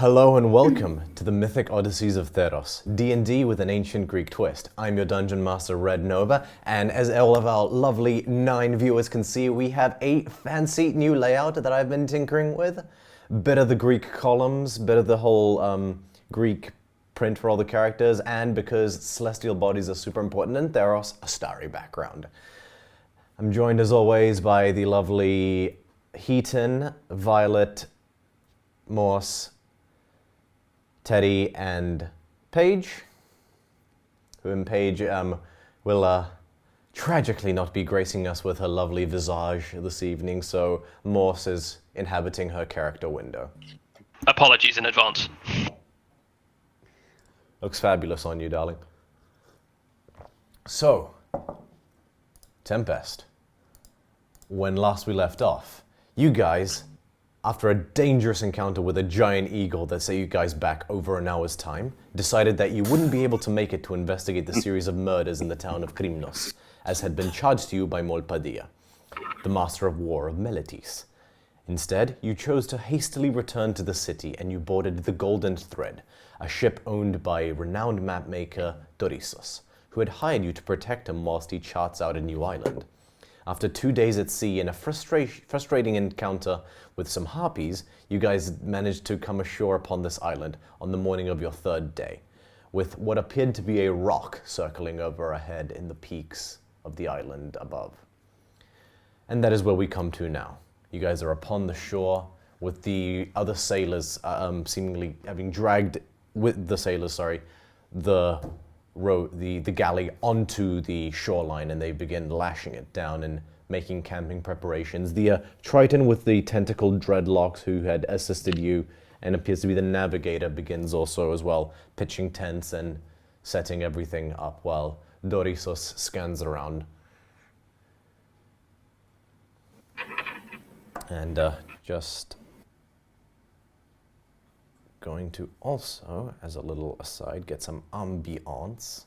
Hello and welcome to the Mythic Odysseys of Theros, D&D with an ancient Greek twist. I'm your Dungeon Master, Red Nova, and as all of our lovely 9 viewers can see, we have a fancy new layout that I've been tinkering with. Bit of the Greek columns, bit of the whole Greek print for all the characters, and because celestial bodies are super important in Theros, a starry background. I'm joined as always by the lovely Heaton, Violet, Morse, Teddy, and Paige, whom Paige will tragically not be gracing us with her lovely visage this evening, so Morse is inhabiting her character window. Apologies in advance. Looks fabulous on you, darling. So, Tempest, when last we left off, you guys, after a dangerous encounter with a giant eagle that set you guys back over an hour's time, decided that you wouldn't be able to make it to investigate the series of murders in the town of Krimnos, as had been charged to you by Molpadia, the Master of War of Meletis. Instead, you chose to hastily return to the city and you boarded the Golden Thread, a ship owned by renowned mapmaker Dorissos, who had hired you to protect him whilst he charts out a new island. After 2 days at sea and a frustrating encounter with some harpies, you guys managed to come ashore upon this island on the morning of your 3rd day, with what appeared to be a rock circling over ahead in the peaks of the island above. And that is where we come to now. You guys are upon the shore with the other sailors seemingly having dragged with the sailors, the galley onto the shoreline, and they begin lashing it down and making camping preparations. The Triton with the tentacled dreadlocks who had assisted you and appears to be the navigator begins also as well, pitching tents and setting everything up while Dorissos scans around. And just going to also, as a little aside, get some ambiance.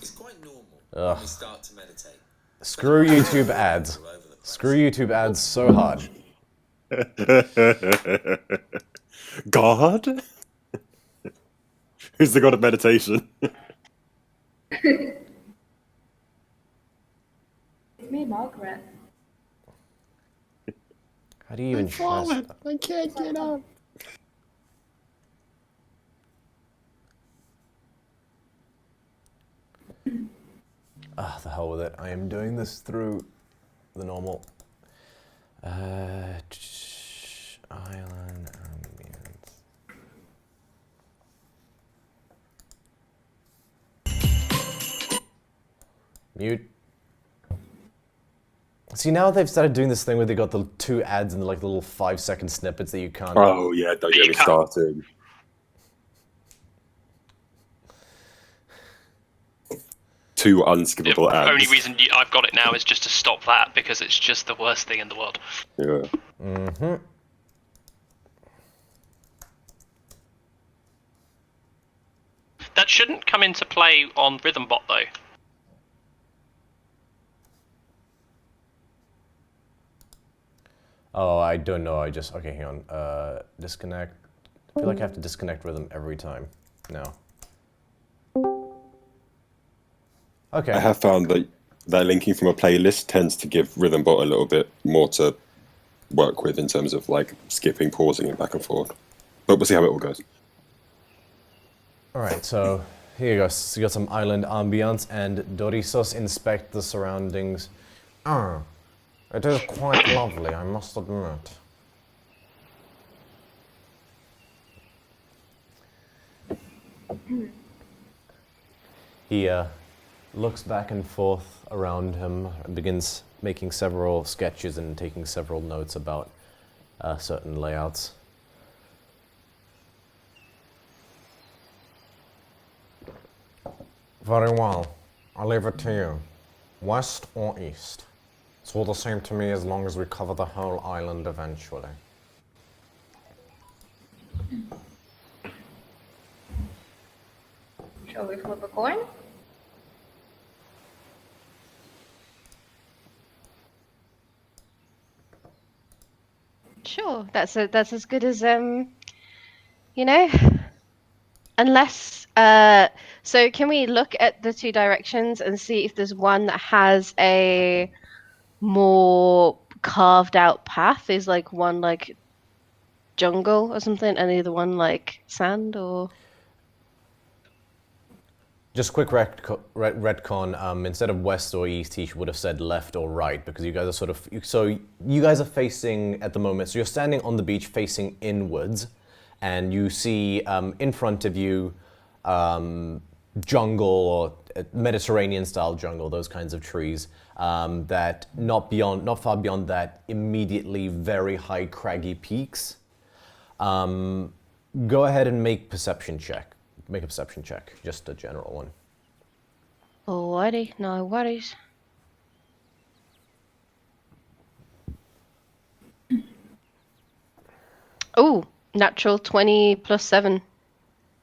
It's quite normal when we start to meditate. Screw YouTube ads. Screw YouTube ads so hard. God? Who's the god of meditation? It's me, Margaret. How do you even trust that? I can't get up. Ah, the hell with it. I am doing this through the normal island ambience. Mute. See, now they've started doing this thing where they got the 2 ads and like the little 5-second snippets that you can't. Oh yeah, don't get me started. Two unskippable The ads. only reason I've got it now is just to stop that, because it's just the worst thing in the world. Yeah. Mm-hmm. That shouldn't come into play on Rhythmbot though. Oh, I don't know. Okay, hang on. Disconnect. I feel like I have to disconnect Rhythm every time. No. Okay. I have found that linking from a playlist tends to give Rhythmbot a little bit more to work with in terms of like skipping, pausing, and back and forth. But we'll see how it all goes. Alright, so here you go. So you got some island ambience, and Dorissos inspect the surroundings. Ah, it is quite lovely, I must admit. He looks back and forth around him and begins making several sketches and taking several notes about certain layouts. Very well. I'll leave it to you. West or east? It's all the same to me as long as we cover the whole island eventually. Shall we flip a coin? Sure, that's as good as you know. Unless so can we look at the two directions and see if there's one that has a more carved out path? Is like one like jungle or something, and the other one like sand or Just quick retcon. Instead of west or east, he would have said left or right because you guys are sort of. So you guys are facing at the moment. So you're standing on the beach facing inwards, and you see in front of you jungle or Mediterranean-style jungle, those kinds of trees. That not far beyond that, immediately very high craggy peaks. Go ahead and make perception check. Make a perception check, just a general one. alrighty, no worries. Oh, natural 20 plus 7.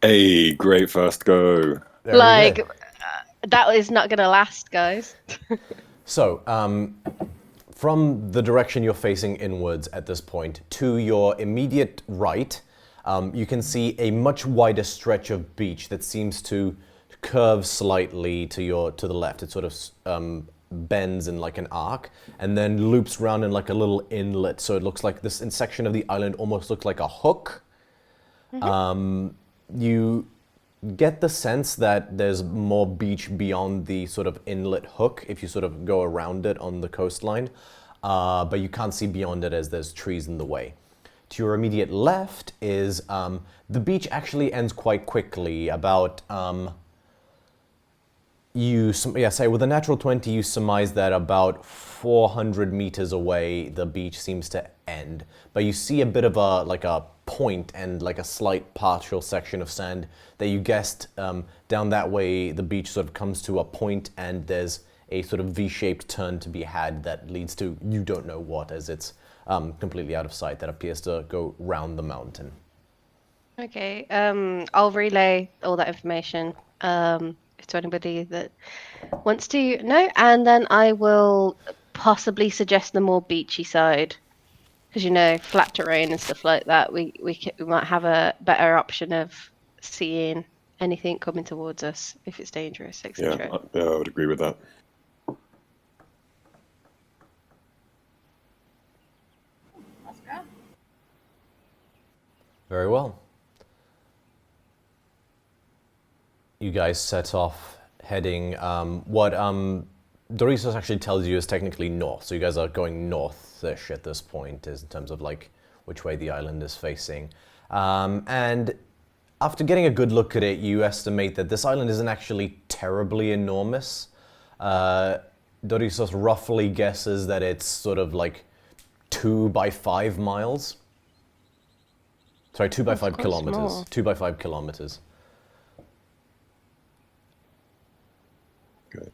Hey, great first go. There we Like go. that is not gonna last, guys. So, from the direction you're facing inwards at this point, to your immediate right, you can see a much wider stretch of beach that seems to curve slightly to the left. It sort of bends in like an arc, and then loops around in like a little inlet. So it looks like this section of the island almost looks like a hook. You get the sense that there's more beach beyond the sort of inlet hook if you sort of go around it on the coastline, but you can't see beyond it as there's trees in the way. To your immediate left is the beach actually ends quite quickly. About say with a natural 20, you surmise that about 400 meters away the beach seems to end, but you see a bit of a point and like a slight partial section of sand that you guessed down that way the beach sort of comes to a point and there's a sort of V-shaped turn to be had that leads to you don't know what, as it's completely out of sight, that appears to go round the mountain. Okay, I'll relay all that information to anybody that wants to know, and then I will possibly suggest the more beachy side, because flat terrain and stuff like that. We might have a better option of seeing anything coming towards us if it's dangerous, etc. Yeah, I would agree with that. Let's go. Very well. You guys set off heading what Doritos actually tells you is technically north. So you guys are going north-ish at this point, is in terms of like which way the island is facing. And after getting a good look at it, you estimate that this island isn't actually terribly enormous. Doritos roughly guesses that it's sort of like 2 by 5 miles. Sorry, 2 by 5 kilometers. Small. 2 by 5 kilometers. Good.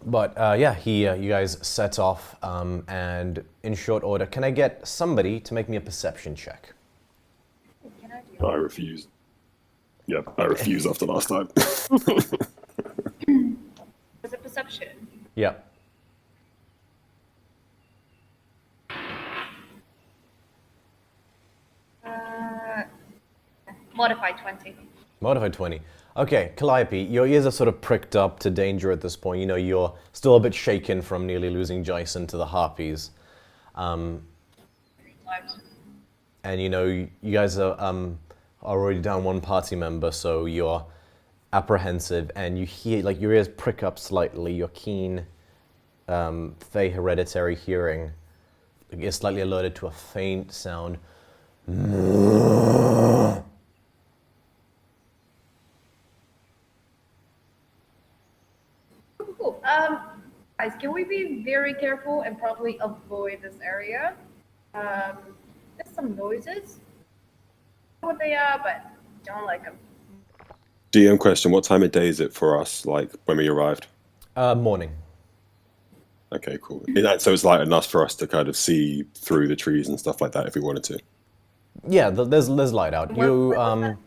But yeah, you guys set off, and in short order, can I get somebody to make me a perception check? Can I do I refuse. Yep, I refuse after last time. Was it perception? Yeah. Modify 20. Modified 20. Okay, Calliope, your ears are sort of pricked up to danger at this point. You know, you're still a bit shaken from nearly losing Jason to the Harpies. 3 times. And you know, you guys are already down one party member, so you're apprehensive, and you hear, like, your ears prick up slightly. Your keen Fey hereditary hearing is slightly alerted to a faint sound. Cool. Guys, can we be very careful and probably avoid this area? There's some noises. I don't know what they are, but don't like them. DM question, what time of day is it for us, like, when we arrived? Morning. Okay, cool. So it's light enough for us to kind of see through the trees and stuff like that if we wanted to. Yeah, there's light out. Where- You where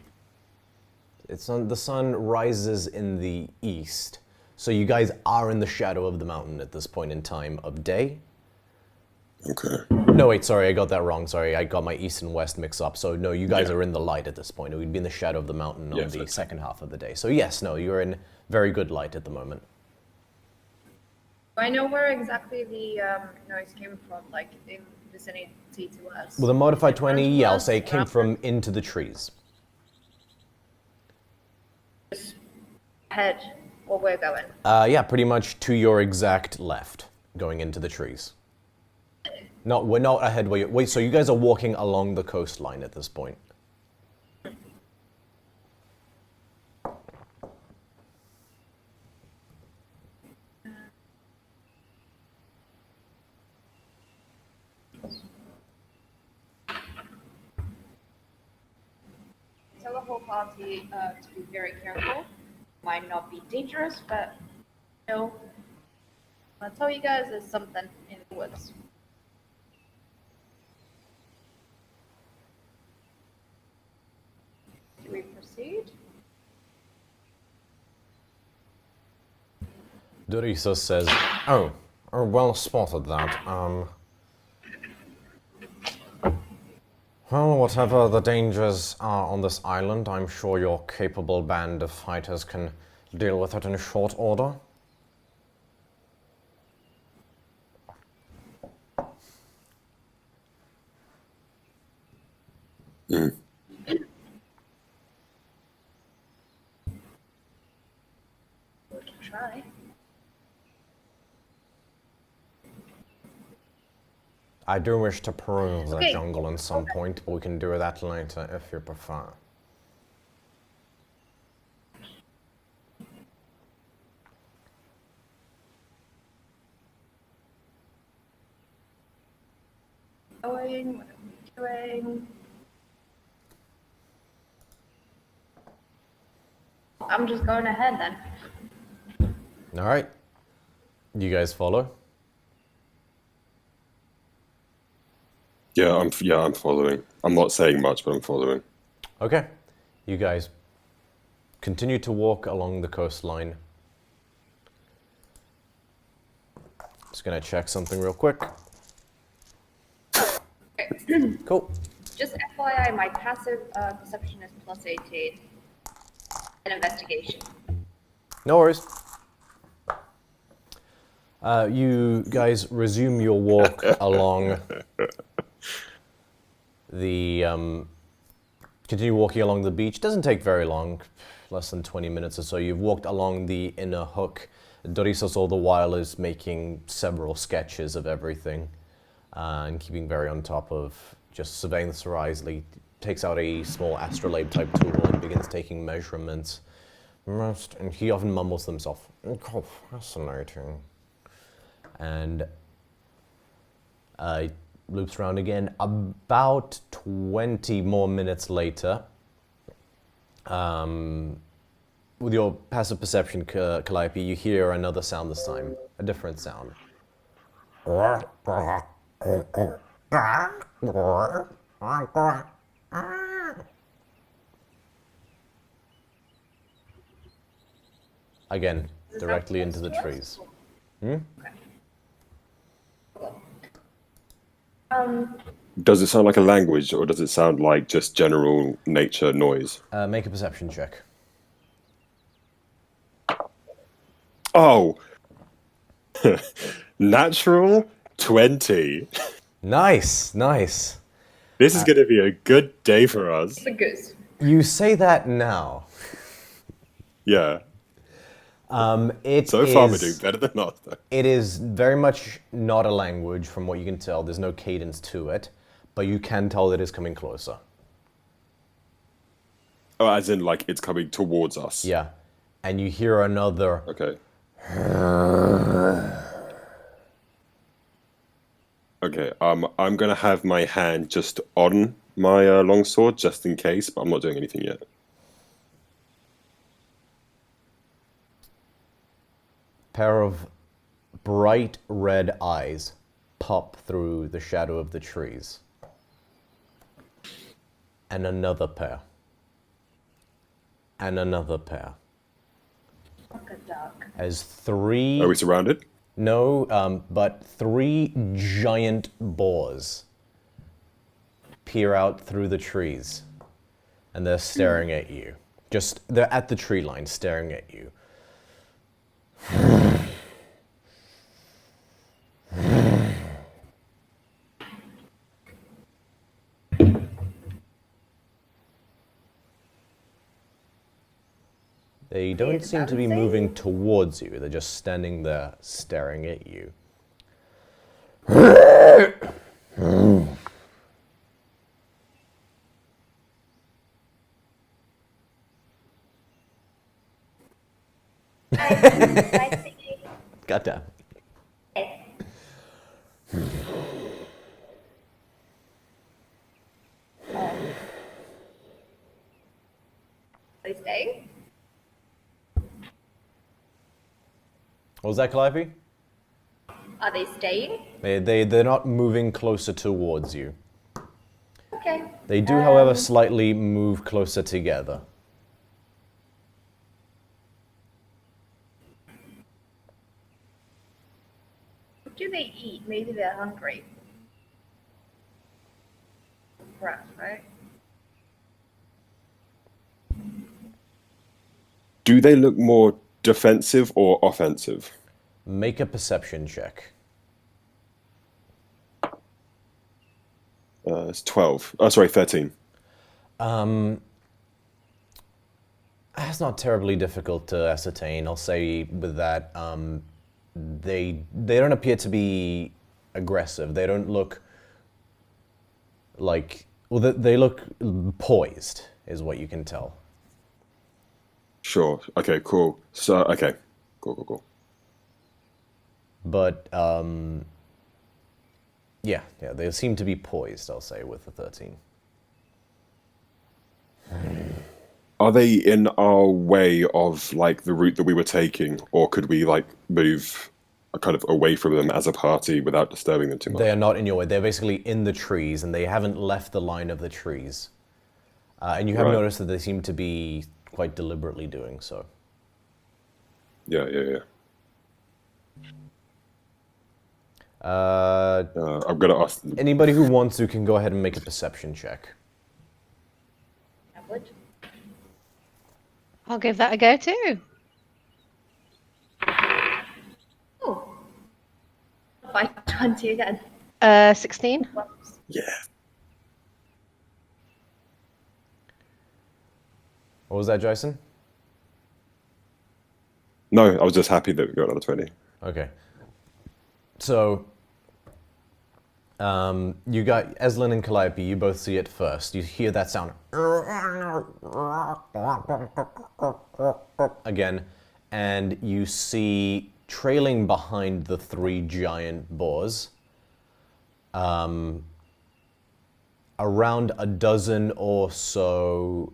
was the sun rises in the east, so you guys are in the shadow of the mountain at this point in time of day. Okay. No, wait, sorry, I got that wrong. Sorry, I got my east and west mixed up. So, no, you guys Yeah. are in the light at this point. We'd be in the shadow of the mountain on Yes, the okay. second half of the day. So, yes, no, you're in very good light at the moment. Do I know where exactly the noise came from, like in vicinity to us? With a modified In front 20, of yeah, I'll us, say it came around from into the trees. us, ahead, where we're going. Yeah, pretty much to your exact left, going into the trees. No, we're not ahead where you... Wait, so you guys are walking along the coastline at this point? Tell the whole party to be very careful. Might not be dangerous, but you know, I'll tell you guys there's something in the woods. Do we proceed? Dorisa says, oh, well spotted that. Well, whatever the dangers are on this island, I'm sure your capable band of fighters can deal with it in short order. We can try. I do wish to peruse the Okay. jungle at some point, but we can do that later if you prefer. Going, what are we doing? I'm just going ahead then. All right. You guys follow? Yeah, I'm following. I'm not saying much, but I'm following. Okay. You guys continue to walk along the coastline. Just gonna check something real quick. Cool. Just FYI, my passive perception is plus 18. An investigation. No worries. You guys resume your walk along the... continue walking along the beach. Doesn't take very long, less than 20 minutes or so. You've walked along the inner hook. Dorisos all the while is making several sketches of everything and keeping very on top of just surveying the Sorizely. Takes out a small astrolabe type tool and begins taking measurements. And he often mumbles to himself, "Oh, fascinating." And loops around again. About 20 more minutes later, with your passive perception, Calliope, you hear another sound this time, a different sound. Again, directly into the trees. Does it sound like a language, or does it sound like just general nature noise? Make a perception check. Oh! Natural 20. Nice, nice. This is going to be a good day for us. The goose. You say that now. Yeah. It So far, we're is- doing better than last time. It is very much not a language from what you can tell. There's no cadence to it, but you can tell that it's coming closer. Oh, as in, like, it's coming towards us. Yeah. And you hear another... Okay. Okay, I'm going to have my hand just on my longsword, just in case, but I'm not doing anything yet. Pair of bright red eyes pop through the shadow of the trees. And another pair. And another pair. Like a duck. As three... Are we surrounded? No, but 3 giant boars peer out through the trees, and they're staring at you. They're at the tree line, staring at you. They don't seem to be moving towards you. They're just standing there, staring at you. Goddamn. Are they staying? What was that, Calliope? Are they staying? They're not moving closer towards you. Okay. They do, however, slightly move closer together. What do they eat? Maybe they're hungry. Grass, right? Do they look more defensive or offensive? Make a perception check. It's 12. Oh, sorry, 13. That's not terribly difficult to ascertain. I'll say with that, they don't appear to be aggressive. They don't look like... Well, they look poised, is what you can tell. Sure. Okay, cool. So, okay. Cool. But, yeah, they seem to be poised, I'll say, with the 13. Are they in our way of, like, the route that we were taking? Or could we, like, move kind of away from them as a party without disturbing them too much? They are not in your way. They're basically in the trees, and they haven't left the line of the trees. And you have noticed that they seem to be quite deliberately doing so. Yeah. I'm going to ask them. Anybody who wants to can go ahead and make a perception check. Tablet. I'll give that a go too. Oh. 520 again. 16. Whoops. Yeah. What was that, Jason? No, I was just happy that we got another 20. Okay. So, you got Eslin and Calliope, you both see it first. You hear that sound again, and you see trailing behind the 3 giant boars, around a dozen or so,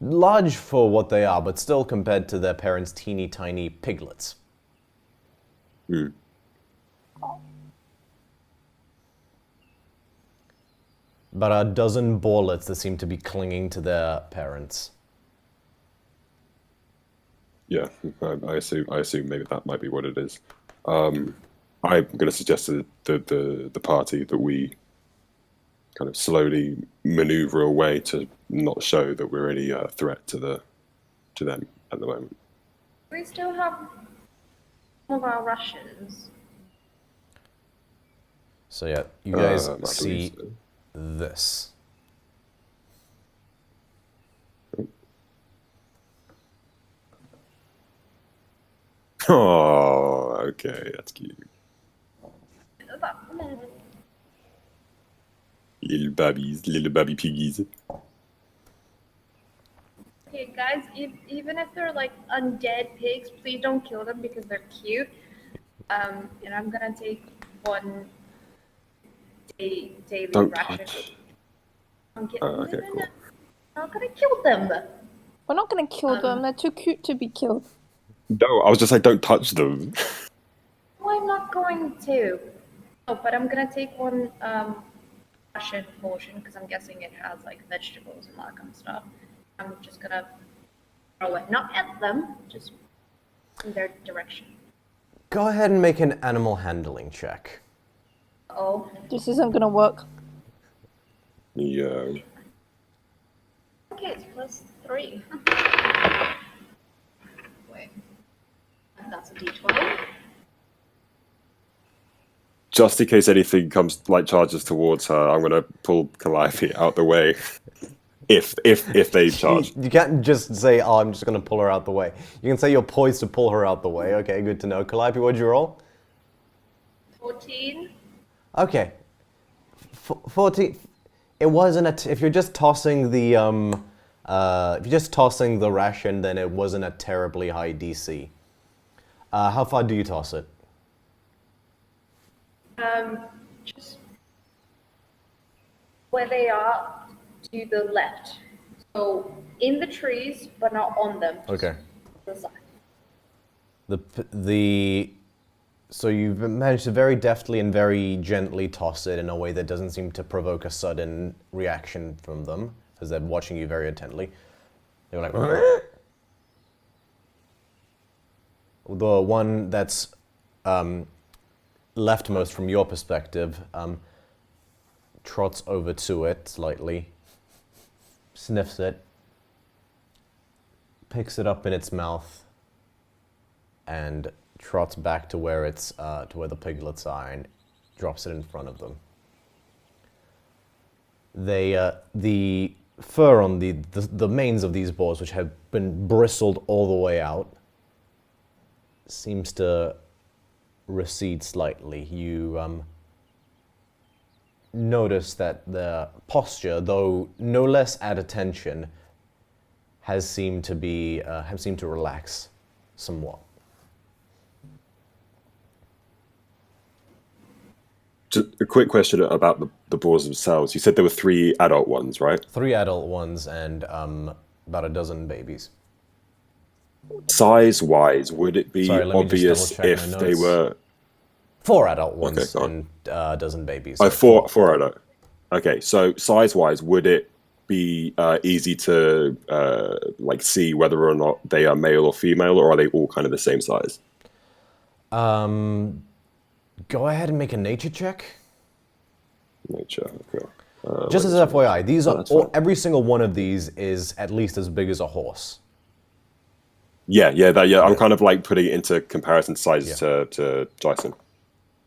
large for what they are, but still compared to their parents' teeny tiny piglets. About a dozen boarlets that seem to be clinging to their parents. Yeah, I assume maybe that might be what it is. I'm going to suggest to the party that we kind of slowly maneuver away to not show that we're any threat to them at the moment. We still have some of our Russians. So yeah, you guys I see believe this. Oh, okay, that's cute. Little baby piggies. Okay, guys, even if they're like undead pigs, please don't kill them because they're cute. And I'm gonna take one daily Don't ration. touch. Okay, Okay, cool. I'm not gonna kill them. We're not gonna kill them. They're too cute to be killed. No, I was just like, don't touch them. No, I'm not going to. Oh, but I'm gonna take one ration portion because I'm guessing it has like vegetables and that kind of stuff. I'm just gonna throw it, not at them, just in their direction. Go ahead and make an animal handling check. Oh, This isn't gonna work. Yeah. okay, it's +3. Wait, and that's a D12. Just in case anything comes like charges towards her, I'm gonna pull Calliope out the way. If they charge. You can't just say, "Oh, I'm just gonna pull her out the way." You can say you're poised to pull her out the way. Okay, good to know. Calliope, what'd you roll? 14. Okay. 14. It wasn't if you're just tossing the if you're just tossing the ration, then it wasn't a terribly high DC. How far do you toss it? Just where they are to the left. So in the trees, but not on them. just Okay. to the side. So you've managed to very deftly and very gently toss it in a way that doesn't seem to provoke a sudden reaction from them, because they're watching you very intently. They're like, the one that's leftmost from your perspective trots over to it slightly, sniffs it, picks it up in its mouth, and trots back to where it's to where the piglets are and drops it in front of them. The fur on the manes of these boars, which have been bristled all the way out, seems to recede slightly. You notice that the posture, though no less at attention, have seemed to relax somewhat. Just a quick question about the boars themselves. You said there were 3 adult ones, right? 3 adult ones and about a dozen babies. Size-wise, would it be Sorry, let me just obvious double-check if my they notes. were... 4 adult ones Okay, go on. and a dozen babies. Oh, So four adult. Okay, so size-wise, would it be easy to like see whether or not they are male or female, or are they all kind of the same size? Go ahead and make a nature check. Nature, okay. Just as an FYI, these are that's fine. every single one of these is at least as big as a horse. Yeah. I'm kind of like putting it into comparison sizes to Jason.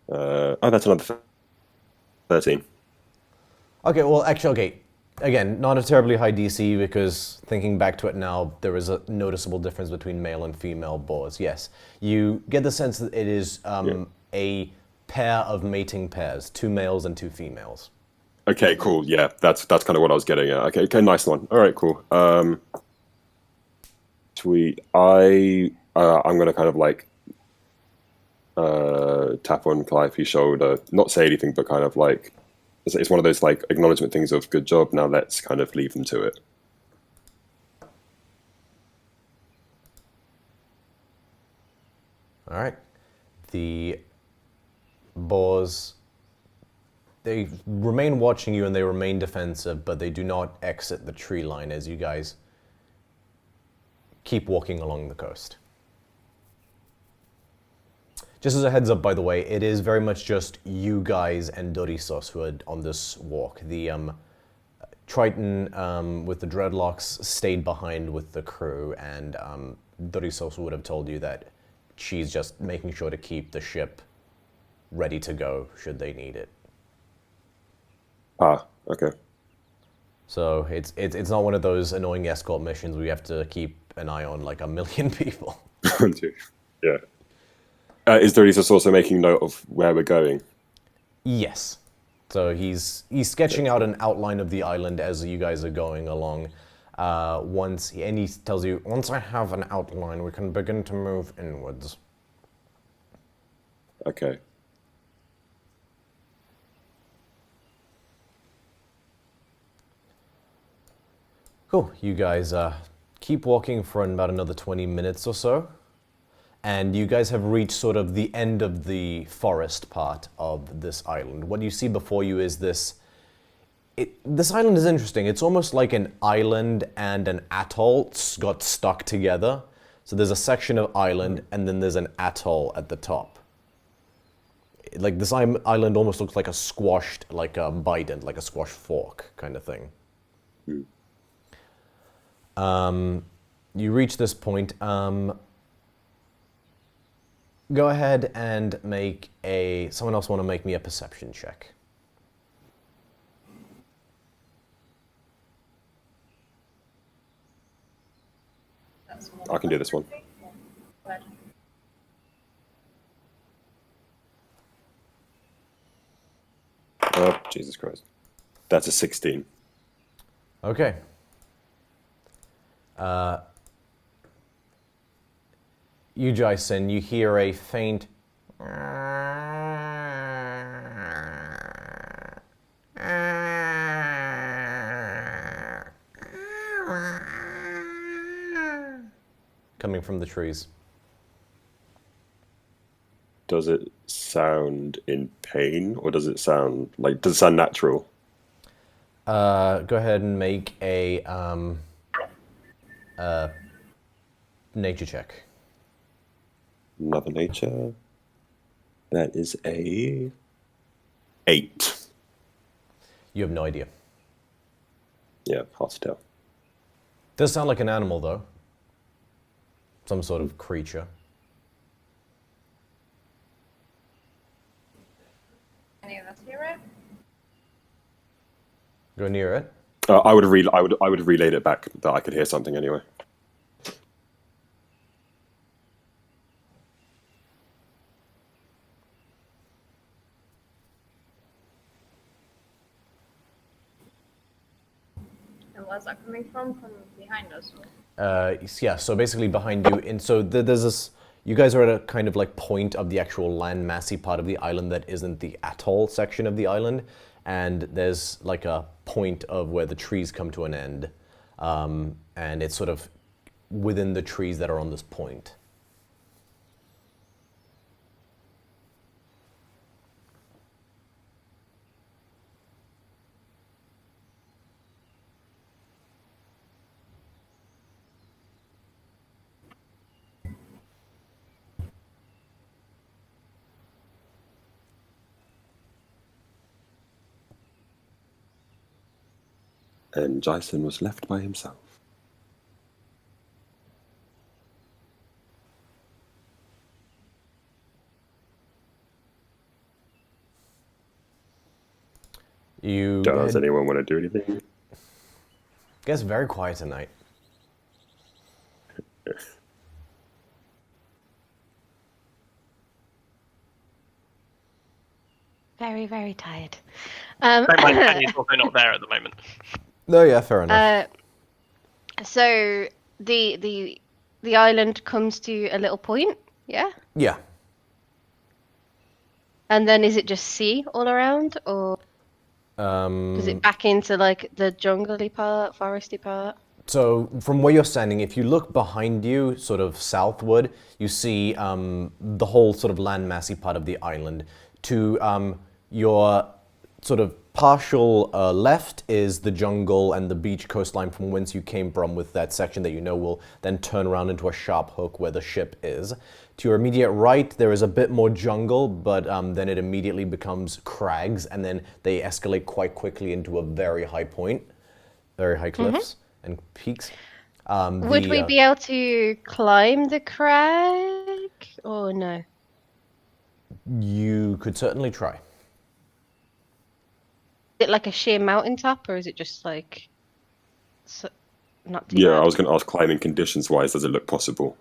That's another 13. Okay, well, actually, okay. Again, not a terribly high DC because thinking back to it now, there is a noticeable difference between male and female boars. Yes, you get the sense that it is a pair of mating pairs, 2 males and 2 females. Okay, cool. Yeah, that's kind of what I was getting at. Okay, nice one. All right, cool. Sweet. I'm gonna kind of like tap on Calliope's shoulder, not say anything, but kind of like it's one of those like acknowledgement things of good job. Now let's kind of leave them to it. All right. The boars, they remain watching you and they remain defensive, but they do not exit the tree line as you guys keep walking along the coast. Just as a heads up, by the way, it is very much just you guys and Dorisos who are on this walk. The Triton with the dreadlocks stayed behind with the crew, and Dorisos would have told you that she's just making sure to keep the ship ready to go should they need it. Ah, okay. So it's not one of those annoying escort missions where you have to keep an eye on like a million people. Yeah. Is Doritos also making note of where we're going? Yes. So he's sketching out an outline of the island as you guys are going along. He tells you, once I have an outline, we can begin to move inwards. Okay. Cool. You guys keep walking for about another 20 minutes or so. And you guys have reached sort of the end of the forest part of this island. What you see before you is this island is interesting. It's almost like an island and an atoll got stuck together. So there's a section of island, and then there's an atoll at the top. Like this island almost looks like a squashed, like a bident, like a squashed fork kind of thing. You reach this point. Go ahead and make a... Someone else want to make me a perception check. I can do this one. But Oh, Jesus Christ. That's a 16. Okay. You, Jason, you hear a faint... coming from the trees. Does it sound in pain, or does it sound natural? Go ahead and make a nature check. Mother Nature. That is a 8. You have no idea. Yeah, hard to tell. Does sound like an animal, though. Some sort of creature. any of us hear it? Go near it. I would have relayed it back that I could hear something anyway. And where's that coming from? From behind us? Or? Yeah, so basically behind you, and so there's this, you guys are at a kind of like point of the actual land massy part of the island that isn't the atoll section of the island, and there's like a point of where the trees come to an end, and it's sort of within the trees that are on this point. And Jason was left by himself. Does anyone want to do anything? Gets very quiet tonight. Very, very tired. Don't mind Penny's also not there at the moment. No, yeah, fair enough. So the island comes to a little point, yeah? Yeah. And then is it just sea all around, or does it back into like the jungly part, foresty part? So from where you're standing, if you look behind you, sort of southward, you see the whole sort of land massy part of the island. To your sort of partial left is the jungle and the beach coastline from whence you came from, with that section that you know will then turn around into a sharp hook where the ship is. To your immediate right, there is a bit more jungle, but then it immediately becomes crags, and then they escalate quite quickly into a very high point, very high cliffs and peaks. Would we be able to climb the crag, or no? You could certainly try. Is it like a sheer mountaintop, or is it just like not too Yeah, bad? I was going to ask, climbing conditions wise, does it look possible?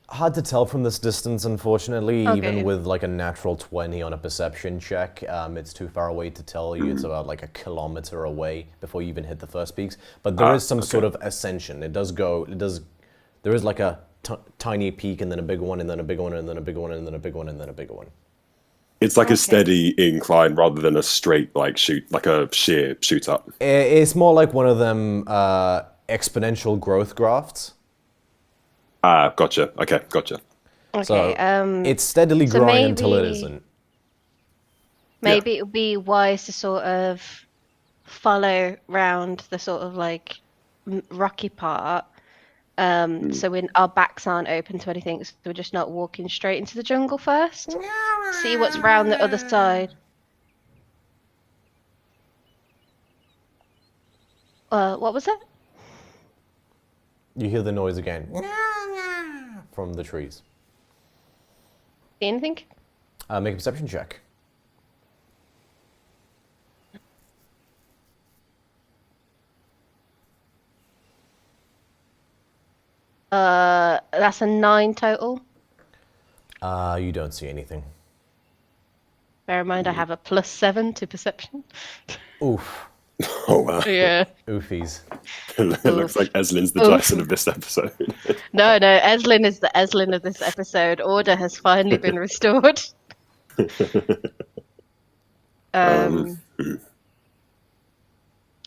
Hard to tell from this distance, unfortunately. Okay. Even with like a natural 20 on a perception check, it's too far away to tell you. It's about like a kilometer away before you even hit the first peaks. But there is some sort of ascension. There is like a tiny peak, and then a big one, and then a big one, and then a big one, and then a big one, and then a big one. It's like a steady incline rather than a straight like a sheer shoot up. It's more like one of them exponential growth grafts. Ah, gotcha. Okay, gotcha. Okay. So it's steadily so growing until it maybe- isn't. Maybe it would be wise to sort of follow round the sort of like rocky part, So our backs aren't open to anything, so we're just not walking straight into the jungle first. See what's round the other side. What was that? You hear the noise again from the trees. See anything? Make a perception check. That's a 9 total. You don't see anything. Bear in mind, I have a +7 to perception. Oof. Oh wow. Yeah. Oofies. It looks like Eslin's the Dyson of this episode. No, Eslin is the Eslin of this episode. Order has finally been restored.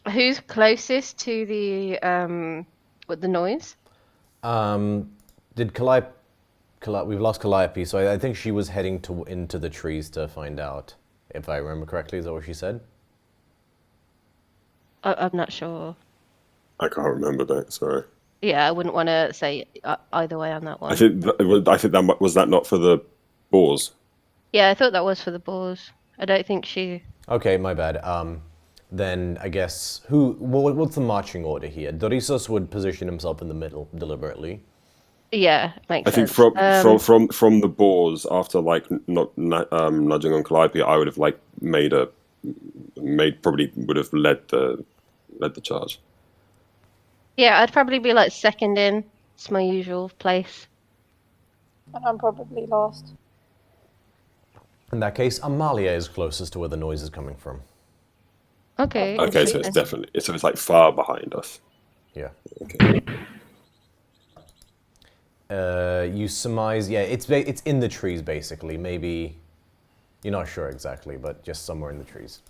Who's closest to the with the noise? Did we've lost Calliope, so I think she was heading into the trees to find out. If I remember correctly, is that what she said? I'm not sure. I can't remember that. Sorry. Yeah, I wouldn't want to say either way on that one. I think that was that not for the boars. Yeah, I thought that was for the boars. I don't think she. Okay, my bad. Then I guess what's the marching order here? Dorissos would position himself in the middle deliberately. Yeah, makes I think sense. from the boars after like not nudging on Calliope, I would have like probably would have led the charge. Yeah, I'd probably be like second in. It's my usual place. And I'm probably last. In that case, Amalia is closest to where the noise is coming from. Okay. Okay, so it's definitely it's like far behind us. Yeah. Okay. You surmise, yeah, it's in the trees basically. Maybe you're not sure exactly, but just somewhere in the trees.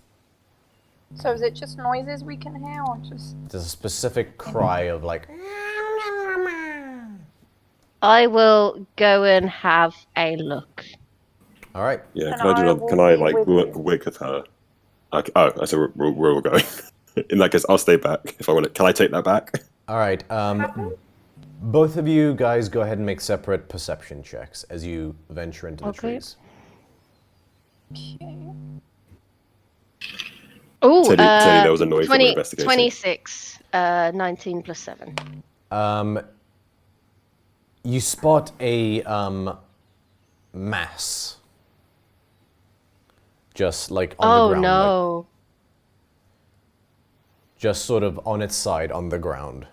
So is it just noises we can hear, or just? There's a specific cry of like. I will go and have a look. All right. Yeah, And can I do I that? will Can I be like with you. wig with her? Okay. Oh, I said we're all going. In that case, I'll stay back if I want it. Can I take that back? All right. Both of you guys go ahead and make separate perception checks as you venture into the Okay. trees. Okay. Oh, Teddy, there was a noise that we're investigating. 26, 19 plus 7. You spot a mass, just like on the ground. Oh, no. Just sort of on its side on the ground.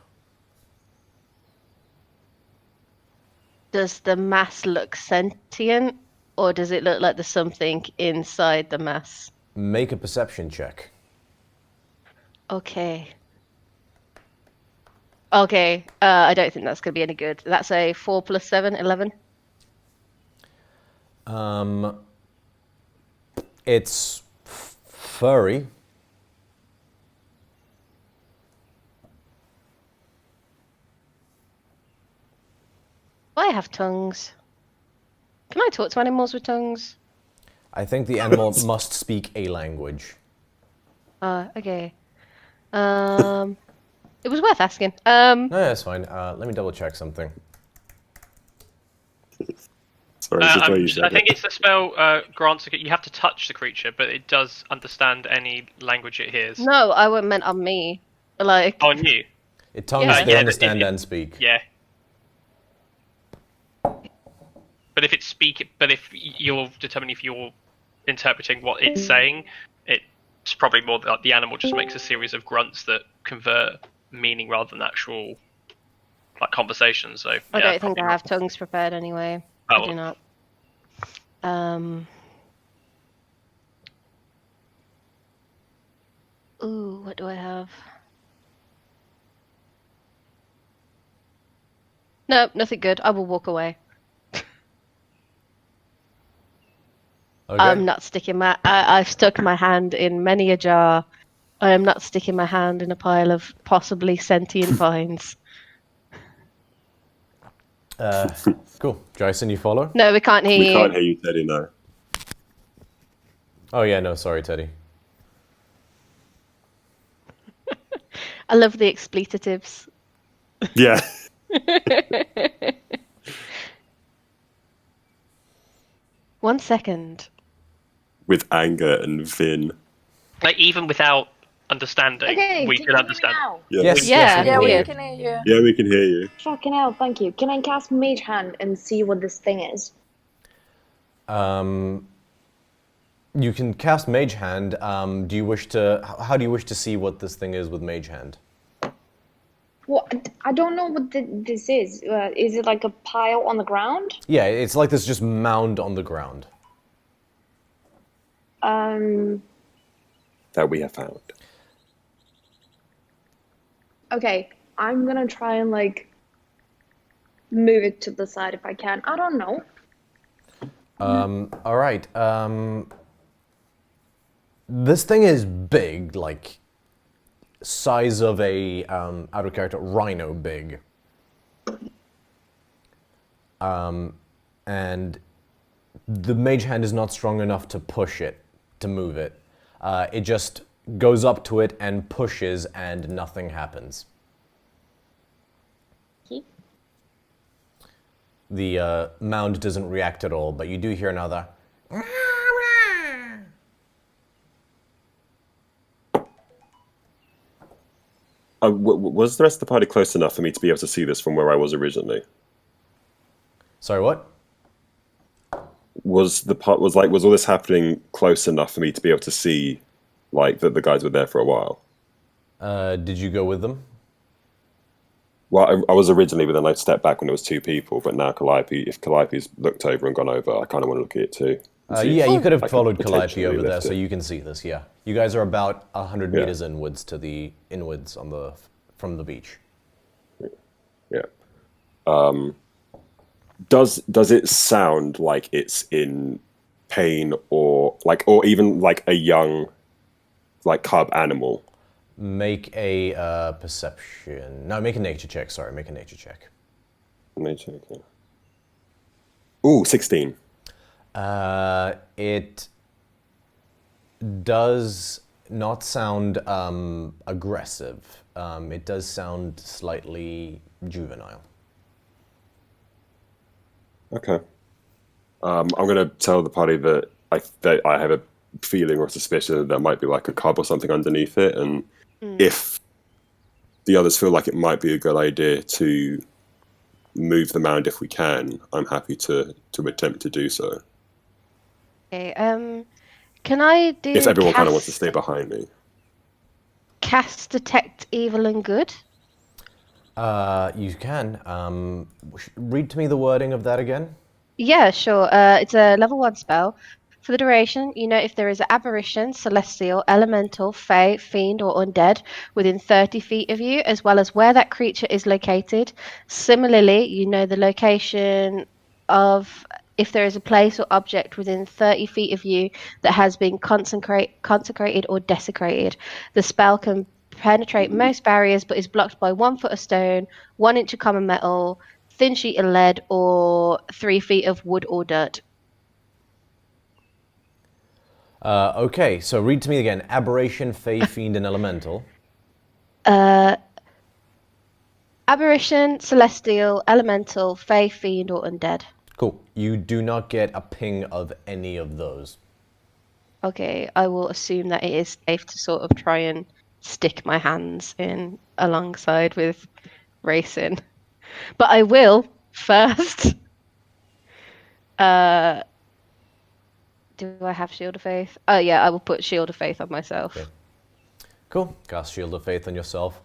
Does the mass look sentient, or does it look like there's something inside the mass? Make a perception check. Okay. Okay, I don't think that's going to be any good. That's a 4 plus 7, 11. It's furry. I have tongues. Can I talk to animals with tongues? I think the animal must speak a language. Okay. It was worth asking. No, that's fine. Let me double check something. Sorry, it's just the way you I said think it. it's the spell grants. You have to touch the creature, but it does understand any language it hears. No, I wasn't meant on me. Like, Oh, on you. It tongues Yeah. they Yeah, understand it- and speak. Yeah. But if you're determining if you're interpreting what it's saying, it's probably more that the animal just makes a series of grunts that convert meaning rather than actual like conversations. So I yeah, don't think probably I not. have tongues prepared anyway. Oh, I do well. not. Ooh, what do I have? No, nothing good. I will walk away. Okay. I'm not sticking I've stuck my hand in many a jar. I am not sticking my hand in a pile of possibly sentient vines. Cool. Jason, you follow? No, we can't hear We you. can't hear you, Teddy. No. Oh yeah, no, sorry, Teddy. I love the expletives. Yeah. 1 second. With anger and vin. Like even without understanding, Okay, we can could you understand. hear me now? Yes, Yeah, yes, Yeah, we we can weird. hear can hear you. Yeah, we can hear you. Fucking hell, thank you. Can I cast Mage Hand and see what this thing is? you. You can cast Mage Hand. Do you wish to? How do you wish to see what this thing is with Mage Hand? Well, I don't know what this is. Is it like a pile on the ground? Yeah, it's like this just mound on the ground. That we have found. Okay, I'm gonna try and like move it to the side if I can. I don't know. All right. This thing is big, like size of a out of character rhino big. And the Mage Hand is not strong enough to push it, to move it. It just goes up to it and pushes, and nothing happens. Okay. The mound doesn't react at all, but you do hear another. Was the rest of the party close enough for me to be able to see this from where I was originally? Sorry, what? Was all this happening close enough for me to be able to see, like, that the guys were there for a while? Did you go with them? Well, I was originally, but then I stepped back when it was two people. But now if Calliope's looked over and gone over, I kind of want to look at it too. and see Yeah, if you could I have followed Calliope potentially over there, lift so it. you can see this. Yeah, you guys are about 100 Yeah. meters inwards from the beach. Yeah. Does it sound like it's in pain or even like a young, like cub animal? Make a perception. No, make a nature check. Sorry, make a nature check. Nature. Okay. Ooh, 16. It does not sound aggressive. It does sound slightly juvenile. Okay. I'm going to tell the party that I have a feeling or suspicion that there might be like a cub or something underneath it, and if the others feel like it might be a good idea to move the mound if we can, I'm happy to attempt to do so. Okay. Can I do? If everyone kind of wants to stay behind me. Cast detect evil and good. You can. Read to me the wording of that again. Yeah, sure. It's a level 1 spell. For the duration, you know if there is an aberration, celestial, elemental, fey, fiend, or undead within 30 feet of you, as well as where that creature is located. Similarly, you know the location of if there is a place or object within 30 feet of you that has been consecrated or desecrated. The spell can penetrate most barriers but is blocked by 1 foot of stone, 1 inch of common metal, thin sheet of lead, or 3 feet of wood or dirt. Okay, so read to me again. Aberration, fey, fiend, and elemental. Aberration, celestial, elemental, fey, fiend, or undead. Cool. You do not get a ping of any of those. Okay, I will assume that it is safe to sort of try and stick my hands in alongside with racing. But I will first. Do I have Shield of Faith? Oh yeah, I will put Shield of Faith on myself. Okay. Cool. Cast Shield of Faith on yourself.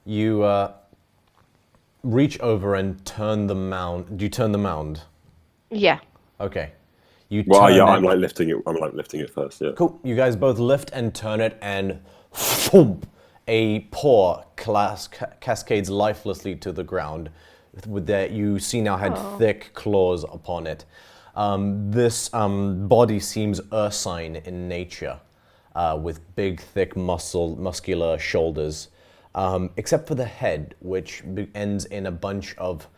You reach over and turn the mound. Do you turn the mound? Yeah. Okay. You Well, turn yeah, it. I'm like lifting it first. Yeah. Cool. You guys both lift and turn it, and thump, a paw cascades lifelessly to the ground. With that, you see now had thick claws upon it. This body seems ursine in nature, with big, thick, muscular shoulders, except for the head, which ends in a bunch of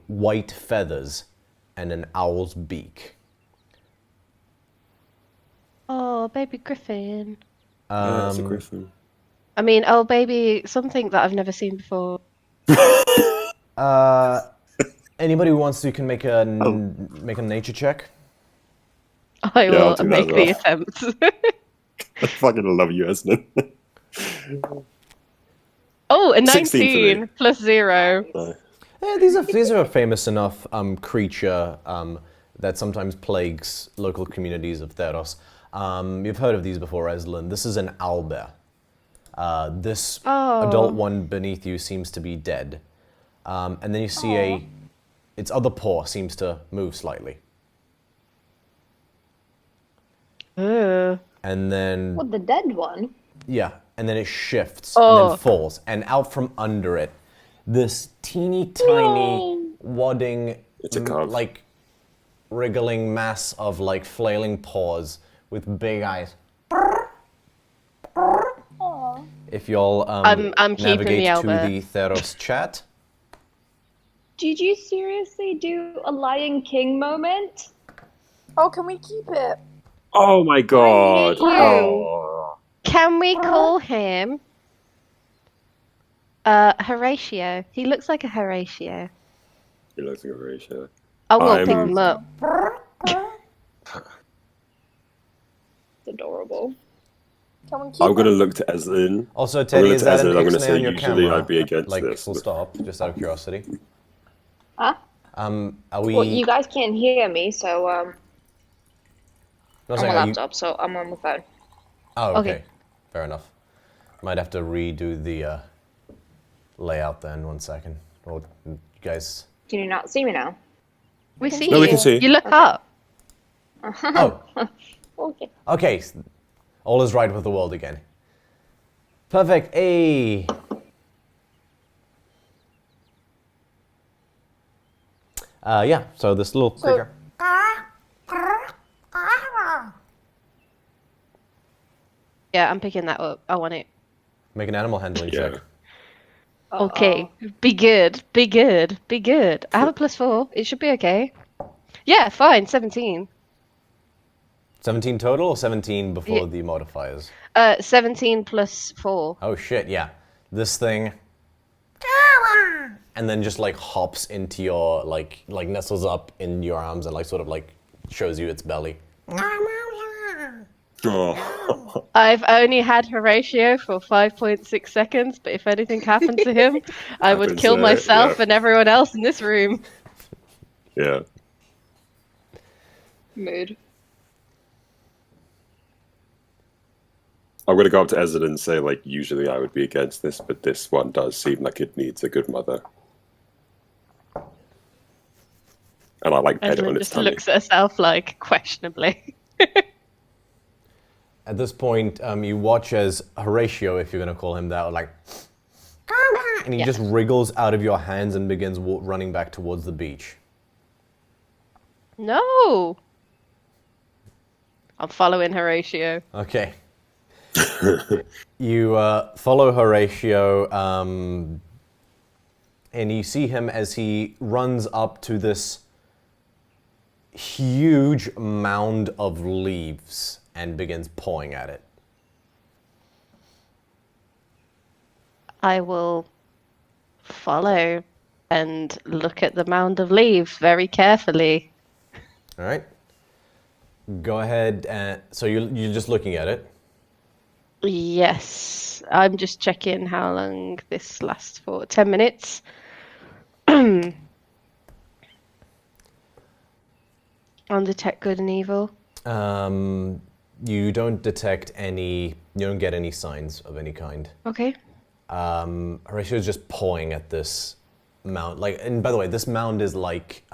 white feathers and an owl's beak. Oh, baby griffin. Yeah, it's a griffin. I mean, oh baby, something that I've never seen before. Anybody who wants to can make a nature check. I Yeah, will I'll do that make as the well. attempt. I fucking love you, Esnan. Oh, a 16 for me. 19 plus 0. Yeah, these are a famous enough creature that sometimes plagues local communities of Theros. You've heard of these before, Eslin. This is an owlbear. This adult one beneath you seems to be dead. And then you see its other paw seems to move slightly. Ugh. And then, What, the dead one? yeah, and then it shifts and then falls. And out from under it, this teeny tiny, wadding, It's a cub. like, wriggling mass of, like, flailing paws with big eyes. If y'all I'm keeping navigate the to owlbear. the Theros chat. Did you seriously do a Lion King moment? Oh, can we keep it? Oh my god. you. Oh. Can we call him Horatio? He looks like a Horatio. He looks like a very sure. I will I'm- pick him up. It's adorable. Can we keep I'm gonna it? look to Eslin. Also, Teddy, gonna is to that an Ezra, I'm gonna X-ray say on your usually camera? I'd be against like, this, full but- stop, just out of curiosity. Huh? Are we... Well, you guys can't hear me, so I'm I'm saying, on are a you... laptop, so I'm on my phone. Oh, okay. Okay. Fair enough. Might have to redo the layout then, 1 second. Well, you guys... Can you not see me now? We see No, you. we can see. You look up. Oh, Okay. okay. All is right with the world again. Perfect. Hey. Yeah, so this little creature. Yeah, I'm picking that up. I want it. Make an animal handling Yeah. check. Okay. Be good. Be good. Be good. I have a +4. It should be okay. Yeah, fine. 17. 17 total or 17 before Yeah. the modifiers? 17 plus 4. Oh shit, yeah. This thing... And then just like hops into your, like nestles up in your arms and like sort of like shows you its belly. Oh. I've only had Horatio for 5.6 seconds, but if anything happened to him, I would Happens, kill myself yeah. and everyone else in this room. Yeah. Mood. I'm gonna go up to Ezra and say, like, usually I would be against this, but this one does seem like it needs a good mother. And I like pet it on Evelyn its just tummy. looks at herself like questionably. At this point, you watch as Horatio, if you're going to call him that, like... And he just wriggles out of your hands and begins running back towards the beach. No! I'm following Horatio. Okay. You follow Horatio, and you see him as he runs up to this huge mound of leaves and begins pawing at it. I will follow and look at the mound of leaves very carefully. All right. Go ahead and... So you're just looking at it. Yes, I'm just checking how long this lasts for. 10 minutes. On detect good and evil. You don't detect any... You don't get any signs of any kind. Okay. Horatio's just pawing at this mound. Like, and by the way, this mound is like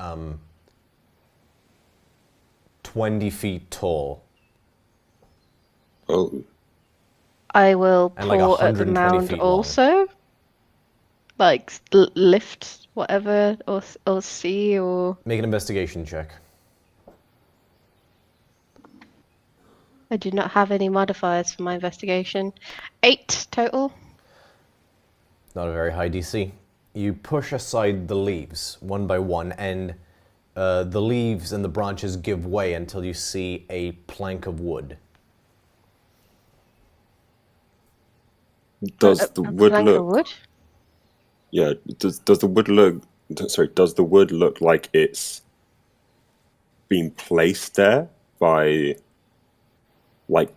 20 feet tall. Oh. I will And like paw at the 120 mound feet long. also. Like lift whatever or see or... Make an investigation check. I do not have any modifiers for my investigation. 8 total. Not a very high DC. You push aside the leaves one by one, and the leaves and the branches give way until you see a plank of wood. Does the A wood plank of look? wood? Yeah. Does the wood look? Sorry. Does the wood look like it's been placed there by like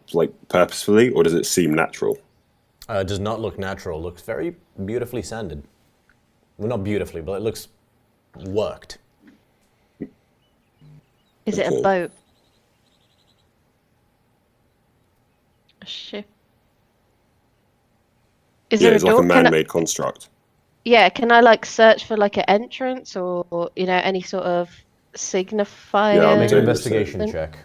purposefully, or does it seem natural? It does not look natural. Looks very beautifully sanded. Well, not beautifully, but it looks worked. Is it a Okay. boat? A ship? Is Yeah, there a it's like a door? man-made construct. Yeah, can I like search for like an entrance or any sort of signifier? Yeah, I'm Make an doing the investigation same. check.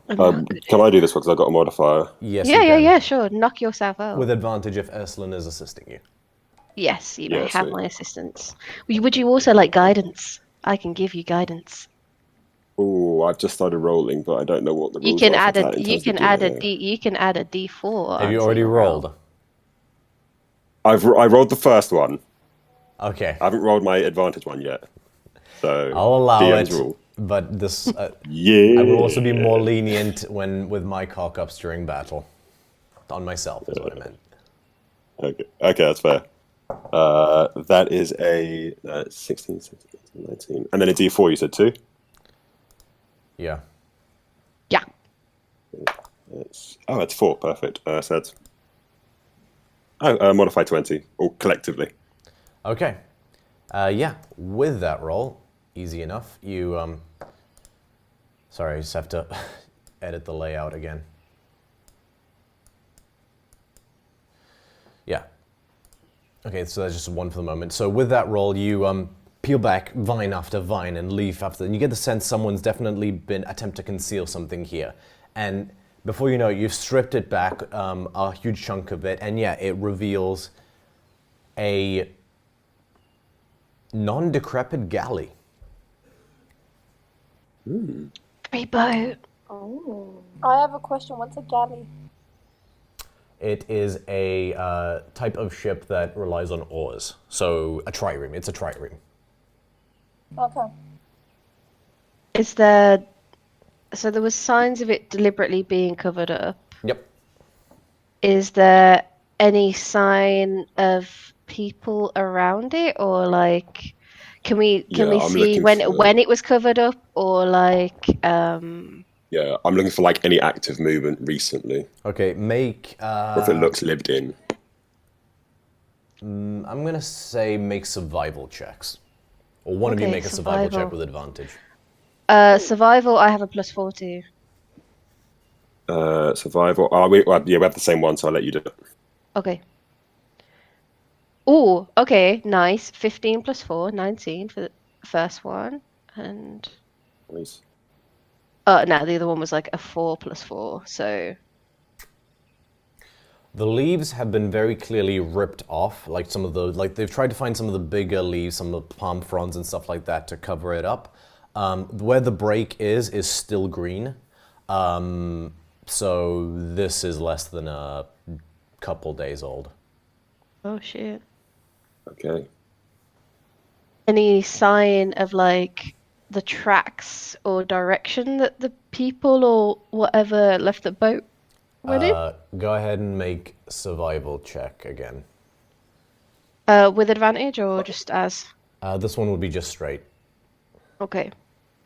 I'm not good Can at I do it. this one because I got a modifier? Yes, Yeah, you yeah, can. yeah, sure. Knock yourself out. With advantage if Eslin is assisting you. Yes, you may Yeah, have sweet. my assistance. Would you also like guidance? I can give you guidance. Oh, I've just started rolling, but I don't know what the You rules can are for add a that in you terms of can add a yeah. D you can add a D4 Have you onto already your roll. rolled? I rolled the first one. Okay. I haven't rolled my advantage one yet. So I'll allow DM's it, rule. but this Yeah. I will also be more lenient with my cock-ups during battle. On myself is what I meant. Okay, that's fair. That is a 16, 17, 18, 19. And then a D4, you said 2? Yeah. Yeah. That's 4, perfect. So that's... modify 20, or collectively. Okay. Yeah, with that roll, easy enough. You, sorry, I just have to edit the layout again. Yeah. Okay, so that's just one for the moment. So with that roll, you peel back vine after vine and leaf after, and you get the sense someone's definitely been attempt to conceal something here. And before you know it, you've stripped it back, a huge chunk of it, and yeah, it reveals a non-decrepit galley. Free boat. Oh. I have a question. What's a galley? It is a type of ship that relies on oars. So a trireme. It's a trireme. Okay. Is there so there was signs of it deliberately being covered up. Yep. Is there any sign of people around it, or like can we Yeah, I'm see looking for- when it was covered up, or like Yeah, I'm looking for like any active movement recently, Okay, make... or if it looks lived in. I'm gonna say make survival checks. Or one of you Okay, make a survival check survival. with advantage. survival I have a +4 to. Survival. We have the same one, so I'll let you do it. Okay. Oh, okay, nice. 15 + 4, 19 for the first one. And Nice. no, the other one was like a 4 + 4, so The leaves have been very clearly ripped off, like some of the, like they've tried to find some of the bigger leaves, some of the palm fronds and stuff like that to cover it up. Where the break is still green. So this is less than a couple days old. oh shit. Okay. Any sign of like the tracks or direction that the people or whatever left the boat went in? Go ahead and make survival check again. With advantage or just as? This one would be just straight. Okay.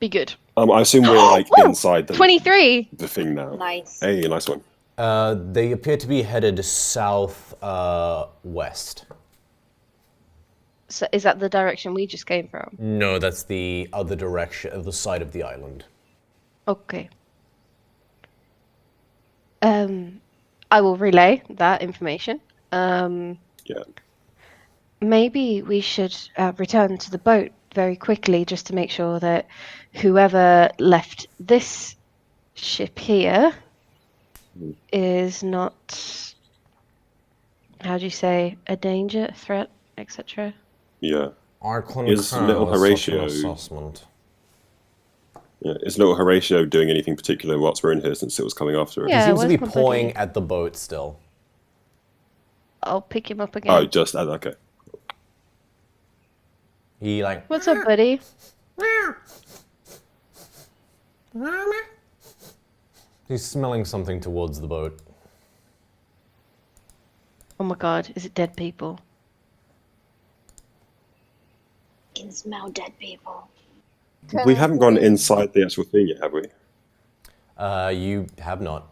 Be good. I assume we're like Woo! inside 23! the thing now. Nice. Hey, nice one. They appear to be headed south west. So is that the direction we just came from? No, that's the other direction, the side of the island. Okay. I will relay that information. Yeah. Maybe we should return to the boat very quickly just to make sure that whoever left this ship here is not, how do you say, a danger, a threat, etc. Yeah. Arclan Is little Horatio- assessment. Yeah. Is little Horatio doing anything particular whilst we're in here since it was coming after us? Yeah. He seems to be where's my buddy? pawing at the boat still. I'll pick him up again. Oh, just okay. He like What's up, buddy? he's smelling something towards the boat. Oh my god, is it dead people? I can smell dead people. We haven't gone inside the actual thing yet, have we? You have not.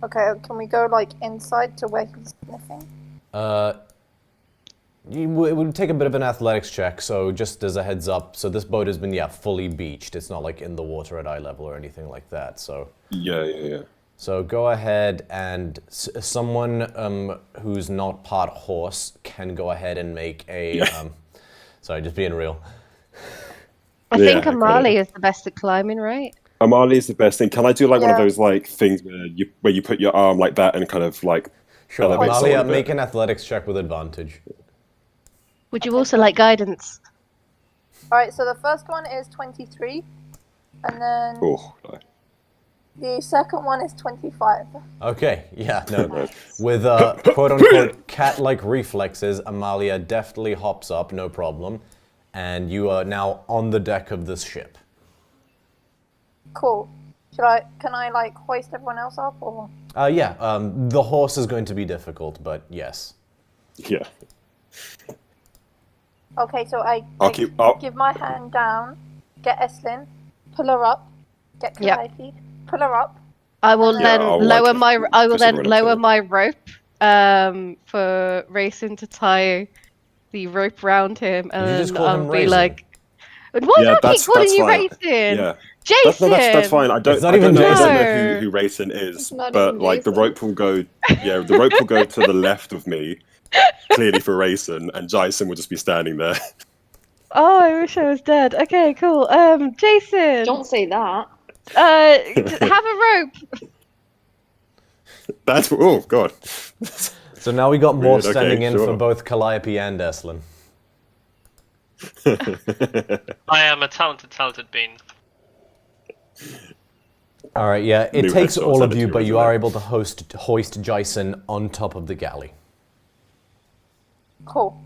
Okay, can we go like inside to where he's sniffing? It would take a bit of an athletics check, so just as a heads up, so this boat has been, fully beached. It's not like in the water at eye level or anything like that, so... Yeah. So go ahead and someone who's not part horse can go ahead and make a... sorry, just being real. I think Amali is the best at climbing, right? Amali is the best thing. Can I do like one of those like things where you put your arm like that and kind of like... Sure, Amalia, make an athletics check with advantage. Would you also like guidance? Alright, so the first one is 23, and then Oh, no. the second one is 25. Okay, no. With quote-unquote cat-like reflexes, Amalia deftly hops up, no problem, and you are now on the deck of this ship. Cool. Can I like hoist everyone else up, or? The horse is going to be difficult, but yes. Yeah. Okay, so I give my hand down, get Eslin, pull her up, get Calliope, pull her up. I will then lower my my rope for Racing to tie the rope round him, and I'll be like, "Why do I keep calling you Racing? Yeah. Jason." That's fine. I don't know who Racing is, but like the rope will go. Yeah, the rope will go to the left of me, clearly for Racing, and Jason will just be standing there. Oh, I wish I was dead. Okay, cool. Jason. Don't say that. Have a rope. That's god. So now we got more standing in sure. for both Calliope and Eslin. I am a talented being. All right, yeah. It New takes headshots all of added you, to but your you are resume. able to hoist Jason on top of the galley. Cool.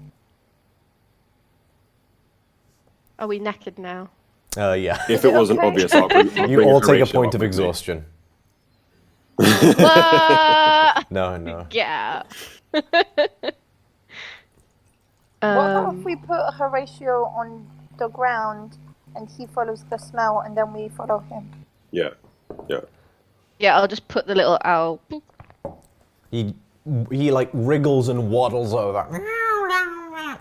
Are we knackered now? Yeah. If it wasn't obvious, I'll bring You all take a Horatio point up of with me. exhaustion. What? No. Yeah. What about if we put Horatio on the ground and he follows the smell, and then we follow him? Yeah. Yeah, I'll just put the little owl. Boop. He like wriggles and waddles over.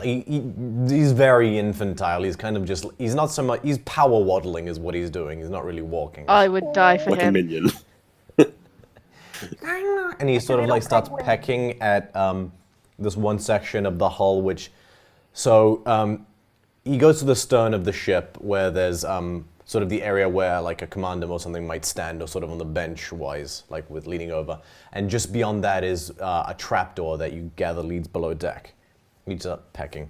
He's very infantile. He's kind of just, he's not so much, he's power waddling is what he's doing. He's not really walking. I would die for Like a him. minion. And he sort of like starts pecking at this one section of the hull, which, so he goes to the stern of the ship where there's sort of the area where like a commander or something might stand, or sort of on the bench wise, like with leaning over. And just beyond that is a trapdoor that you gather leads below deck. He starts pecking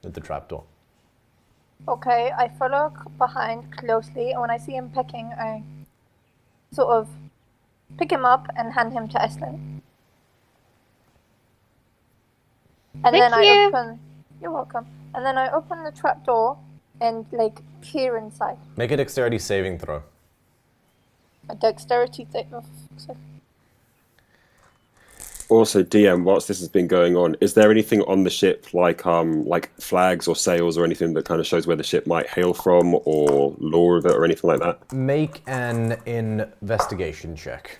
at the trapdoor. Okay, I follow behind closely, and when I see him pecking, I sort of pick him up and hand him to Eslin. And then I open. You're welcome. And then I open the trapdoor and like peer inside. Make a dexterity saving throw. A dexterity thing. Also, DM, whilst this has been going on, is there anything on the ship like flags or sails or anything that kind of shows where the ship might hail from, or lore of it or anything like that? Make an investigation check.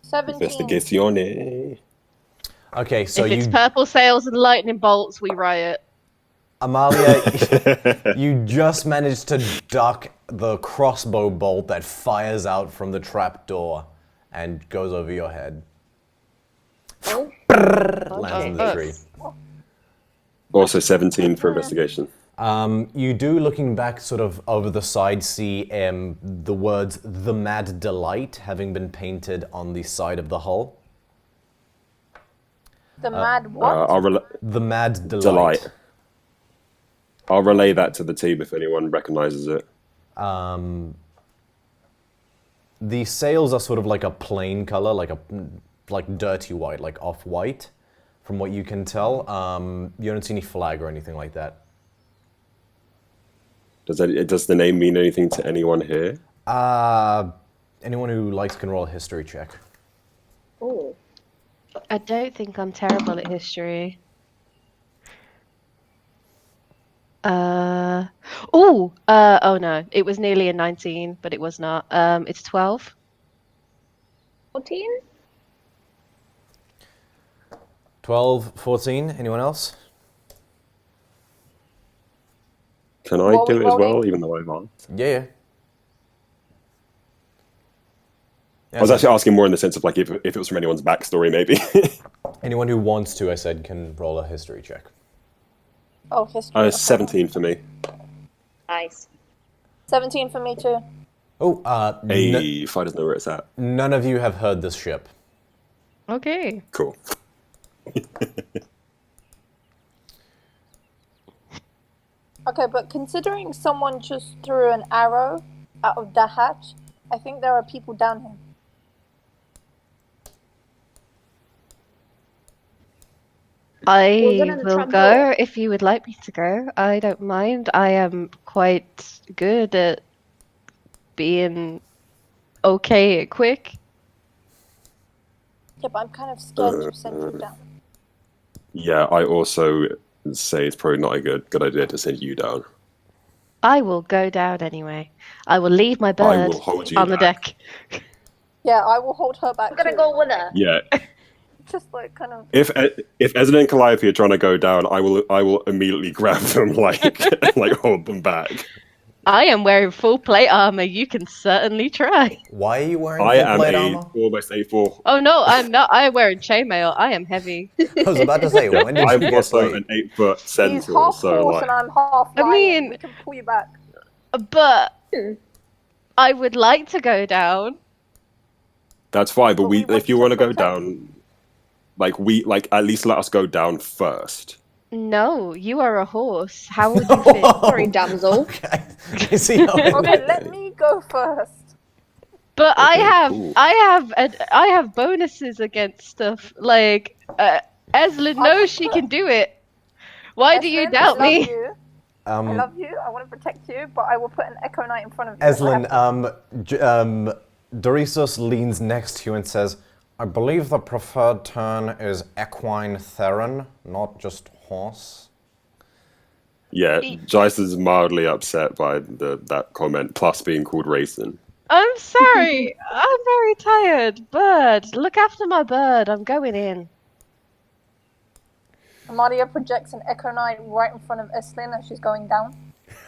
17. Investigazione. Okay, so if it's purple sails and lightning bolts, we riot. Amalia, you just managed to duck the crossbow bolt that fires out from the trapdoor and goes over your head. Lands in the tree. Also 17 for investigation. You do, looking back sort of over the side, see the words "The Mad Delight" having been painted on the side of the hull. The mad what? The Mad Delight. I'll relay that to the team if anyone recognizes it. The sails are sort of like a plain color, like dirty white, like off-white, from what you can tell. You don't see any flag or anything like that. Does the name mean anything to anyone here? Anyone who likes can roll a history check. Oh. I don't think I'm terrible at history. Oh no, it was nearly a 19, but it was not. It's 12. 14? 12, 14, anyone else? Can I What do we it as well, rolling? even though I'm on? Yeah. I was actually asking more in the sense of like if it was from anyone's backstory, maybe. Anyone who wants to, I said, can roll a history check. Oh, history. Okay. 17 for me. Nice. 17 for me too. Oh, Hey, if I doesn't know where it's at. none of you have heard this ship. Okay. Cool. Okay, but considering someone just threw an arrow out of the hatch, I think there are people down here. I We'll get in the will trap go door. if you would like me to go. I don't mind. I am quite good at being okay quick. Yeah, but I'm kind of scared to send you down. Yeah, I also say it's probably not a good idea to send you down. I will go down anyway. I will leave my bird will hold you on the back. deck. Yeah, I will hold her back I'm gonna too. go with her. Yeah. Just like kind of. If Ezra and Calliope are trying to go down, I will immediately grab them like like hold them back. I am wearing full plate armor. You can certainly try. Why are you wearing I full am plate a armor? almost A4. Oh no, I'm not. I'm wearing chainmail. I am heavy. I was about to say, when did I'm you get also like... an 8-foot He's centaur, half so horse like and I'm half I lion. mean- We can pull you back. But I would like to go down. that's fine. But But we want if you to want to go protect down, like at least let us go down first. No, you are a horse. How would you fit? Sorry, damsel. Okay. I see how it Okay, let me go first. But Okay, I have bonuses against stuff. Like Eslin knows she can do it. Why do you Eslin, doubt I love me? You. I love you. I want to protect you, but I will put an Echo Knight in front of you. Eslin, Dorisos leans next to you and says, I believe the preferred turn is equine theron, not just horse. Yeah, Jice is mildly upset by that comment, plus being called racing. I'm sorry. I'm very tired. Bird, look after my bird. I'm going in. Amadia projects an Echo Knight right in front of Eslin as she's going down.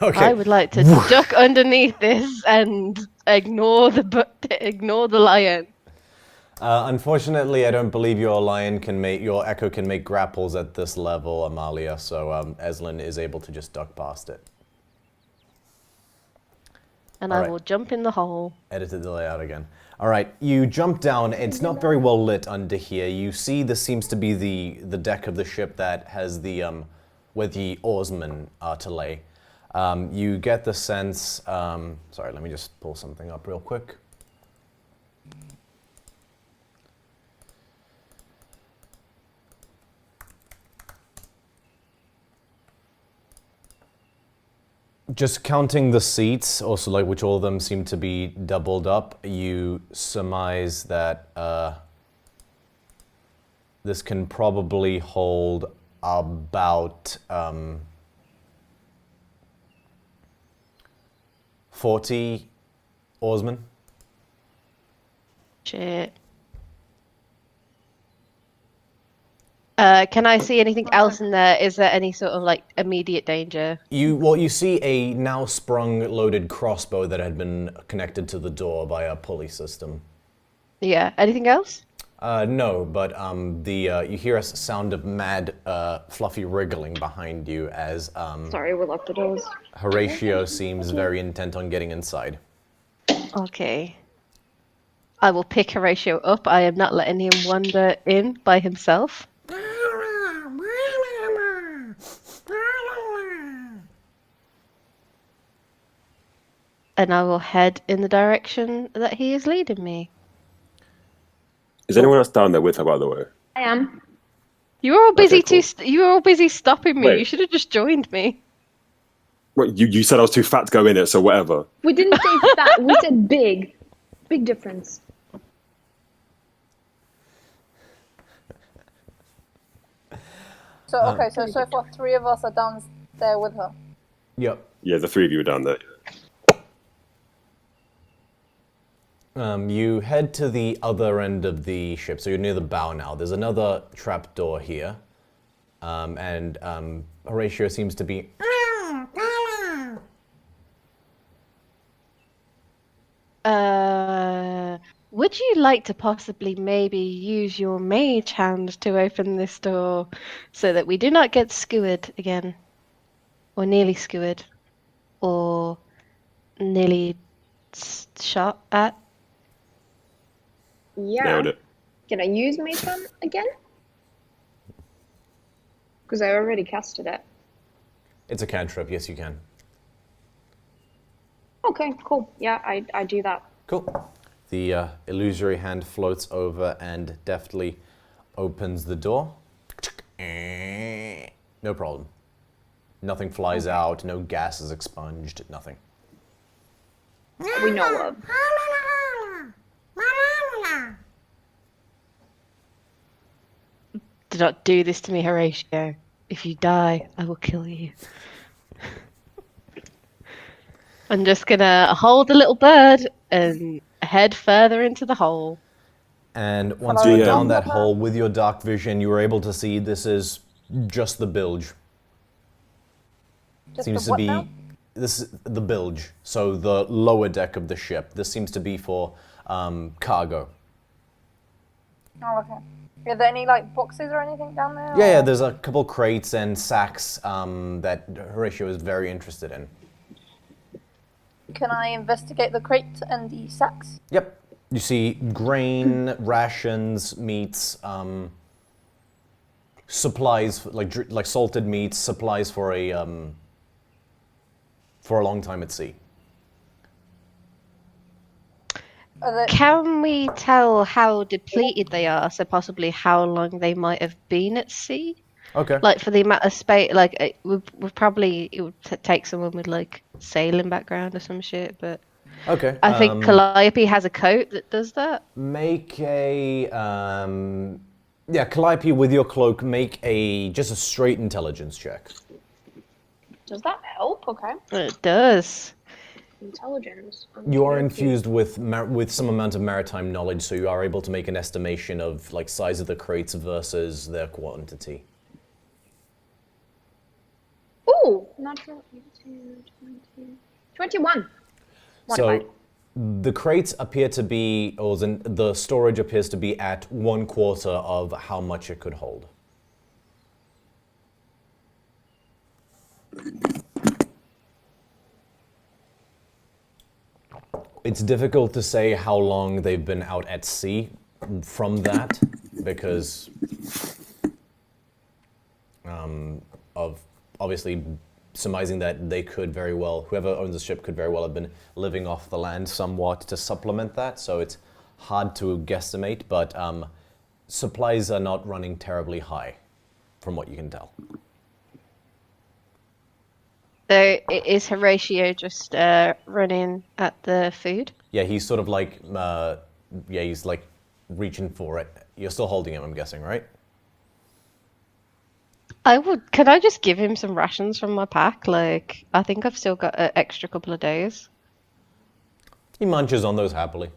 Okay. I would like to duck underneath this and ignore the lion. Unfortunately, I don't believe your echo can make grapples at this level, Amalia, so Eslin is able to just duck past it. And All I right. will jump in the hole. Edited the layout again. All right, you jump down. It's not very well lit under here. You see this seems to be the deck of the ship that has the where the oarsmen are to lay. You get the sense. Sorry, let me just pull something up real quick. Just counting the seats, also like which all of them seem to be doubled up, you surmise that this can probably hold about 40 oarsmen. Shit. Can I see anything else in there? Is there any sort of like immediate danger? You see a now sprung loaded crossbow that had been connected to the door by a pulley system. Yeah. Anything else? No, but you hear a sound of mad, fluffy wriggling behind you as Sorry, we locked the doors. Horatio seems very intent on getting inside. Okay. I will pick Horatio up. I am not letting him wander in by himself. And I will head in the direction that he is leading me. Is anyone else down there with her, by the way? I am. You were all busy Okay, you were all busy stopping me. Wait. You should have just joined me. Well, you said I was too fat to go in it, so whatever. We didn't say fat, we said big. Big difference. So okay, so far 3 of us are down there with her. Yep. Yeah, the 3 of you are down there. You head to the other end of the ship, so you're near the bow now. There's another trapdoor here, and Horatio seems to be. Would you like to possibly maybe use your mage hand to open this door so that we do not get skewered again? Or nearly skewered? Or nearly shot at? Yeah. Nailed it. Can I use Mage Hand again? Because I already casted it. It's a cantrip, yes you can. Okay, cool. Yeah, I do that. Cool. The illusory hand floats over and deftly opens the door. No problem. Nothing flies out, no gas is expunged, nothing. We know of. Do not do this to me, Horatio. If you die, I will kill you. I'm just gonna hold the little bird and head further into the hole. And once Hello, you're DM. down that hole with your dark vision, you were able to see this is just the bilge. Just Seems the to what be now? this is the bilge, so the lower deck of the ship. This seems to be for cargo. Oh, okay. Are there any like boxes or anything down there? Yeah, or- there's a couple crates and sacks that Horatio is very interested in. Can I investigate the crate and the sacks? Yep. You see grain, rations, meats, supplies like salted meats, supplies for a long time at sea. Are there... Can we tell how depleted they are? So possibly how long they might have been at sea? Okay. Like for the amount of space, like it would probably take someone with like sailing background or some shit. But Okay. I think Calliope has a coat that does that. Make a Calliope with your cloak. Make just a straight intelligence check. Does that help? Okay. It does. Intelligence. You are Okay. infused with some amount of maritime knowledge, so you are able to make an estimation of like size of the crates versus their quantity. Ooh, natural 18, 20, 21. Modified. So the crates appear to be, or the storage appears to be at 1/4 of how much it could hold. It's difficult to say how long they've been out at sea from that, because of obviously surmising that they could very well, whoever owns the ship could very well have been living off the land somewhat to supplement that, so it's hard to guesstimate, but supplies are not running terribly high, from what you can tell. So is Horatio just running at the food? Yeah, he's sort of like, he's like reaching for it. You're still holding him, I'm guessing, right? Can I just give him some rations from my pack? Like, I think I've still got an extra couple of days. He munches on those happily.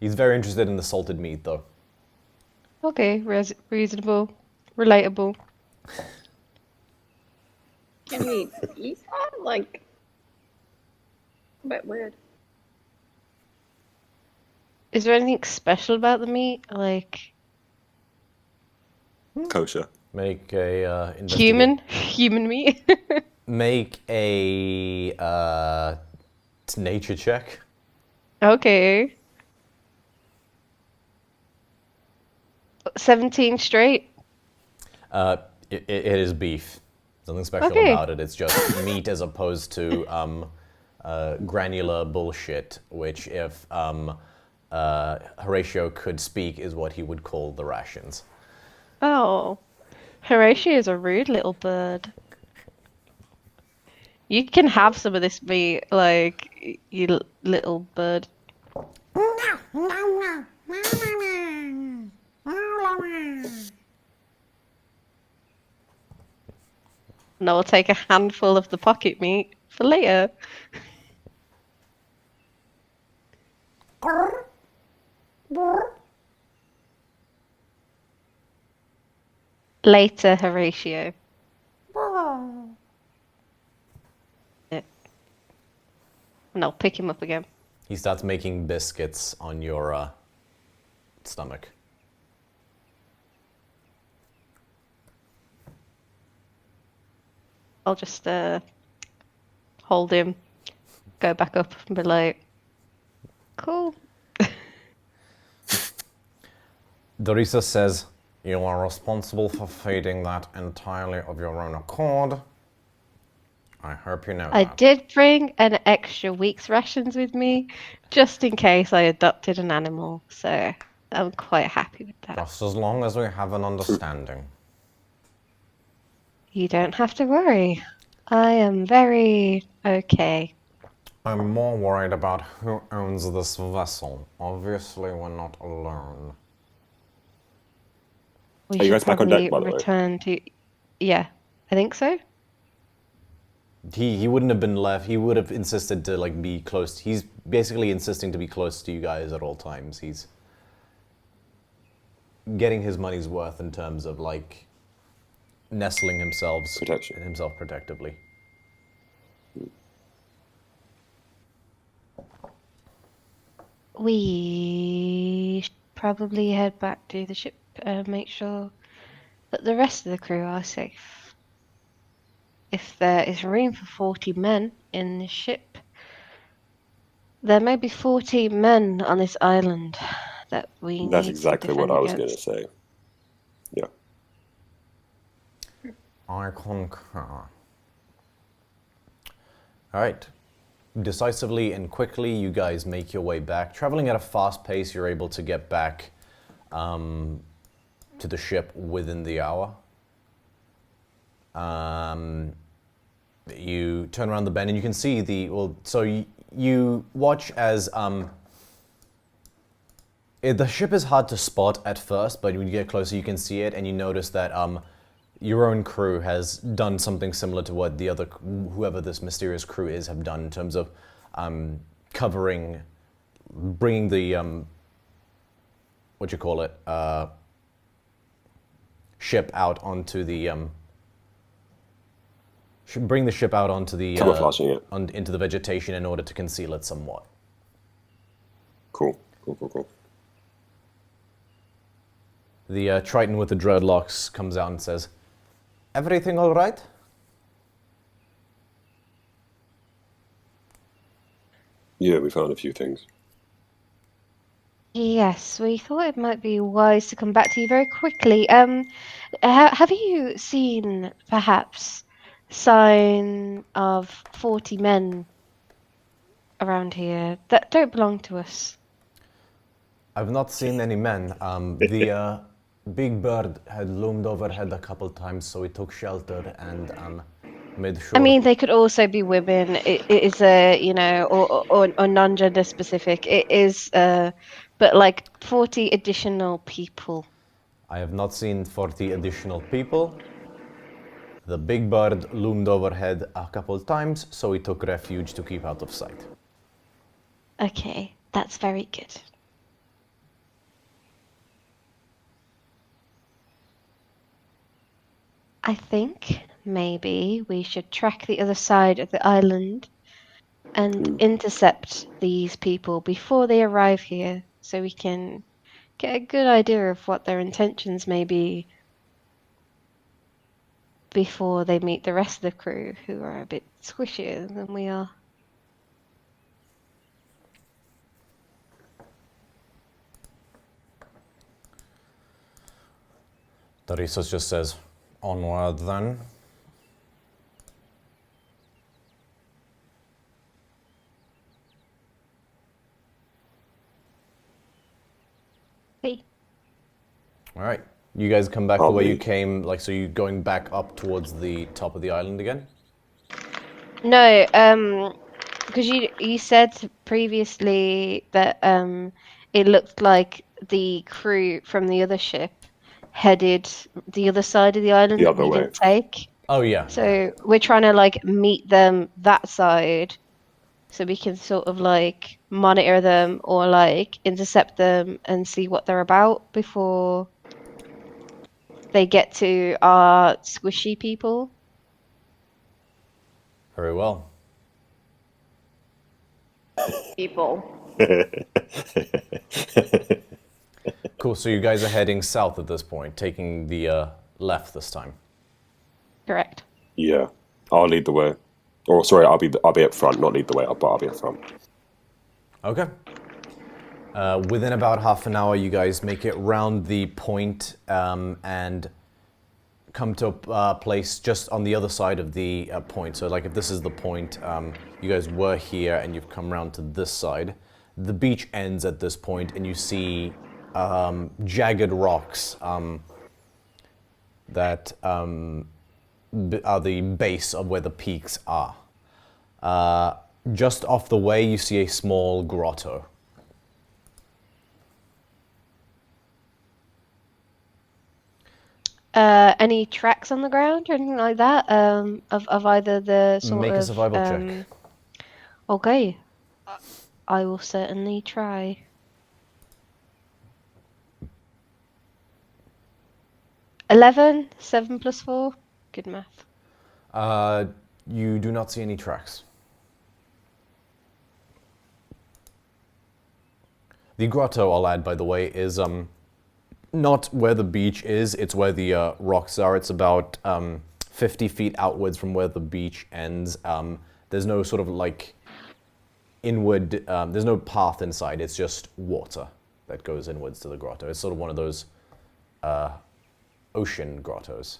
He's very interested in the salted meat, though. Okay, reasonable, relatable. Can we eat that? Like, a bit weird. Is there anything special about the meat? Like Kosher. Make a human meat? Make a nature check. Okay. 17 straight. It is beef. Nothing special Okay. about it. It's just meat as opposed to granular bullshit, which if Horatio could speak is what he would call the rations. Oh. Horatio is a rude little bird. You can have some of this meat, like, you little bird. And I'll take a handful of the pocket meat for later. Later, Horatio. Yeah. And I'll pick him up again. He starts making biscuits on your stomach. I'll just hold him, go back up and be like, cool. Dorisa says, you are responsible for feeding that entirely of your own accord. I hope you know I that. did bring an extra week's rations with me, just in case I adopted an animal, so I'm quite happy with that. Just as long as we have an understanding. You don't have to worry. I am very okay. I'm more worried about who owns this vessel. Obviously, we're not alone. We Are you should guys back on deck, probably by the way? return to... Yeah, I think so. He wouldn't have been left. He would have insisted to like be close. He's basically insisting to be close to you guys at all times. He's getting his money's worth in terms of like nestling Protection. himself protectively. We should probably head back to the ship and make sure that the rest of the crew are safe. If there is room for 40 men in the ship, there may be 40 men on this island that we That's need exactly to what defend I was going to against. say. Yeah. I concur. All right. Decisively and quickly, you guys make your way back. Traveling at a fast pace, you're able to get back to the ship within the hour. You turn around the bend and you can see you watch as the ship is hard to spot at first, but when you get closer you can see it and you notice that your own crew has done something similar to what whoever this mysterious crew is have done in terms of bringing the ship out onto the bring the ship out onto the Camouflaging it. into the vegetation in order to conceal it somewhat. Cool. The Triton with the dreadlocks comes out and says, "Everything all right?" Yeah, we found a few things. Yes, we thought it might be wise to come back to you very quickly. Have you seen, perhaps, sign of 40 men around here that don't belong to us? I've not seen any men. The big bird had loomed overhead a couple times, so we took shelter and made sure. I mean, they could also be women. It is or non-gender specific. It is, but like 40 additional people. I have not seen 40 additional people. The big bird loomed overhead a couple times, so we took refuge to keep out of sight. Okay, that's very good. I think maybe we should track the other side of the island and intercept these people before they arrive here so we can get a good idea of what their intentions may be before they meet the rest of the crew, who are a bit squishier than we are. Darisos just says, "Onward then." Hey. All right. You guys come back the way you Probably. came, like, so you're going back up towards the top of the island again? No, because you said previously that it looked like the crew from the other ship headed the other side of the island The that other we way. didn't take. Oh yeah. So we're trying to like meet them that side, so we can sort of like monitor them or like intercept them and see what they're about before they get to our squishy people. Very well. People. Cool. So you guys are heading south at this point, taking the left this time. Correct. Yeah, I'll lead the way. Or sorry, I'll be up front, not lead the way, but I'll be up front. Okay. Within about half an hour, you guys make it round the point and come to a place just on the other side of the point. So like if this is the point, you guys were here and you've come round to this side. The beach ends at this point and you see jagged rocks that are the base of where the peaks are. Just off the way, you see a small grotto. Any tracks on the ground or anything like that? Of either the sort Make of a survival check. Okay. I will certainly try. 11, 7 plus 4. Good math. You do not see any tracks. The grotto, I'll add, by the way, is not where the beach is, it's where the rocks are. It's about 50 feet outwards from where the beach ends. There's no sort of like inward, there's no path inside, it's just water that goes inwards to the grotto. It's sort of one of those ocean grottos.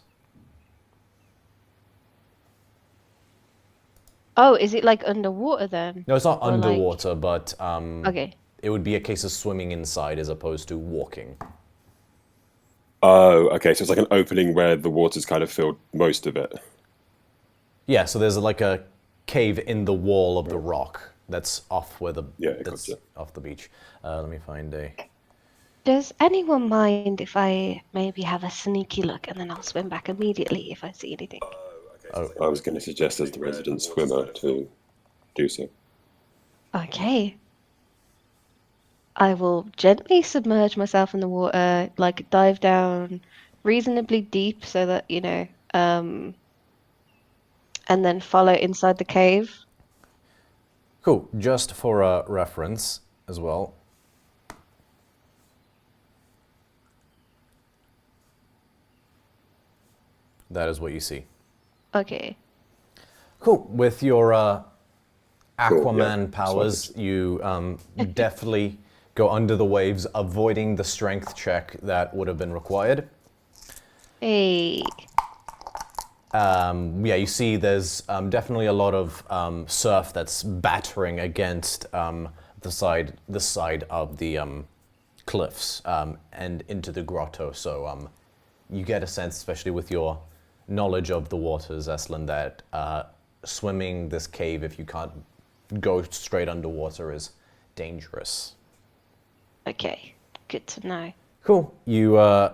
Oh, is it like underwater then? No, it's not Or like- underwater, but Okay. it would be a case of swimming inside as opposed to walking. Oh, okay, so it's like an opening where the water's kind of filled most of it. Yeah, so there's like a cave in the wall of the rock that's off where the Yeah, that's gotcha. off the beach. Let me find a. Does anyone mind if I maybe have a sneaky look and then I'll swim back immediately if I see anything? I was going to suggest as the resident swimmer to do so. Okay. I will gently submerge myself in the water, like dive down reasonably deep so that, you know, and then follow inside the cave. Cool. Just for a reference as well. That is what you see. Okay. Cool. With your Aquaman yeah. powers, you definitely go under the waves, avoiding the strength check that would have been required. Hey. Yeah, you see there's definitely a lot of surf that's battering against the side of the cliffs and into the grotto. So you get a sense, especially with your knowledge of the waters, Eslan, that swimming this cave, if you can't go straight underwater, is dangerous. Okay. Good to know. Cool. You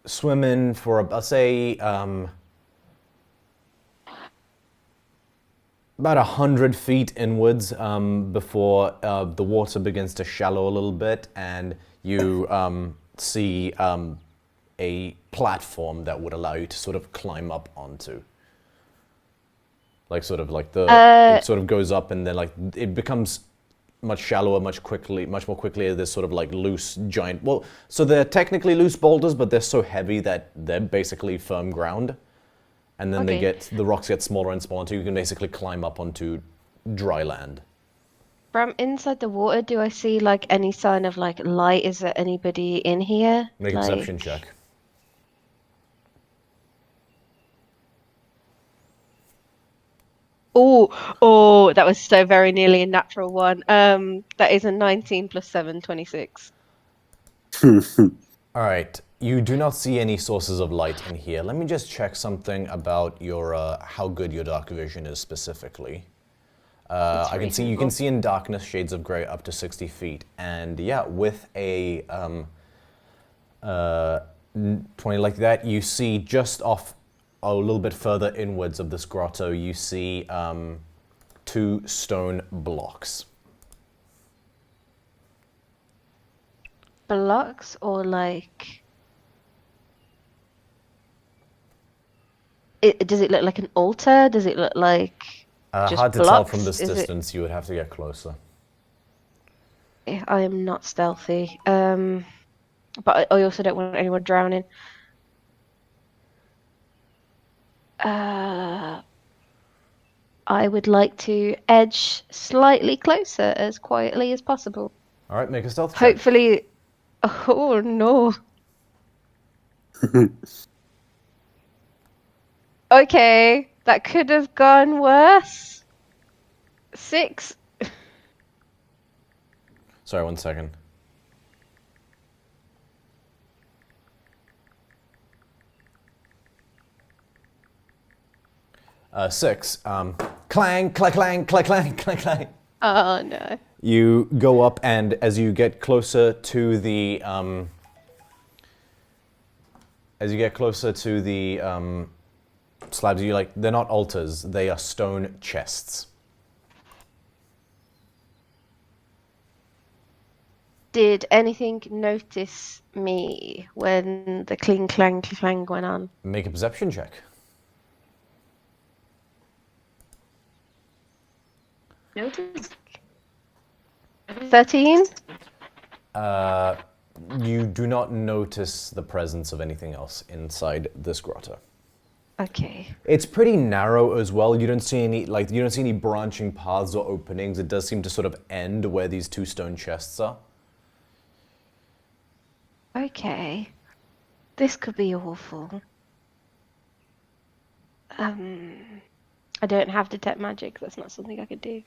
swim in for, I'll say, about 100 feet inwards before the water begins to shallow a little bit, and you see a platform that would allow you to sort of climb up onto. Like, sort of like it sort of goes up and then like it becomes much shallower, much more quickly. There's sort of like loose giant, well, so they're technically loose boulders, but they're so heavy that they're basically firm ground. And then Okay. the rocks get smaller and smaller until you can basically climb up onto dry land. From inside the water, do I see like any sign of like light? Is there anybody in here? Make a Like- perception check. Oh, that was so very nearly a natural one. That is a 19 plus 7, 26. All right, you do not see any sources of light in here. Let me just check something about your how good your dark vision is specifically. I can see you can see in darkness shades of gray up to 60 feet, and yeah, with a 20 like that, you see just off a little bit further inwards of this grotto, you see 2 stone blocks. Blocks or like... does it look like an altar? Does it look like just Hard to blocks? tell from this Is distance. You would have to get closer. I am not stealthy. But I also don't want anyone drowning. I would like to edge slightly closer as quietly as possible. All right, make a stealth check. Hopefully... Oh, no. Okay, that could have gone worse. 6. Sorry, 1 second. Six. Clang, clang, clang, clang, clang, clang, clang. Oh, no. You go up, and as you get closer to the slabs, they're not altars; they are stone chests. Did anything notice me when the cling clang clang went on? Make a perception check. Notice. 13? You do not notice the presence of anything else inside this grotto. Okay. It's pretty narrow as well. You don't see any branching paths or openings. It does seem to sort of end where these 2 stone chests are. Okay. This could be awful. I don't have detect magic. That's not something I could do.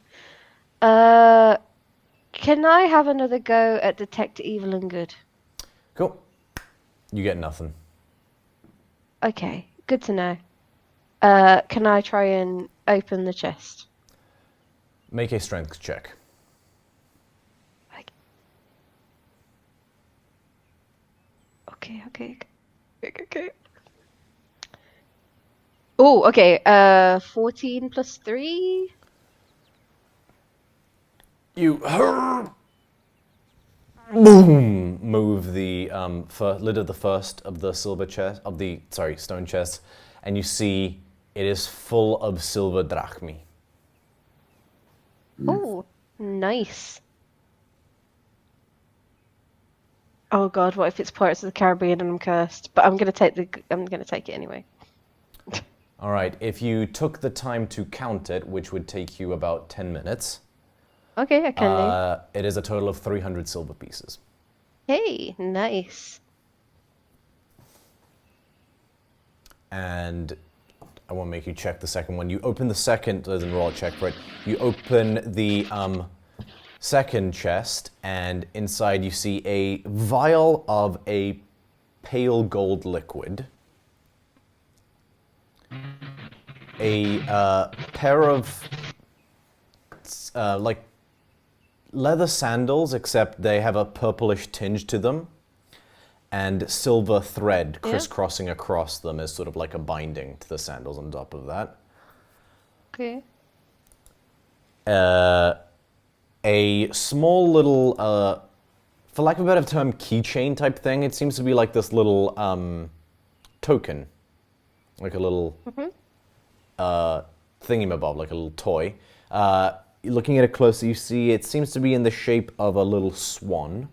Can I have another go at detect evil and good? Cool. You get nothing. Okay, good to know. Can I try and open the chest? Make a strength check. Okay. Oh, okay. 14 plus 3? You boom move the lid of the first of the stone chest, and you see it is full of silver drachmi. Oh, nice. Oh god, what if it's Pirates of the Caribbean and I'm cursed? But I'm gonna take it anyway. All right, if you took the time to count it, which would take you about 10 minutes. Okay, I can do. It is a total of 300 silver pieces. Hey, nice. And I won't make you check the second one. You open the second, doesn't roll a check for it. You open the second chest, and inside you see a vial of a pale gold liquid. A pair of like leather sandals, except they have a purplish tinge to them, and silver thread crisscrossing across them as sort of like a binding to the sandals on top of that. Okay. A small little, for lack of a better term, keychain type thing. It seems to be like this little token, like a little thingamabob, like a little toy. Looking at it closer, you see it seems to be in the shape of a little swan.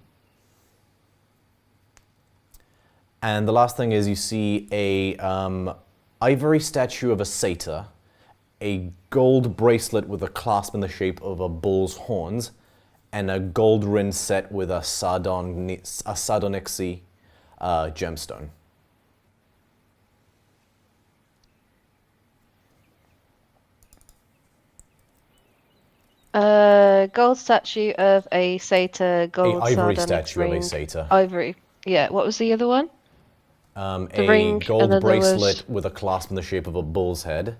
And the last thing is you see a ivory statue of a satyr, a gold bracelet with a clasp in the shape of a bull's horns, and a gold ring set with a sardonyxy gemstone. Gold statue of a satyr, gold ivory sardonyx statue ring. of a satyr. Ivory. Yeah, what was the other one? A ring, and gold then there bracelet was- with a clasp in the shape of a bull's head.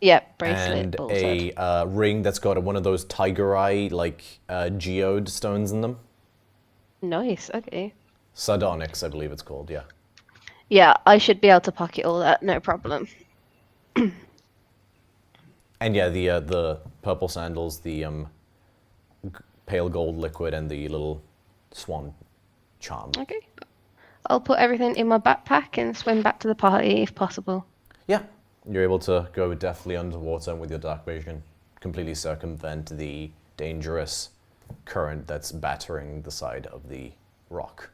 Yeah, bracelet, And bull's head. a ring that's got one of those tiger eye, geode stones in them. Nice, okay. Sardonyx, I believe it's called, yeah. Yeah, I should be able to pocket all that, no problem. And yeah, the purple sandals, the pale gold liquid, and the little swan charm. Okay. I'll put everything in my backpack and swim back to the party if possible. Yeah, you're able to go deftly underwater with your dark vision, completely circumvent the dangerous current that's battering the side of the rock.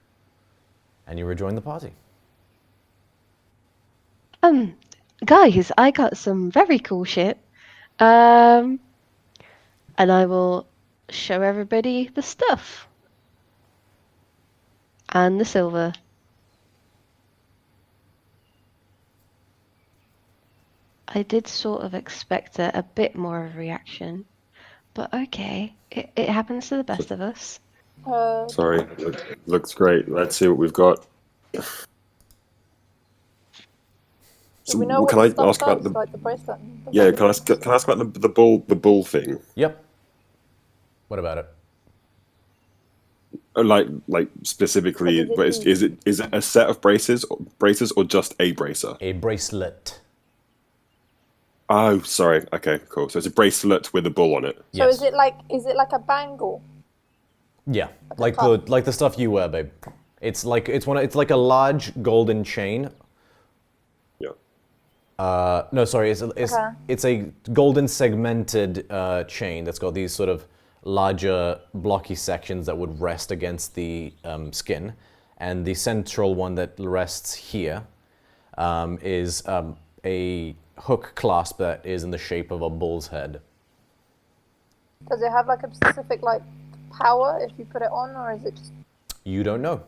And you rejoin the party. Guys, I got some very cool shit. And I will show everybody the stuff. And the silver. I did sort of expect a bit more of a reaction. But okay, it happens to the best of us. Sorry, looks great. Let's see what we've got. Do we know what can the I stuff ask about does, the? like the bracelet? Yeah, can I ask about the bull thing? Yep. What about it? Like specifically, What but does it is it a set of braces or just a bracer? A bracelet. Oh, sorry. Okay, cool. So it's a bracelet with a bull on it. So Yes. is it like a bangle? Yeah, Like like the stuff you wear, babe. It's like it's like a large golden chain. Yeah. No, sorry, Okay. it's a golden segmented chain that's got these sort of larger blocky sections that would rest against the skin, and the central one that rests here is a hook clasp that is in the shape of a bull's head. Does it have like a specific like power if you put it on, or is it just? You don't know.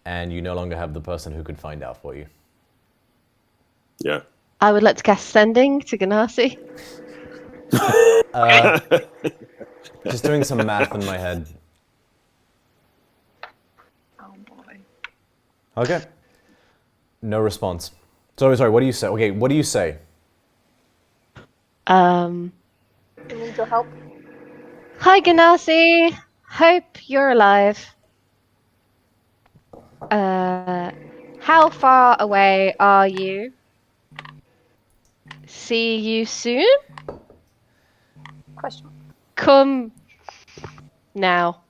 And you no longer have the person who could find out for you. Yeah. I would like to cast Sending to Ganassi. Just doing some math in my head. Oh boy. Okay. No response. Sorry, what do you say? Okay, what do you say? We need your help. Hi, Ganassi. Hope you're alive. How far away are you? See you soon? Question, Come now.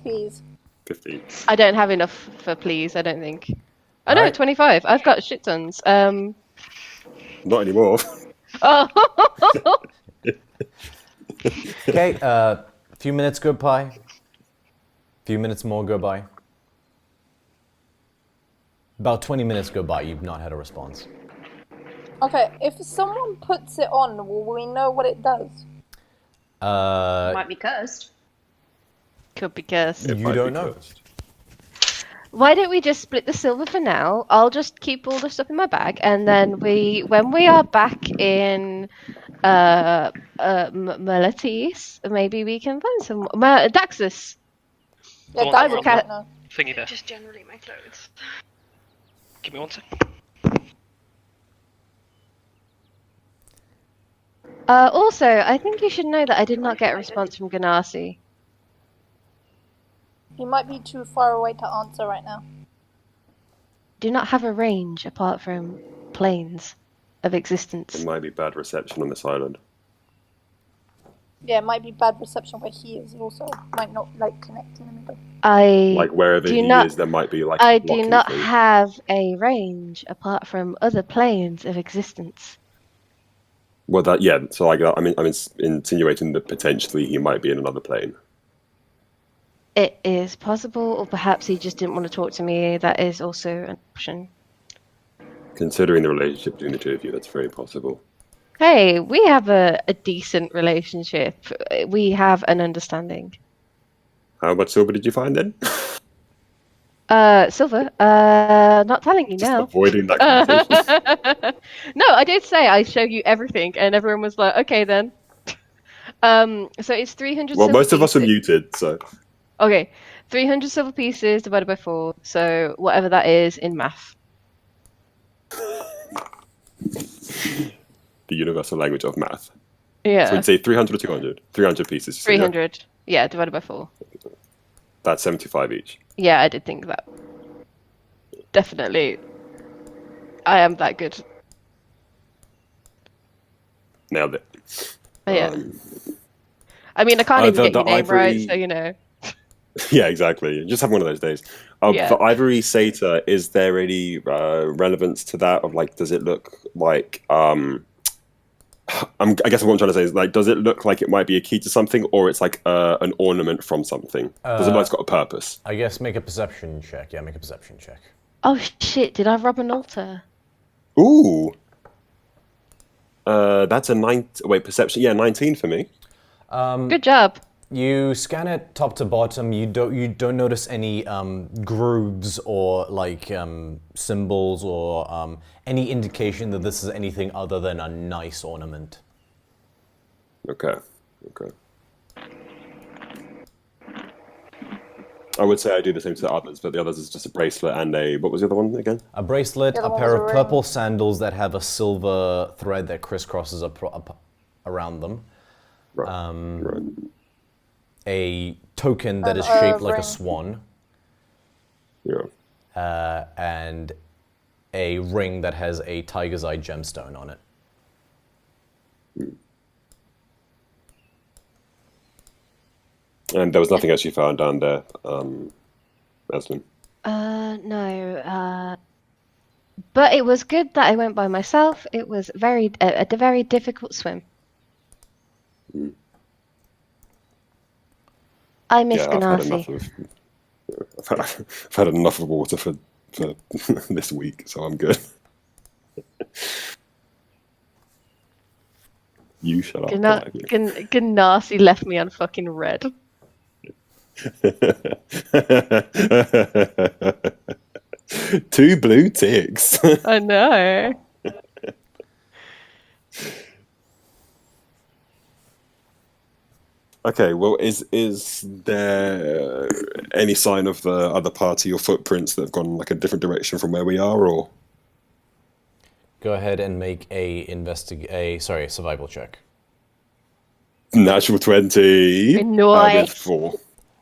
please. 15. I don't have enough for please, I don't think. Oh no, Alright. 25. I've got shit tons. Not anymore. Oh. Okay, a few minutes go by. Few minutes more go by. About 20 minutes go by, you've not had a response. Okay, if someone puts it on, will we know what it does? Might be cursed. Could be cursed. It You might don't be know. cursed. Why don't we just split the silver for now? I'll just keep all the stuff in my bag, and then when we are back in Meletis, maybe we can find some Daxus. Yeah, Well, that's I what will I cat- know. Thingy there. Just generally my clothes. Give me one sec. Also, I think you should know that I did not get a response from Ganassi. He might be too far away to answer right now. Do not have a range apart from planes of existence. It might be bad reception on this island. Yeah, it might be bad reception where he is. Also, might not like connecting anybody. I Like wherever do he not- is, there might be like. I do blocking not things. have a range apart from other planes of existence. Well, that yeah. So like, I'm insinuating that potentially he might be in another plane. It is possible, or perhaps he just didn't want to talk to me. That is also an option. Considering the relationship between the two of you, that's very possible. Hey, we have a decent relationship. We have an understanding. How much silver did you find then? Silver, not telling you Just now. avoiding that conversation. No, I did say I show you everything, and everyone was like, okay then. So it's 300 Well, silver most of us are pieces. muted, so Okay, 300 silver pieces divided by 4, so whatever that is in math. the universal language of math. Yeah, So we'd say 300 or 200? 300 pieces. So yeah, 300. Yeah, divided by 4. that's 75 each. Yeah, I did think that. Definitely I am that good. Nailed it. Yeah. I mean, I can't even get the your name right, ivory- so you know. Yeah, exactly. Just have one of those days. Yeah. The ivory satyr, is there any relevance to that? Of like, does it look like? I guess what I'm trying to say is like, does it look like it might be a key to something, or it's like an ornament from something? Does it look like it's got a purpose? I guess make a perception check. Yeah, make a perception check. Oh shit! Did I rob an altar? Ooh. That's a 9. Wait, perception. Yeah, 19 for me. Good job. You scan it top to bottom. You don't notice any grooves or like symbols or any indication that this is anything other than a nice ornament. Okay. I would say I do the same to the others, but the others is just a bracelet and a... What was the other one again? A bracelet, The other a one pair was a of ring. purple sandals that have a silver thread that crisscrosses up around them. Right. A token that is And a shaped like a ring. swan. Yeah. And a ring that has a tiger's eye gemstone on it. And there was nothing else you found down there, Eslin. No. But it was good that I went by myself. It was a very difficult swim. I miss Yeah, I've had Ganassi. enough of... I've had enough of water for this week, so I'm good. You shut up. politely. Ganassi left me on fucking red. Two blue ticks. I know. Okay, well, is there any sign of the other party or footprints that have gone like a different direction from where we are, or? Go ahead and make a survival check. Natural 20. Nice. With 4.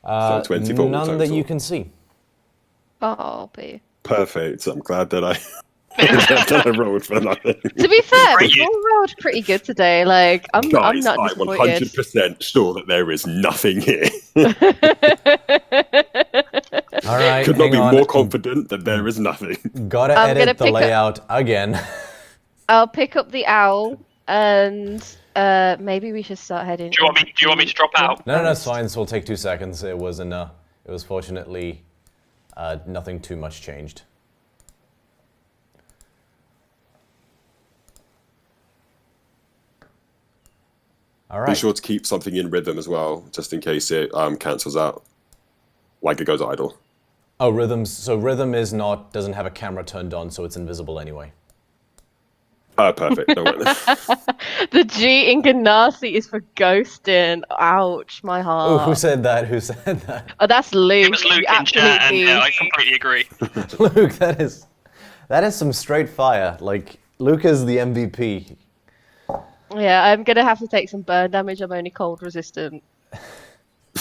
So 24 None that total. you can see. Oh, boo. Perfect. I'm glad that that I rolled for that. To be fair, Great. we all rolled pretty good today. Like, I'm Guys, not I'm disappointed. 100% sure that there is nothing here. All right, Could not hang be on. more confident that there is nothing. Gotta I'm gonna edit the pick up- layout again. I'll pick up the owl, and maybe we should start heading. Do you want me to drop out? No, it's fine. This will take 2 seconds. It was fortunately nothing too much changed. All Be right. sure to keep something in rhythm as well, just in case it cancels out, like it goes idle. Oh, rhythms. So rhythm doesn't have a camera turned on, so it's invisible anyway. Perfect. Don't worry. The G in Ganassi is for ghosting. Ouch, my Oh, heart. who said that? Who said that? Oh, that's Luke. It was Luke you in chat, and absolute I beast. completely agree. Luke, that is some straight fire. Like Luke is the MVP. Yeah, I'm gonna have to take some burn damage. I'm only cold resistant.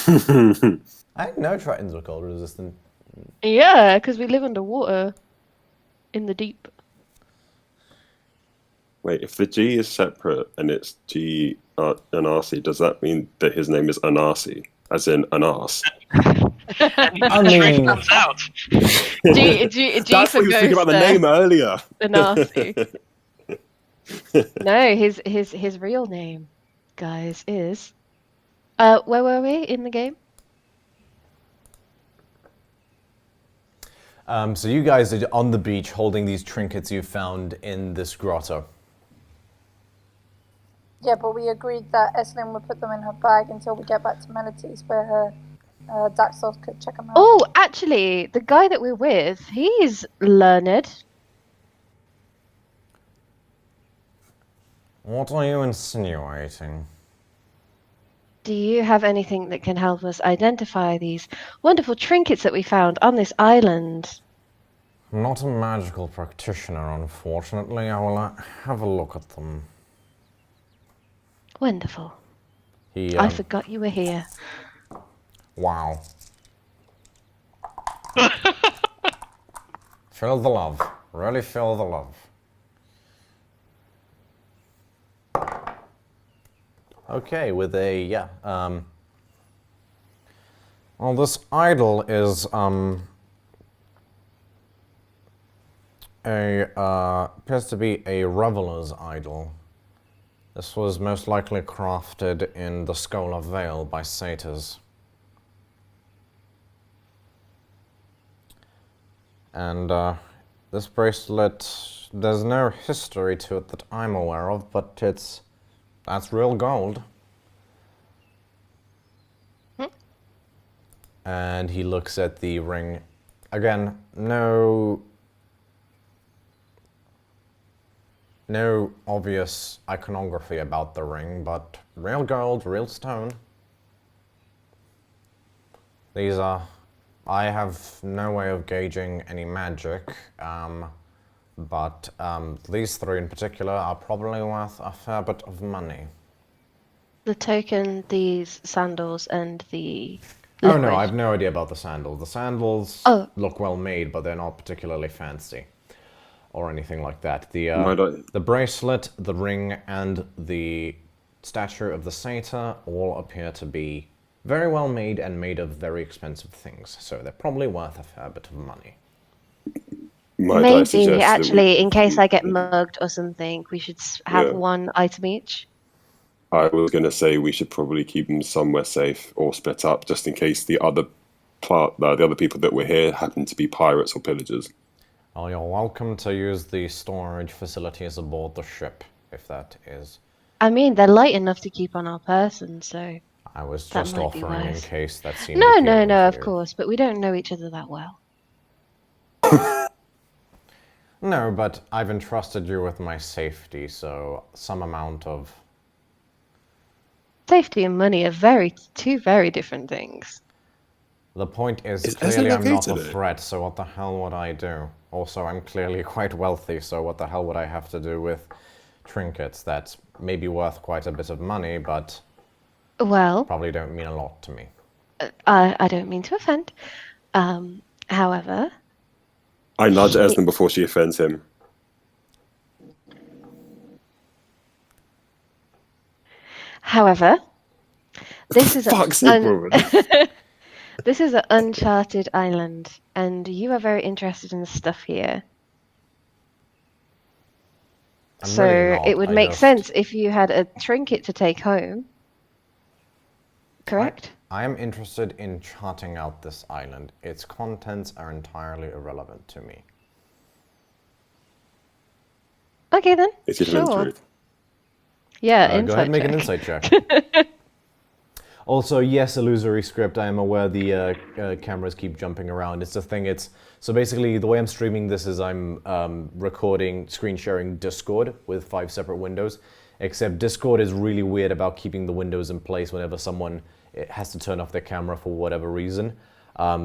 I didn't know Tritons were cold resistant. Yeah, because we live underwater, in the deep. Wait, if the G is separate and it's G Anarsi, does that mean that his name is Anarsi, as in an arse? I The truth mean, comes out. G That's for what you was thinking about the ghoster. name earlier. Ganassi. No, his real name, guys, is. Where were we in the game? so you guys are on the beach holding these trinkets you found in this grotto. Yeah, but we agreed that Eslin would put them in her bag until we get back to Melites, where her Daxos could check them out. Oh, actually, the guy that we're with, he's learned. What are you insinuating? Do you have anything that can help us identify these wonderful trinkets that we found on this island? I'm not a magical practitioner, unfortunately. I will have a look at them. Wonderful. He, I forgot you were here. Wow. Feel the love. Really feel the love. Okay, with a, yeah. Well, this idol is, appears to be a reveler's idol. This was most likely crafted in the Skull of Vale by satyrs. And, this bracelet, there's no history to it that I'm aware of, but that's real gold. And he looks at the ring. Again, no obvious iconography about the ring, but real gold, real stone. These are... I have no way of gauging any magic, but these three in particular are probably worth a fair bit of money. The token, these sandals, and the Oh liquid. no, I have no idea about the sandals. The sandals look well made, but they're not particularly fancy or anything like that. The bracelet, the ring, and the statue of the satyr all appear to be very well made and made of very expensive things, so they're probably worth a fair bit of money. Maybe, actually, in case I get mugged or something, we should have one item each. I was going to say we should probably keep them somewhere safe or split up, just in case the other people that were here happen to be pirates or pillagers. Well, you're welcome to use the storage facilities aboard the ship, if that is. I mean, they're light enough to keep on our person, so... I was just offering in case that seemed No, of course, but we don't know each other that well. No, but I've entrusted you with my safety, so some amount of... Safety and money are two very different things. The point is clearly I'm not a threat, so what the hell would I do? Also, I'm clearly quite wealthy, so what the hell would I have to do with trinkets that may be worth quite a bit of money, but well, probably don't mean a lot to me. I don't mean to offend. However... I nudge Eslen before she offends him. However, this is this is an Uncharted island, and you are very interested in the stuff here. So it would make sense if you had a trinket to take home. Correct? I am interested in charting out this island. Its contents are entirely irrelevant to me. Okay then. It's sure. Yeah, go ahead and make an insight check. Also, yes, illusory script. I am aware the cameras keep jumping around. It's the thing. So basically the way I'm streaming this is I'm recording, screen sharing Discord with 5 separate windows. Except Discord is really weird about keeping the windows in place whenever someone has to turn off their camera for whatever reason.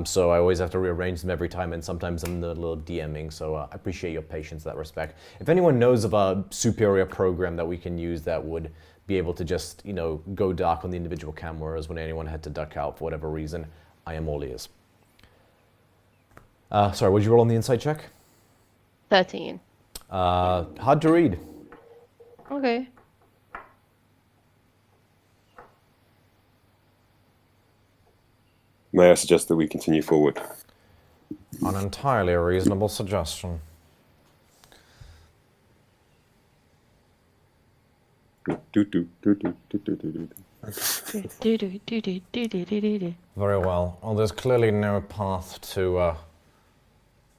So I always have to rearrange them every time, and sometimes I'm a little DMing, so I appreciate your patience in that respect. If anyone knows of a superior program that we can use that would be able to just, go dark on the individual cameras when anyone had to duck out for whatever reason, I am all ears. Sorry, what did you roll on the insight check? 13. Hard to read. Okay. May I suggest that we continue forward? An entirely reasonable suggestion. Very well. Well, there's clearly no path to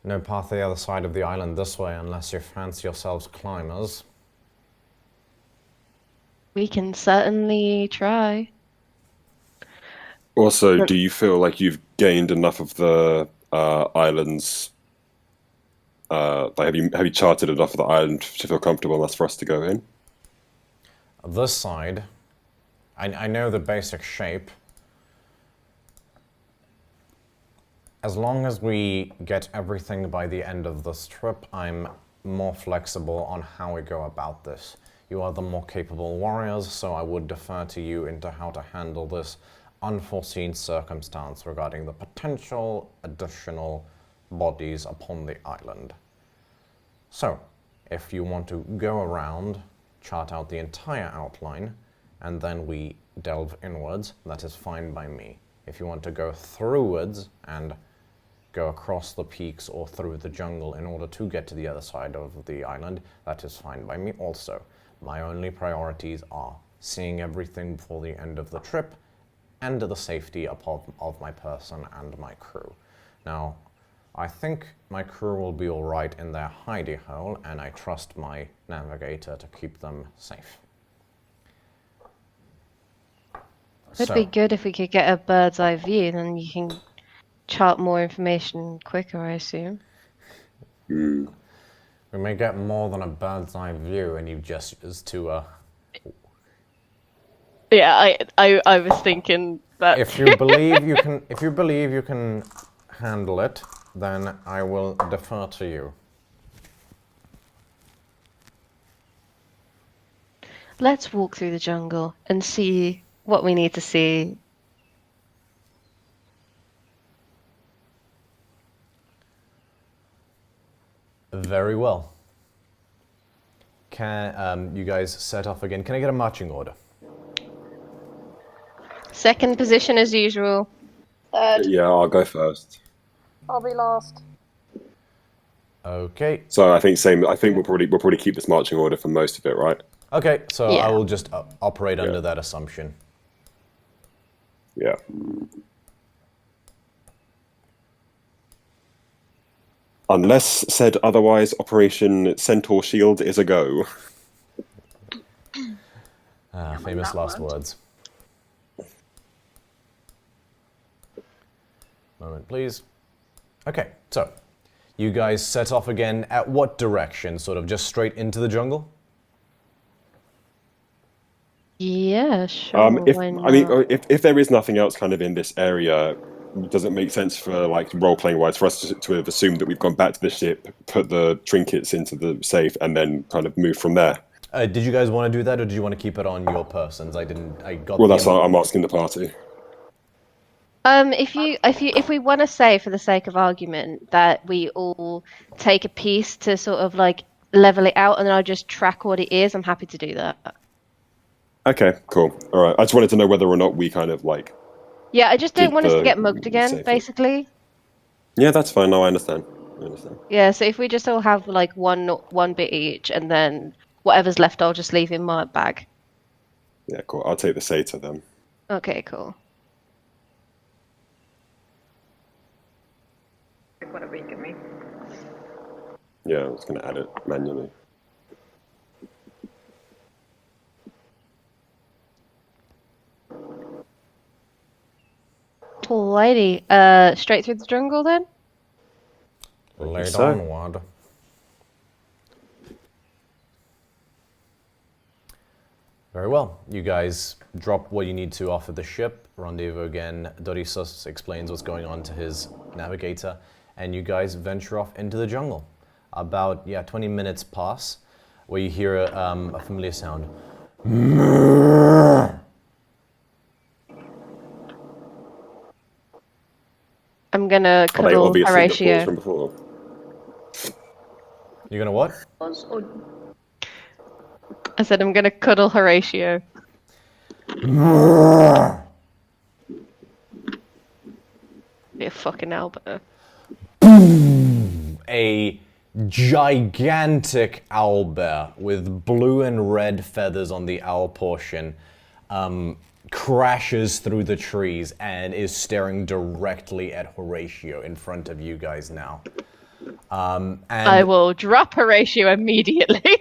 the other side of the island this way, unless you fancy yourselves climbers. We can certainly try. Also, do you feel like you've gained enough of the islands? Have you charted enough of the island to feel comfortable enough for us to go in? This side, I know the basic shape. As long as we get everything by the end of this trip, I'm more flexible on how we go about this. You are the more capable warriors, so I would defer to you into how to handle this unforeseen circumstance regarding the potential additional bodies upon the island. So, if you want to go around, chart out the entire outline, and then we delve inwards, that is fine by me. If you want to go throughwards and go across the peaks or through the jungle in order to get to the other side of the island, that is fine by me also. My only priorities are seeing everything before the end of the trip and the safety of my person and my crew. Now, I think my crew will be alright in their hidey hole, and I trust my navigator to keep them safe. It'd be good if we could get a bird's eye view, then you can chart more information quicker, I assume. We may get more than a bird's eye view, and you just to Yeah, I was thinking that. if you believe you can handle it, then I will defer to you. Let's walk through the jungle and see what we need to see. Very well. Can you guys set off again? Can I get a marching order? Second position as usual. Third. Yeah, I'll go first. I'll be last. Okay. So I think same. I think we'll probably keep this marching order for most of it, right? Okay. So Yeah. I will just operate under that assumption. Yeah. Unless said otherwise, Operation Centaur Shield is a go. Famous last words. Moment, please. Okay, so you guys set off again. At what direction? Sort of just straight into the jungle? Yeah, sure. Why not? If there is nothing else kind of in this area, does it make sense for like role playing wise for us to have assumed that we've gone back to the ship, put the trinkets into the safe, and then kind of move from there? Did you guys want to do that, or did you want to keep it on your persons? I got. Well, that's what I'm asking the party. If we want to say, for the sake of argument, that we all take a piece to sort of like level it out, and then I just track what it is, I'm happy to do that. Okay, cool. All right. I just wanted to know whether or not we kind of like. Yeah, I just don't Did want us to the get mugged again, safety. basically. Yeah, that's fine. No, I understand. Yeah, so if we just all have like one bit each, and then whatever's left, I'll just leave in my bag. Yeah, cool. I'll take the Satyr then. Okay, cool. What a week of me. Yeah, I was going to add it manually. Alrighty, straight through the jungle then? Laid So- onward. Very well. You guys drop what you need to off at the ship, rendezvous again. Odysseys explains what's going on to his navigator, and you guys venture off into the jungle. About 20 minutes pass, where you hear a familiar sound. I'm gonna Are they cuddle obviously the calls Horatio. from before? You're gonna what? I said I'm gonna cuddle Horatio. Be a fucking Albert. A gigantic owlbear with blue and red feathers on the owl portion crashes through the trees and is staring directly at Horatio in front of you guys now. And I will drop Horatio immediately.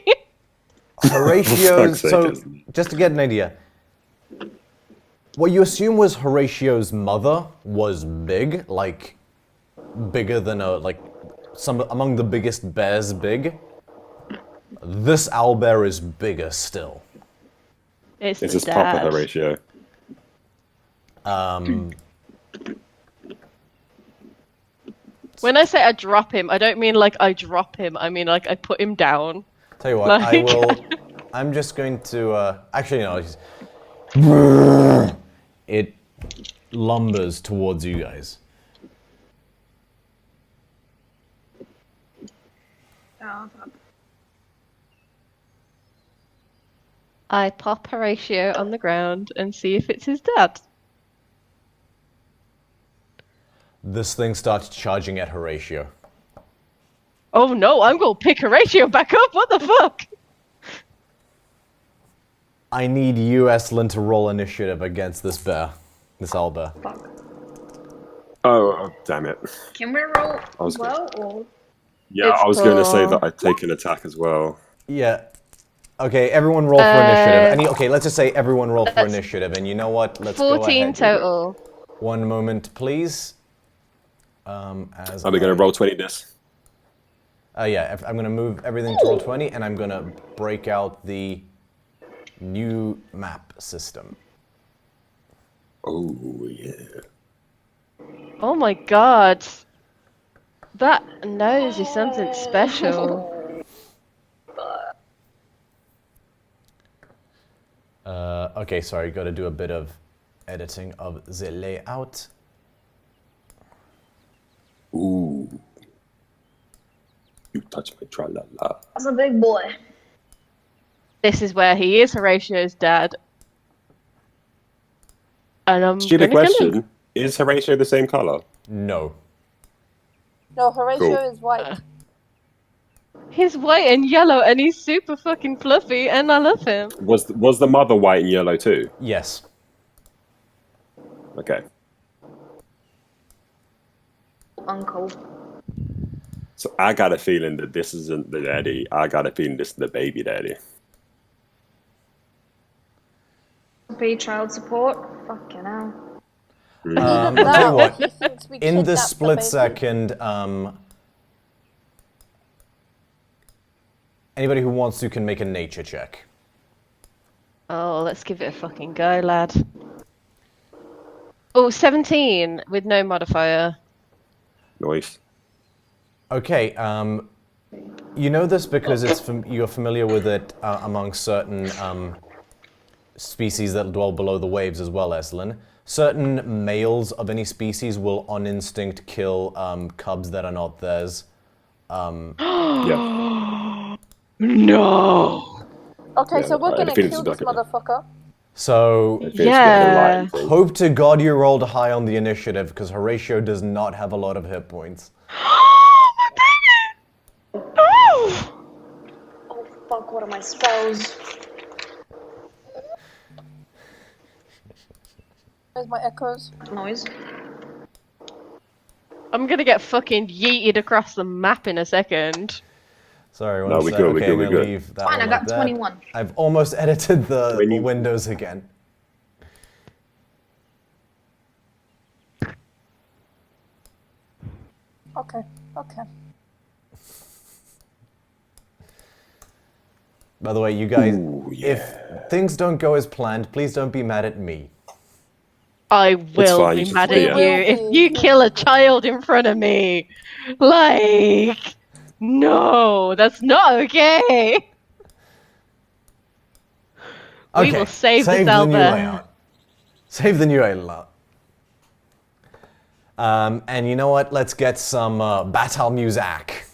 Horatio, For fuck's sake, so isn't it? just to get an idea, what you assume was Horatio's mother was big, like bigger than some among the biggest bears big. This owlbear is bigger still. It's This the is Papa dad. Horatio. When I say I drop him, I don't mean like I drop him. I mean like I put him down. Tell you what, I Like- will. I'm just going to. Actually, no. It lumbers towards you guys. I pop Horatio on the ground and see if it's his dad. This thing starts charging at Horatio. Oh no, I'm gonna pick Horatio back up. What the fuck? I need you, Estlin, to roll initiative against this bear. This owlbear. Fuck. Oh, damn it. Can we roll was good. well or? Yeah, It's I was going to say cool. that I'd take an attack as well. Yeah. Okay, everyone roll for initiative. Okay, let's just say everyone roll for initiative, and you know what? Let's go 14 ahead. total. One moment, please. Are we going to roll 20 this? Yeah, I'm going to move everything to roll 20, and I'm going to break out the new map system. Oh, yeah. Oh my god. That nose is something special. Okay, sorry, got to do a bit of editing of the layout. Ooh. You touch my tra-la-la. That's a big boy. This is where he is, Horatio's dad. And I'm Stupid gonna kill him. question. Is Horatio the same color? No. No, Horatio Cool. is white. He's white and yellow and he's super fucking fluffy and I love him. Was the mother white and yellow too? Yes. Okay. Uncle. So I got a feeling that this isn't the daddy. I got a feeling this is the baby daddy. Pay child support. Fucking hell. I'll tell you what. He thinks we In this kidnapped the split baby. second, anybody who wants to can make a nature check. Oh, let's give it a fucking go, lad. Oh, 17 with no modifier. Nice. Okay, you know this because you're familiar with it among certain species that dwell below the waves as well, Estlin. Certain males of any species will on instinct kill cubs that are not theirs. Yeah. No! Okay, Yeah, so we're I gonna feel it's kill back this in there. motherfucker. So, It's Yeah. getting light. hope to God you rolled high on the initiative because Horatio does not have a lot of hit points. My baby! No! Oh fuck, what are my spells? Where's my echoes? Noise. I'm gonna get fucking yeeted across the map in a second. Sorry, one No, we sec. good, we Okay, good, I'm we gonna good. leave that Fine, one I like got that. 21. I've almost edited the When you- windows again. Okay, okay. By the way, you guys, Ooh, if things don't go as planned, please don't be mad at me. I will fine, be you just- mad We at will you if be. you kill a child in front of me. Like, no, that's not okay. We will save this the new Albert. layout. Save the new layout. And you know what? Let's get some battle music.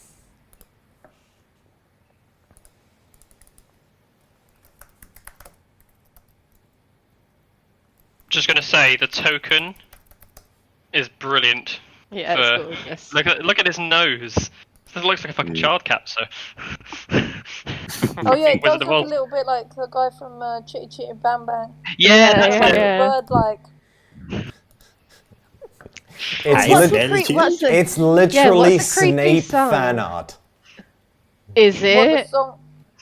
Just gonna say the token is brilliant. Yeah, for- it's gorgeous. Look at his nose. It looks like a fucking child capture. Oh yeah, it does Wizard of look a Oz. little bit like the guy from Chitty Chitty Bang Bang. Yeah, that's Yeah, it. yeah. Bird-like. It's, What's lit- the what's the, it's literally what's the creepy Snape song? fan art. Is What it?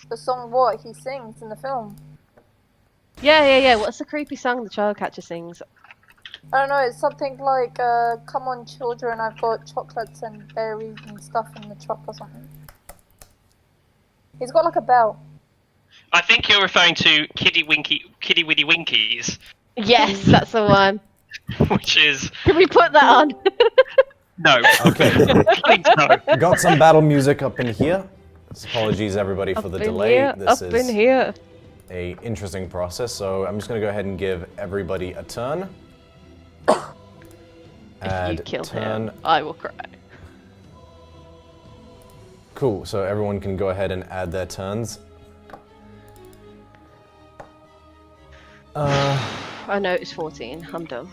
the song what he sings in the film? Yeah. What's the creepy song the child catcher sings? I don't know, it's something like, come on children, I've got chocolates and berries and stuff in the truck or something. He's got like a bell. I think you're referring to Kitty Widdy Winkies, Yes, that's the one. which is Can we put that on? no. Okay, Please no. got some battle music up in here. Apologies everybody for the Up in delay. here, This up is in here. a interesting process, so I'm just gonna go ahead and give everybody a turn. If you Add kill turn. him, I will cry. Cool, so everyone can go ahead and add their turns. I know it's 14. I'm done.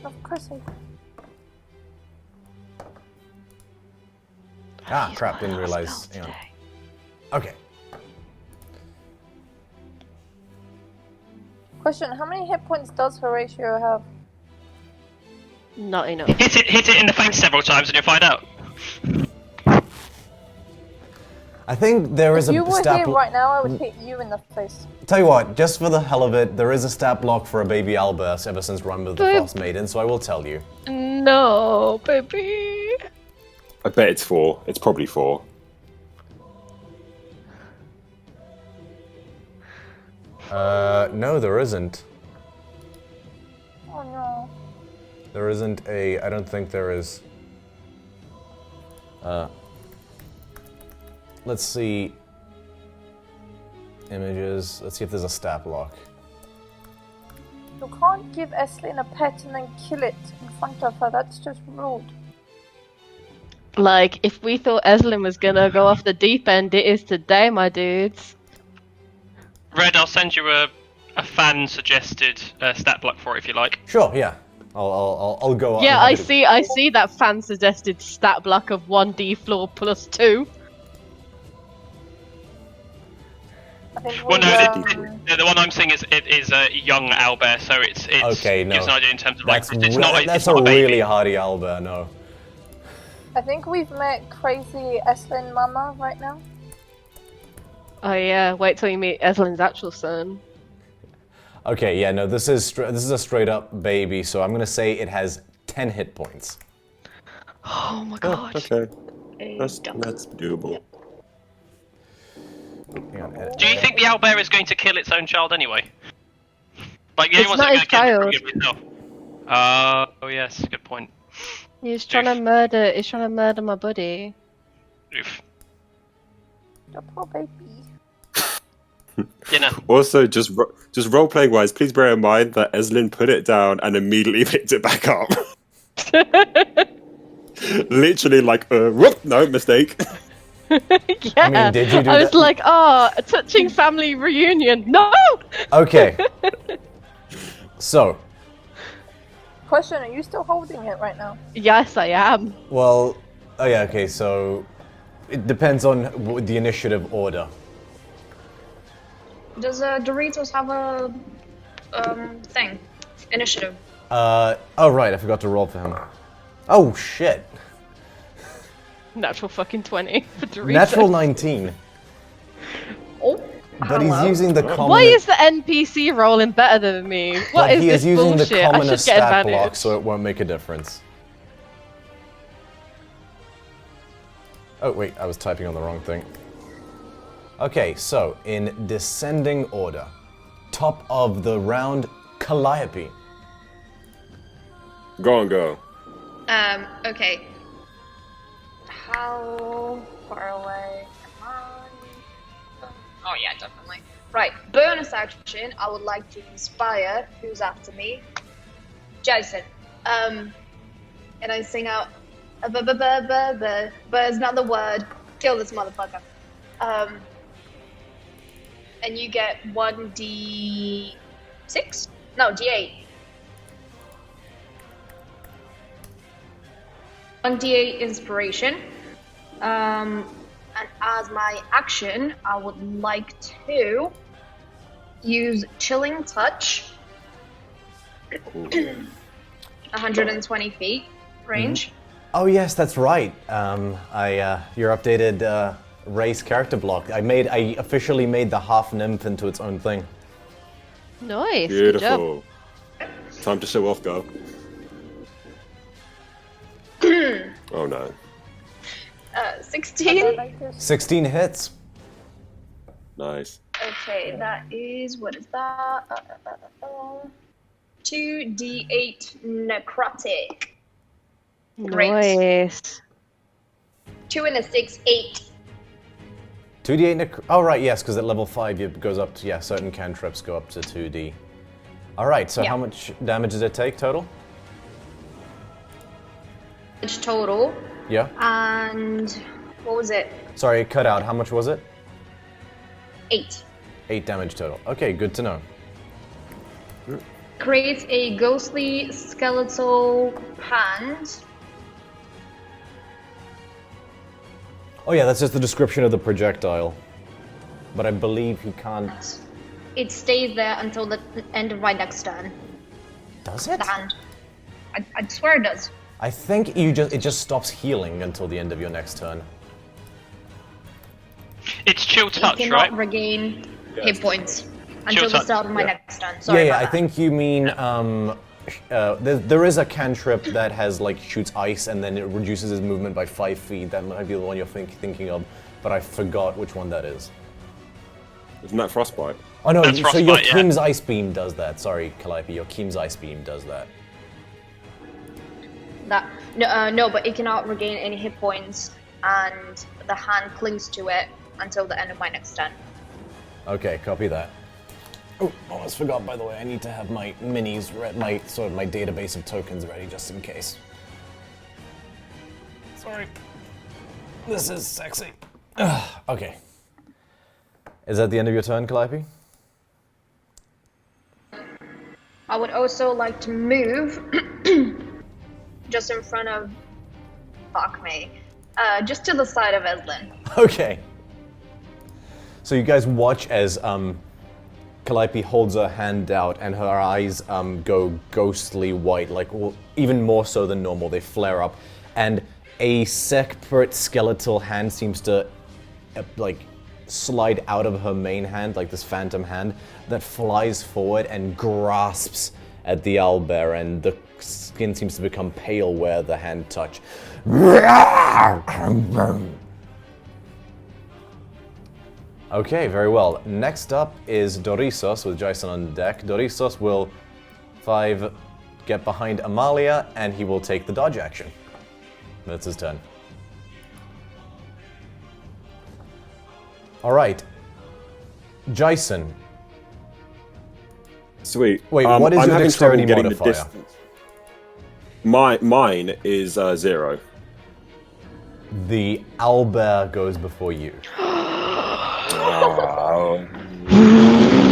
Of course I. Ah, Use crap, my didn't last realize. spells Hang on. today. Okay. Question: how many hit points does Horatio have? Not enough. Hit it in the face several times and you'll find out. I think there is If you a were stat here right now, I would hit you in the face. Tell you what, just for the hell of it, there is a stat block for a baby Albert ever since Run with the But- Frost Maiden, so I will tell you. No, baby. I bet it's 4. It's probably 4. No, there isn't. Oh no. There isn't a. I don't think there is. Let's see. Images. Let's see if there's a stat block. You can't give Eslin a pet and then kill it in front of her. That's just rude. Like, if we thought Eslin was gonna go off the deep end, it is today, my dudes. Red, I'll send you a fan-suggested stat block for it if you like. Sure, yeah. I'll go. Yeah, I'm I happy to- see that fan suggested stat block of 1d floor plus 2. I think Well, we, no, the one I'm seeing is a young owlbear, so it's Okay, no. gives an idea in terms of like That's it's not that's it's not a baby. really hardy Albert. No. I think we've met crazy Eslin Mama right now. Oh yeah, wait till you meet Eslin's actual son. Okay, yeah, no. This is a straight up baby, so I'm gonna say it has 10 hit points. Oh my god. Okay. That's doable. Hang on, Do you think the owlbear is going to kill its own child anyway? Like the It's only ones not that are his going to child. kill itself. Oh yes, good point. He's trying to murder my buddy. Oof. The poor baby. You know. Also, just role playing wise, please bear in mind that Eslin put it down and immediately picked it back up. Literally, like, whoop, no mistake. Yeah. I mean, did you do I was that? like, oh, a touching family reunion. No! Okay. So, Question: are you still holding it right now? Yes, I am. well, oh yeah, okay. So, it depends on the initiative order. Does Doritos have a thing? Initiative. Oh right, I forgot to roll for him. Oh shit. Natural fucking 20 for Doritos. Natural 19. Oh. But he's using the common. Why is the NPC rolling better than me? What But is he this is using bullshit? the I commonest should get stat advantage. block, so it won't make a difference. Oh wait, I was typing on the wrong thing. Okay, so in descending order, top of the round, Calliope. Go on, go. Okay. How far away am I? Oh yeah, definitely. Right, bonus action. I would like to inspire who's after me, Jason. And I sing out, but it's not the word. Kill this motherfucker. And you get 1d6? No, d8. 1d8 inspiration. And as my action, I would like to use Chilling Touch. 120 feet range. Oh yes, that's right. Your updated race character block. I officially made the half nymph into its own thing. Nice. Good job. Beautiful. Time to show off, go. Oh no. 16. 16 hits. Nice. Okay, that is, what is that? 2d8 necrotic. Great. Nice. 2 and a 6, 8. 2d8 oh right, yes, because at level 5 it goes up to, certain cantrips go up to 2d. Alright, so Yeah. how much damage does it take total? Each total. Yeah? And what was it? Sorry, it cut out. How much was it? 8. 8 damage total. Okay, good to know. Creates a ghostly skeletal hand. Oh yeah, that's just the description of the projectile. But I believe he can't... It stays there until the end of my next turn. Does it? The hand. I swear it does. I think it just stops healing until the end of your next turn. It's chill touch, You cannot right? regain hit points until Chill the touch. start of my next turn. Sorry Yeah, about I that. think you mean there is a cantrip that has like shoots ice and then it reduces his movement by 5 feet. That might be the one you're thinking of, but I forgot which one that is. Isn't that Frostbite? Oh no, That's so your Frostbite, yeah. Keem's Ice Beam does that. Sorry, Calliope, your Keem's Ice Beam does that. No, but it cannot regain any hit points, and the hand clings to it until the end of my next turn. Okay, copy that. Oh, almost forgot, by the way, I need to have my minis, my database of tokens ready just in case. Sorry. This is sexy. Okay. Is that the end of your turn, Calliope? I would also like to move just in front of... Fuck me. Just to the side of Eslin. Okay. So you guys watch as Calliope holds her hand out and her eyes go ghostly white, like even more so than normal. They flare up, and a separate skeletal hand seems to like slide out of her main hand, like this phantom hand that flies forward and grasps at the owlbear, and the skin seems to become pale where the hand touch. Okay, very well. Next up is Dorissos with Jason on deck. Dorissos will 5 get behind Amalia, and he will take the dodge action. That's his turn. All right, Jason. Sweet. Wait, what is I'm your having dexterity trouble getting modifier? the distance. Mine is 0. The owlbear goes before you.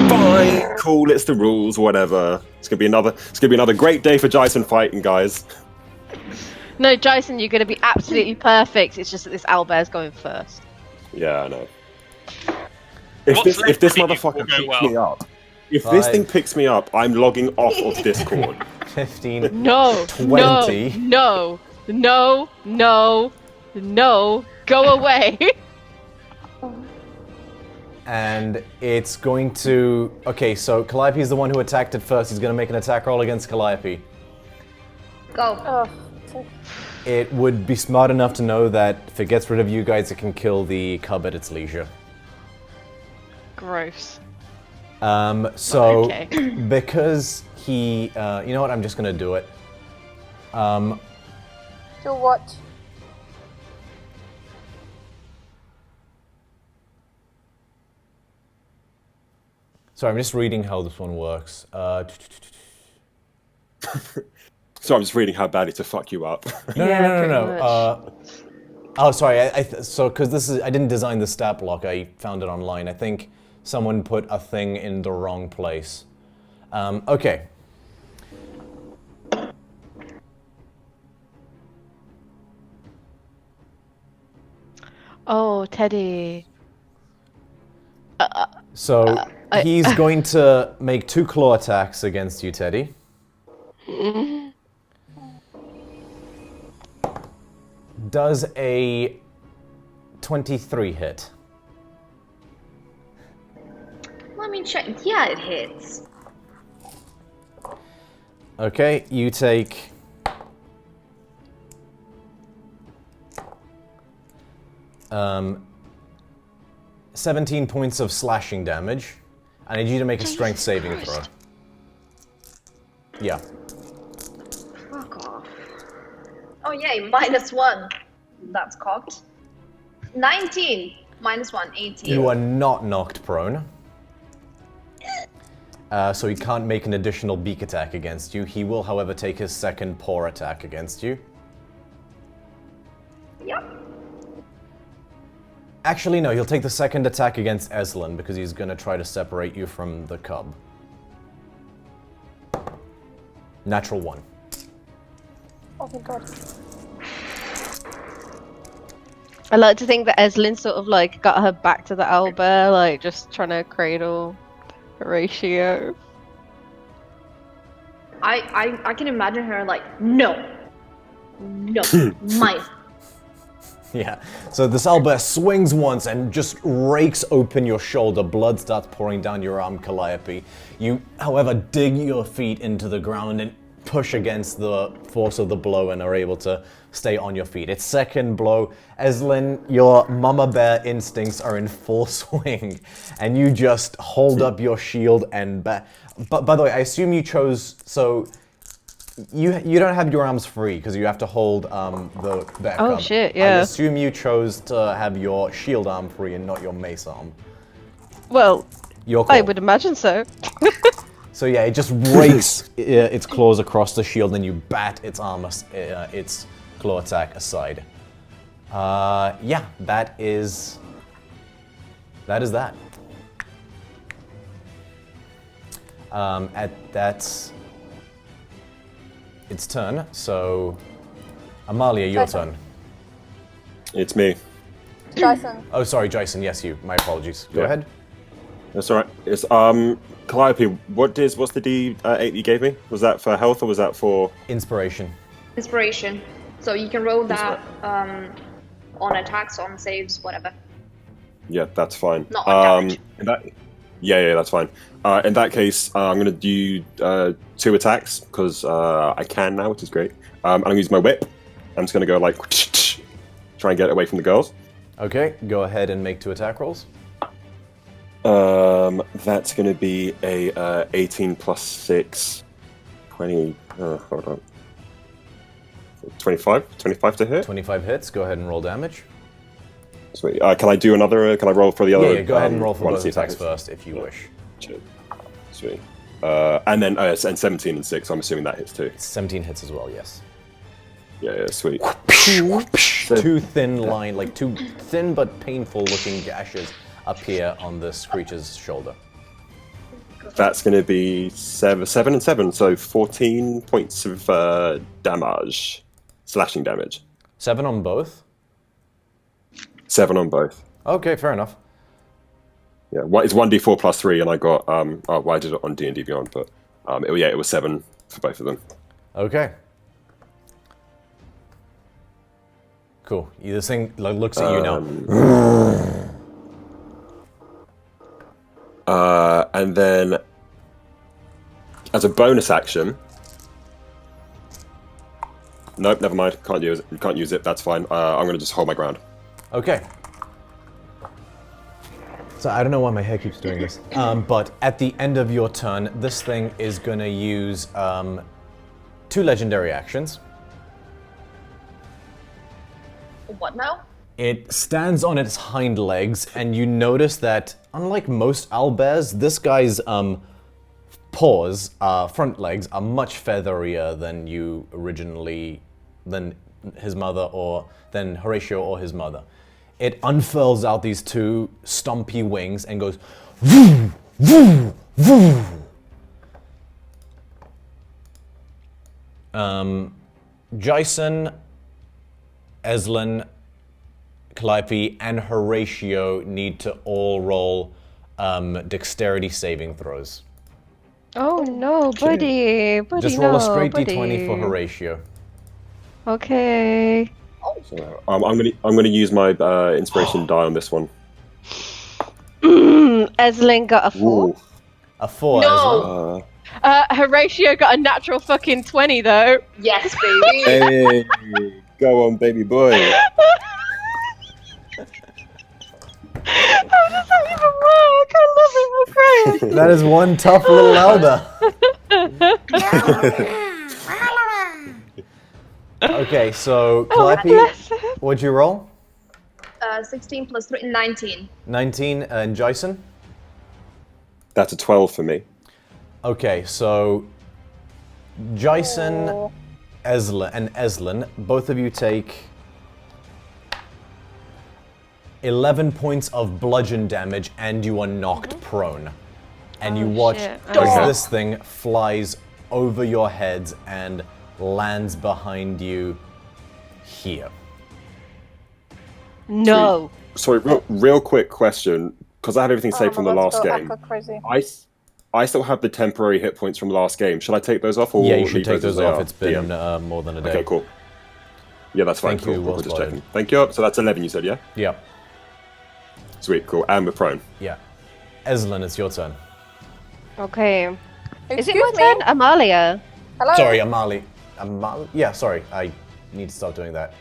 Fine, cool. It's the rules. Whatever. It's gonna be another great day for Jason fighting, guys. No, Jason, you're going to be absolutely perfect. It's just that this owlbear's going first. Yeah, I know. If What's this left motherfucker will go picks well. me up, if this 5. thing picks me up, I'm logging off of Discord. 15. No, 20. no, no, no, no, go away. And it's going to... Okay, so Calliope is the one who attacked it first. He's going to make an attack roll against Calliope. Go. Oh, It would be smart enough to know that if it gets rid of you guys, it can kill the cub at its leisure. Gross. So, Okay. because he... you know what? I'm just going to do it. do what? Sorry, I'm just reading how this one works. So I'm just reading how bad it's to fuck you up. No. Oh, sorry. So, because this is... I didn't design the stat block. I found it online. I think someone put a thing in the wrong place. Okay. Oh, Teddy. So, he's going to make 2 claw attacks against you, Teddy. Does a 23 hit? Let me check. Yeah, it hits. Okay, you take... 17 points of slashing damage. I need you to make a strength saving throw. Yeah. Fuck off. Oh yay, -1. That's cocked. 19. -1, 18. You are not knocked prone. So he can't make an additional beak attack against you. He will, however, take his second paw attack against you. Yep. Actually, no, he'll take the second attack against Eslin because he's going to try to separate you from the cub. Natural 1. Oh my god. I like to think that Eslin sort of like got her back to the owlbear, like just trying to cradle Horatio. I can imagine her like, no, mine. Yeah, so this owlbear swings once and just rakes open your shoulder. Blood starts pouring down your arm, Calliope. You, however, dig your feet into the ground and push against the force of the blow and are able to stay on your feet. Its second blow, Eslin, your mama bear instincts are in full swing, and you just hold up your shield and But by the way, I assume you chose, so you don't have your arms free because you have to hold the bear Oh cub. shit, I yeah. assume you chose to have your shield arm free and not your mace arm. Well, Your I call. would imagine so. So yeah, it just rakes its claws across the shield, and you bat its armor, its claw attack aside. Yeah, that is that. That's its turn. So, Amalia, your Jason. turn. It's me. Jason. Oh, sorry, Jason. Yes, you. My apologies. Go Yeah. ahead. That's all right. It's Calliope. What's the D8 you gave me? Was that for health or was that for? Inspiration. Inspiration. So you can roll that on attacks, on saves, whatever. Yeah, that's fine. Not on damage. Yeah, that's fine. In that case, I'm going to do 2 attacks because I can now, which is great. I'm going to use my whip. I'm just going to go like try and get away from the girls. Okay, go ahead and make 2 attack rolls. That's going to be a 18 plus 6, 20. Hold on. 25 to hit. 25 hits. Go ahead and roll damage. Sweet. Can I do another? Can I roll for the other? Yeah, go ahead and roll for one both of the attacks first if you wish. Sweet. And then and 17 and 6. I'm assuming that hits too. 17 hits as well, yes. Yeah, sweet. Two thin line, like 2 thin but painful looking gashes appear on this creature's shoulder. That's going to be 7 and 7, so 14 points of damage, slashing damage. 7 on both? 7 on both. Okay, fair enough. Yeah, it's 1d4 plus 3, and I got I did it on D&D Beyond, but it was 7 for both of them. Okay. Cool. This thing looks at you now. And then, as a bonus action, nope, never mind. Can't use it. That's fine. I'm gonna just hold my ground. Okay. So I don't know why my hair keeps doing this. But at the end of your turn, this thing is gonna use 2 legendary actions. What now? It stands on its hind legs, and you notice that, unlike most owlbears, this guy's paws, front legs, are much featherier than than his mother or than Horatio or his mother. It unfurls out these 2 stumpy wings and goes woo, woo, woo. Jason, Eslin, Calliope, and Horatio need to all roll dexterity saving throws. Oh no, buddy. Just roll a straight d20 for Horatio. Okay. So, I'm gonna use my inspiration die on this one. Eslin got a 4. Ooh. A 4, No. Eslin. Horatio got a natural fucking 20 though. Yes, baby. Hey, go on, baby boy. How does that even work? I love it, I'm crying. That is one tough little elder. Okay, so Calliope, bless him. what'd you roll? 16 plus 3, 19. 19, and Jason? That's a 12 for me. Okay, so Jason, Eslin, both of you take 11 points of bludgeon damage, and you are knocked prone. And you Oh, watch shit. as Okay. this thing flies over your heads and lands behind you here. No. Sorry, real quick question, because I have everything saved from the last game. Crazy. I still have the temporary hit points from the last game. Should I take those off? Or Yeah, you should leave take as those they off. are? It's been Yeah. more than a day. Okay, cool. Yeah, that's fine. Thank you, Cool. well We're just spotted. checking. Thank you. So that's 11, you said, yeah? Yeah, Sweet, cool. And we're prone. yeah. Eslin, it's your turn. Okay. Is it Excuse my me? turn? Amalia. Hello. Sorry, Amali. Yeah, sorry. I need to stop doing that.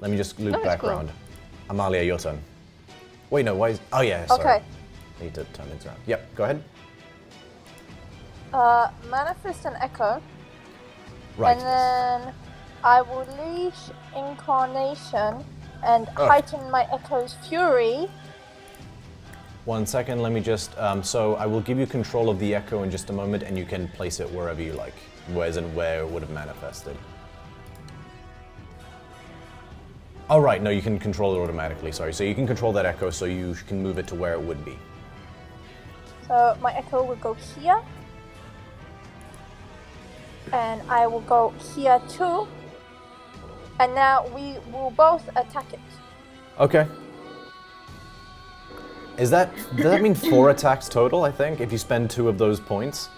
Let me just loop No, it's back cool. around. Amalia, your turn. Wait, no, why is... Oh, yeah, sorry. Okay. Need to turn things around. Yep, go ahead. Manifest an echo, Right. and then I will leash incarnation and Oh. heighten my echo's fury. 1 second, let me just... so I will give you control of the echo in just a moment, and you can place it wherever you like. Whereas in where it would have manifested. Oh, right, no, you can control it automatically, sorry. So you can control that echo, so you can move it to where it would be. So my echo will go here, and I will go here too. And now we will both attack it. Okay. Does that mean 4 attacks total, I think, if you spend 2 of those points?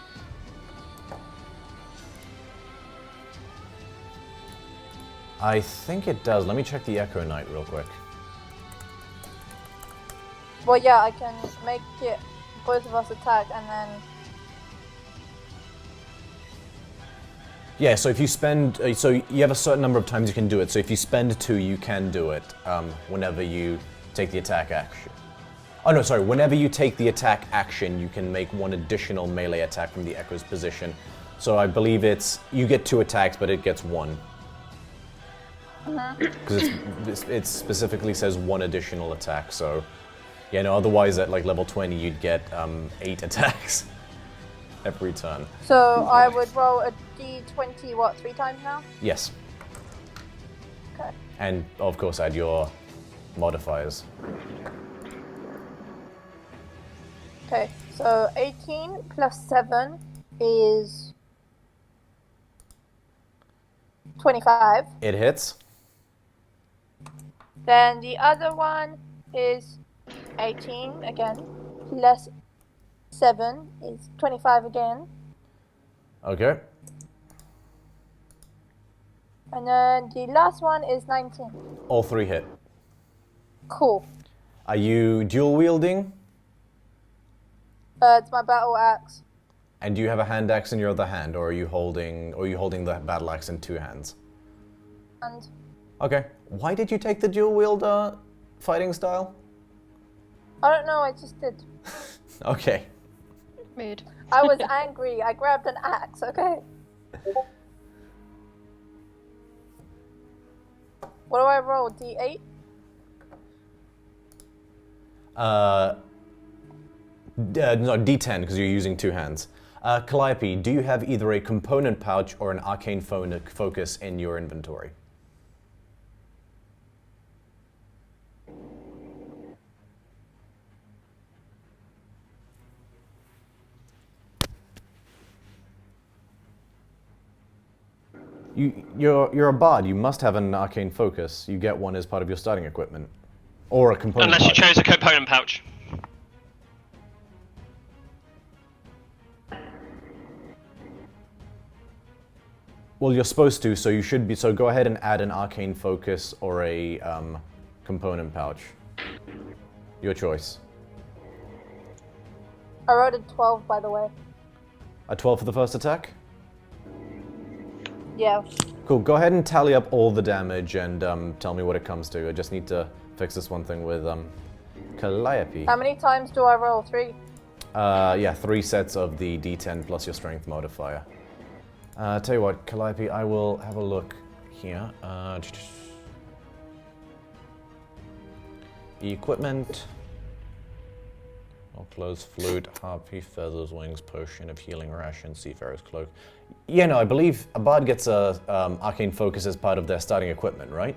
I think it does. Let me check the Echo Knight real quick. Well, yeah, I can make it both of us attack, and then Yeah, so if you spend... so you have a certain number of times you can do it. So if you spend 2, you can do it whenever you take the attack action. Oh, no, sorry. Whenever you take the attack action, you can make 1 additional melee attack from the Echo's position. So I believe it's... You get 2 attacks, but it gets 1. Because it specifically says 1 additional attack, so... Yeah, no, otherwise at like level 20, you'd get 8 attacks every turn. so I would roll a d20, what, 3 times now? Yes. Okay. And of course add your modifiers. Okay, so 18 plus 7 is 25. It hits. Then the other one is 18 again, plus 7 is 25 again. Okay. And then the last one is 19. All 3 hit. Cool. Are you dual wielding? It's my battle axe. And do you have a hand axe in your other hand, or are you holding the battle axe in 2 hands? And Okay. Why did you take the dual wield fighting style? I don't know, I just did. Okay. Mood. I was angry. I grabbed an axe, okay? What do I roll? D8? No, D10, because you're using 2 hands. Calliope, do you have either a component pouch or an arcane focus in your inventory? You're a bard. You must have an arcane focus. You get one as part of your starting equipment, or a component. Unless you pouch. chose a component pouch. Well, you're supposed to, so you should be. So go ahead and add an arcane focus or a component pouch. Your choice. I rolled a 12, by the way. A 12 for the first attack? Yeah. Cool, go ahead and tally up all the damage and tell me what it comes to. I just need to fix this one thing with Calliope. How many times do I roll? 3? Yeah, 3 sets of the D10 plus your strength modifier. Tell you what, Calliope, I will have a look here. Equipment. All clothes, flute, harpy, feathers, wings, potion of healing, ration, seafarer's cloak. Yeah, no, I believe a bard gets a arcane focus as part of their starting equipment, right?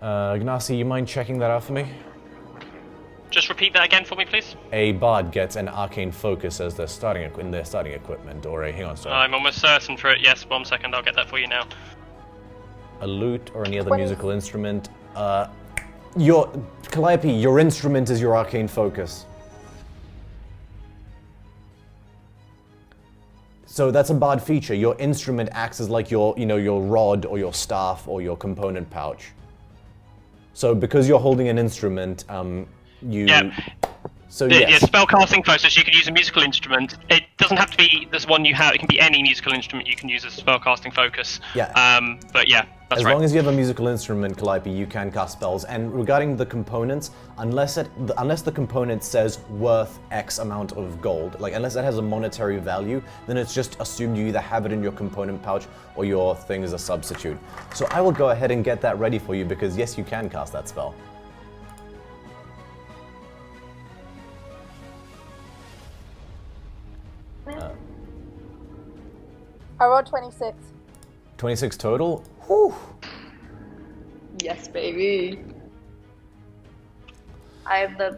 Gnasi, you mind checking that out for me? Just repeat that again for me, please. A bard gets an arcane focus as their starting equipment, or a hang on, sorry. I'm almost certain for it. Yes, 1 second. I'll get that for you now. A lute or any other musical instrument. Calliope, your instrument is your arcane focus. So that's a bard feature. Your instrument acts as like your rod or your staff or your component pouch. So because you're holding an instrument, Yeah. So yes. Yeah, spellcasting focus, you can use a musical instrument. It doesn't have to be this one you have. It can be any musical instrument you can use as spellcasting focus. Yeah. But yeah, that's As right. long as you have a musical instrument, Calliope, you can cast spells. And regarding the components, unless the component says worth X amount of gold, like unless it has a monetary value, then it's just assumed you either have it in your component pouch or your thing is a substitute. So I will go ahead and get that ready for you because yes, you can cast that spell. I rolled 26. 26 total? Whew. Yes, baby. I am the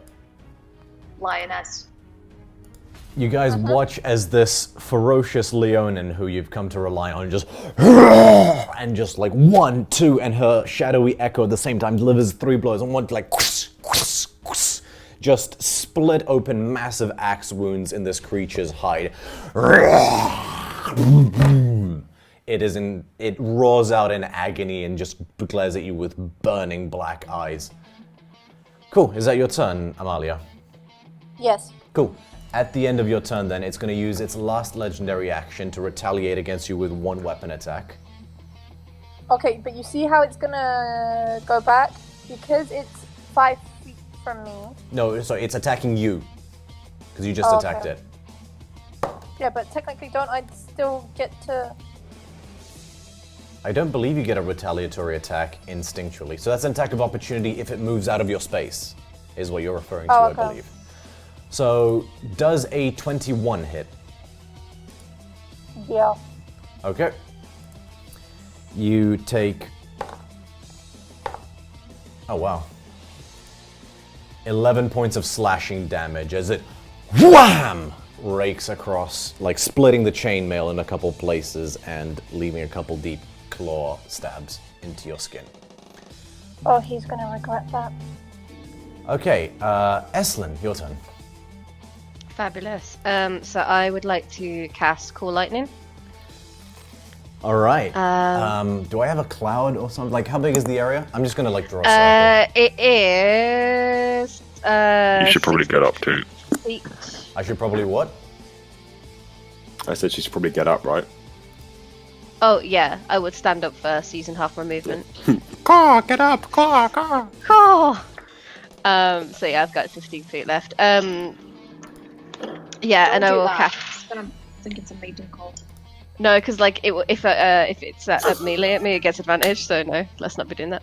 lioness. You guys watch as this ferocious Leonin, who you've come to rely on, just and just like 1, 2, and her shadowy echo at the same time delivers 3 blows, and one like just split open massive axe wounds in this creature's hide. It roars out in agony and just glares at you with burning black eyes. Cool, is that your turn, Amalia? Yes. Cool. At the end of your turn then, it's going to use its last legendary action to retaliate against you with 1 weapon attack. Okay, but you see how it's gonna go back? Because it's 5 feet from me. No, sorry, it's attacking you. Because you just attacked it. Yeah, but technically don't I still get to... I don't believe you get a retaliatory attack instinctually. So that's an attack of opportunity if it moves out of your space, is what you're referring to, I believe. So, does a 21 hit? Yeah. Okay. You take... Oh, wow. 11 points of slashing damage as it wham! Rakes across, like splitting the chainmail in a couple places and leaving a couple deep claw stabs into your skin. Oh, he's gonna regret that. Okay, Eslin, your turn. Fabulous. So I would like to cast Cool Lightning. All right. Do I have a cloud or something? Like, how big is the area? I'm just gonna like draw a circle. It is. You should probably get up too. Feet. I should probably what? I said she should probably get up, right? Oh yeah, I would stand up first using half my movement. Caw, get up, caw, caw. Caw. So yeah, I've got 15 feet left. Yeah, and I will cast. I think it's a maiden call. No, because like if it's at melee at me, it gets advantage. So no, let's not be doing that.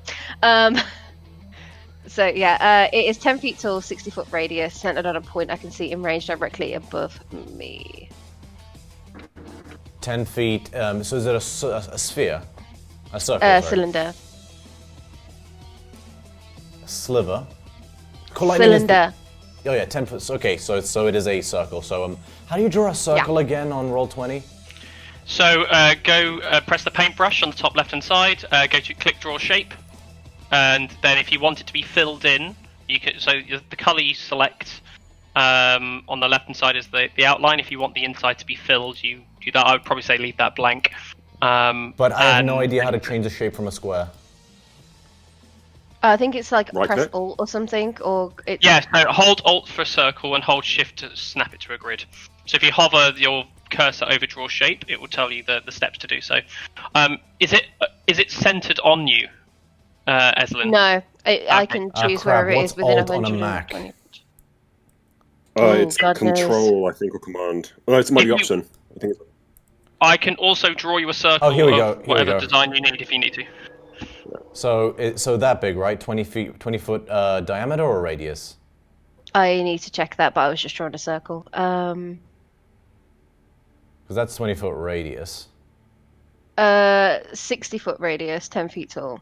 So yeah, it is 10 feet tall, 60-foot radius, centered on a point I can see in range directly above me. 10 feet. So is it a sphere? A circle? Sorry. Cylinder. A sliver. Lightning Cylinder. Oh yeah, 10 foot. Okay, so it is a circle. So how do you draw a circle again on roll 20? So go press the paintbrush on the top left-hand side. Go to click draw shape, and then if you want it to be filled in, you can. So the color you select on the left-hand side is the outline. If you want the inside to be filled, you do that. I would probably say leave that blank. But I have no idea how to change the shape from a square. I think it's like Right press click? Alt or something, or it's... Yeah, so hold Alt for a circle and hold Shift to snap it to a grid. So if you hover your cursor over draw shape, it will tell you the steps to do so. Is it centered on you, Eslin? No, I can choose wherever it is within Alt on a 120. Mac? It's God knows. control, I think, or command. Oh, it's my option. I think it's... I can also draw you a circle here we of go, whatever design you need if you need to. So that big, right? 20 foot diameter or radius? I need to check that, but I was just drawing a circle. Because that's 20 foot radius. 60-foot radius, 10 feet tall.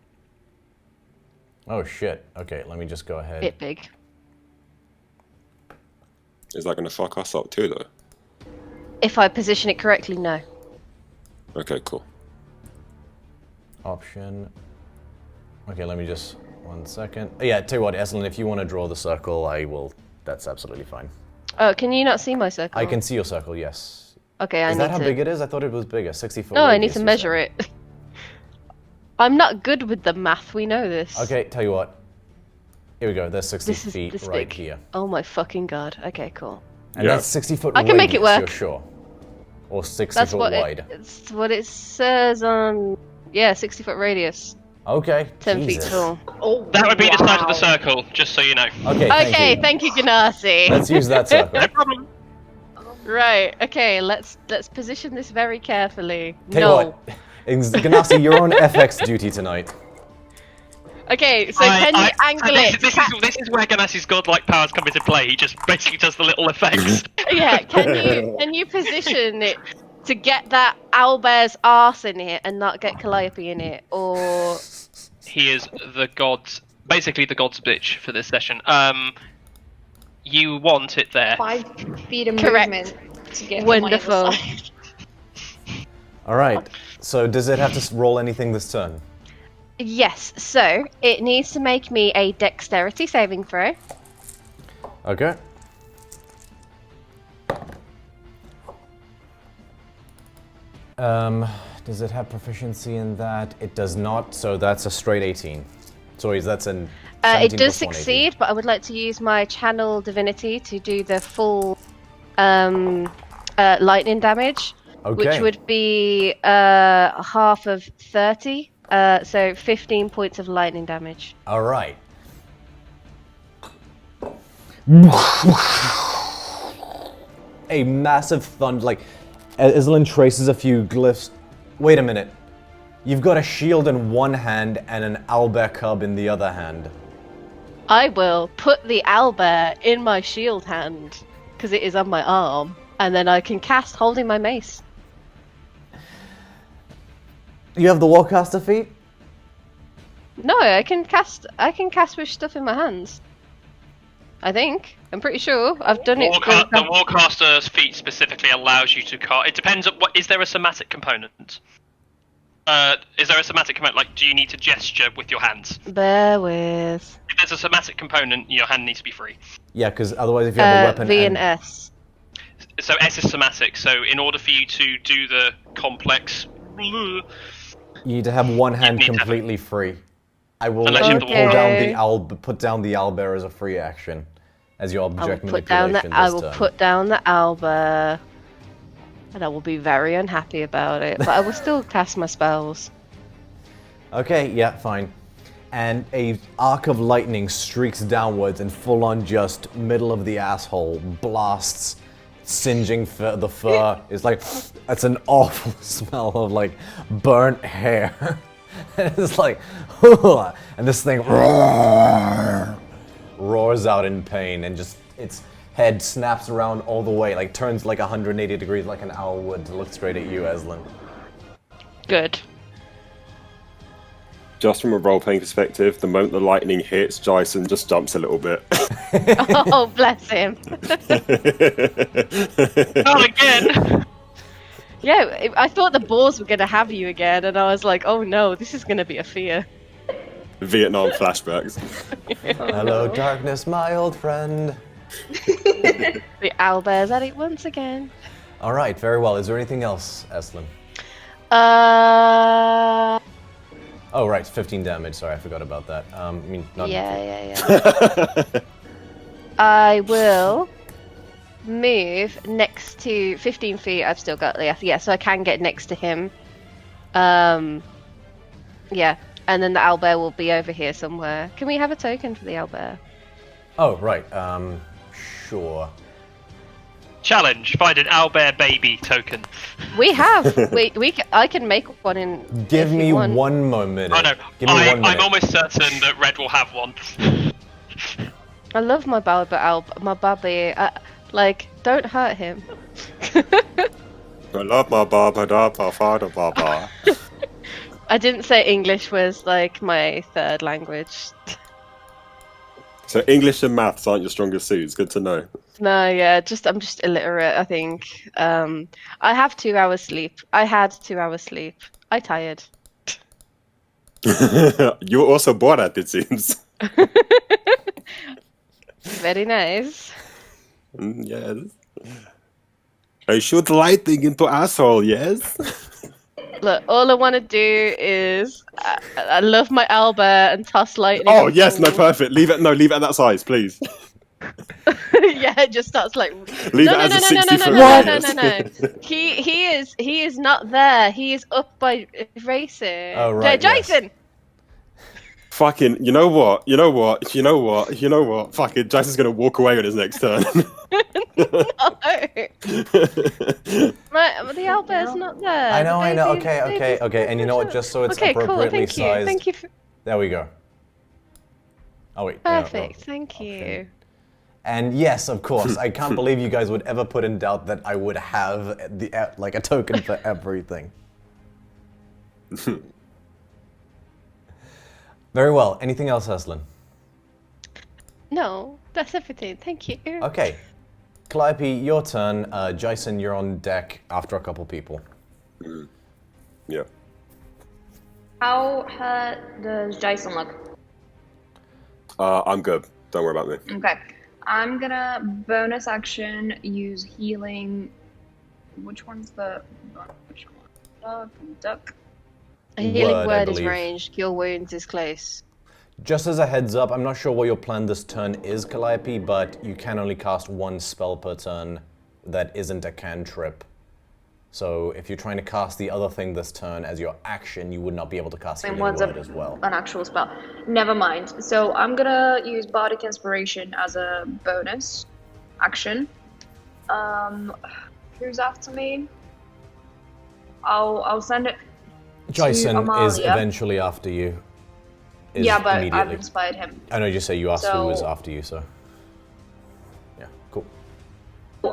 Oh shit. Okay, let me just go ahead. Bit big. Is that going to fuck us up too, though? If I position it correctly, no. Okay, cool. Option. Okay, let me just 1 second. Yeah, tell you what, Eslin, if you want to draw the circle, I will. That's absolutely fine. Oh, can you not see my circle? I can see your circle. Yes. Okay, I Is need that how to. big it is? I thought it was bigger. 60 foot. No, I need radius, to you measure said. it. I'm not good with the math. We know this. Okay, tell you what. Here we go. There's 60 This is feet this right big. here. Oh my fucking god. Okay, cool. And Yeah. that's 60 foot I can make it radius, work. You're sure? Or 60 That's foot what wide? it's what it says on. Yeah, 60-foot radius, Okay. 10 feet Jesus. tall. Oh, That would be the size of the wow. circle, just so you know. Okay, Okay, thank you, Ganassi. Let's use that circle. No problem. Right. Okay. Let's position this very carefully. Tell no. you what, Ganassi, you're on FX duty tonight. Okay. So can you angle it? This is where Ganassi's godlike powers come into play. He just basically does the little effects. Yeah. Can you position it to get that owlbear's arse in it and not get Calliope in it, or? He is the god's, basically the god's bitch for this session. You want it there. 5 feet of Correct. movement to get Wonderful. on my other side. All right. So does it have to roll anything this turn? Yes. So it needs to make me a dexterity saving throw. Okay. Does it have proficiency in that? It does not. So that's a straight 18. Sorry, that's an. It 17 does plus 1, 18. succeed, but I would like to use my channel divinity to do the full lightning damage, which Okay. would be half of 30, so 15 points of lightning damage. All right. A massive thunder, like, Islin traces a few glyphs. Wait a minute. You've got a shield in one hand and an owlbear cub in the other hand. I will put the owlbear in my shield hand, because it is on my arm, and then I can cast holding my mace. You have the Warcaster feat? No, I can cast with stuff in my hands. I think. I'm pretty sure. I've done it. The Warcaster's feat specifically allows you to cast. It depends on what. Is there a somatic component? Is there a somatic component? Like, do you need to gesture with your hands? Bear with. If there's a somatic component, your hand needs to be free. Yeah, because otherwise if you have a weapon V and S. So S is somatic. So in order for you to do the complex, you need to have one hand need to have completely free. I will Unless let you you have the pull down Okay. the owl, put down the owlbear as a free action, as your I will object put down manipulation the. I this will turn. put down the owlbear, and I will be very unhappy about it. But I will still cast my spells. Okay, yeah, fine. And a arc of lightning streaks downwards and full on just middle of the asshole blasts, singeing the fur. It's like, it's an awful smell of like burnt hair. It's like, and this thing roars out in pain and just its head snaps around all the way, like turns like 180 degrees like an owl would to look straight at you, Eslin. Good. Just from a role-playing perspective, the moment the lightning hits, Jason just jumps a little bit. Oh, bless him. not again. Yeah, I thought the boars were gonna have you again, and I was like, oh no, this is gonna be a fear. Vietnam flashbacks. Hello, darkness, my old friend. The owlbear's at it once again. All right, very well. Is there anything else, Eslin? Oh, right, 15 damage. Sorry, I forgot about that. I mean, not. Yeah. I will move next to 15 feet. I've still got yeah, so I can get next to him. Yeah, and then the owlbear will be over here somewhere. Can we have a token for the owlbear? Oh, right. Sure. Challenge: find an owlbear baby token. We have. I can make one in. Give if you me want. one more minute. Oh no, Give me 1 minute. I'm almost certain that Red will have one. I love my Bobby. Like, don't hurt him. I love my Baba, Baba, Baba. I didn't say English was like my third language. So English and maths aren't your strongest suits. Good to know. No, yeah, I'm just illiterate, I think. I have 2 hours sleep. I had 2 hours sleep. I tired. You're also bored, it seems. Very nice. Yes. I shoot lighting into asshole, yes? Look, all I want to do is I love my Albert and toss lightning. Oh, and yes, no, balls. perfect. Leave it at that size, please. Yeah, it just starts like Leave no, it as a 60 foot no. radius. He is not there. He is up by racing. Oh, right, Jason. yes. Fucking, you know what? Fucking, Jason's gonna walk away on his next turn. No. Right, the Albert's not there. I know. Baby's Okay. And you know what? Just so it's okay, cool. appropriately Thank sized. you. Thank you. There we go. Oh wait. yeah, Perfect. wrong. Thank you. And yes, of course, I can't believe you guys would ever put in doubt that I would have like a token for everything. Very well. Anything else, Aslan? No, that's everything. Thank you. Okay. Calliope, your turn. Jason, you're on deck after a couple people. Yeah. How does Jason look? I'm good. Don't worry about me. Okay. I'm gonna bonus action use healing. Which one's the which one? Duck. A healing Word, I word is believe. ranged. Cure wounds is close. Just as a heads up, I'm not sure what your plan this turn is, Calliope, but you can only cast one spell per turn that isn't a cantrip. So if you're trying to cast the other thing this turn as your action, you would not be able to cast healing One's word as well. an actual spell. Never mind. So I'm gonna use Bardic Inspiration as a bonus action. Who's after me? I'll send it. Jason is Amalia. eventually after you. Yeah, but I've immediately. inspired him. I know you say you asked who So- was after you, so. Yeah, cool.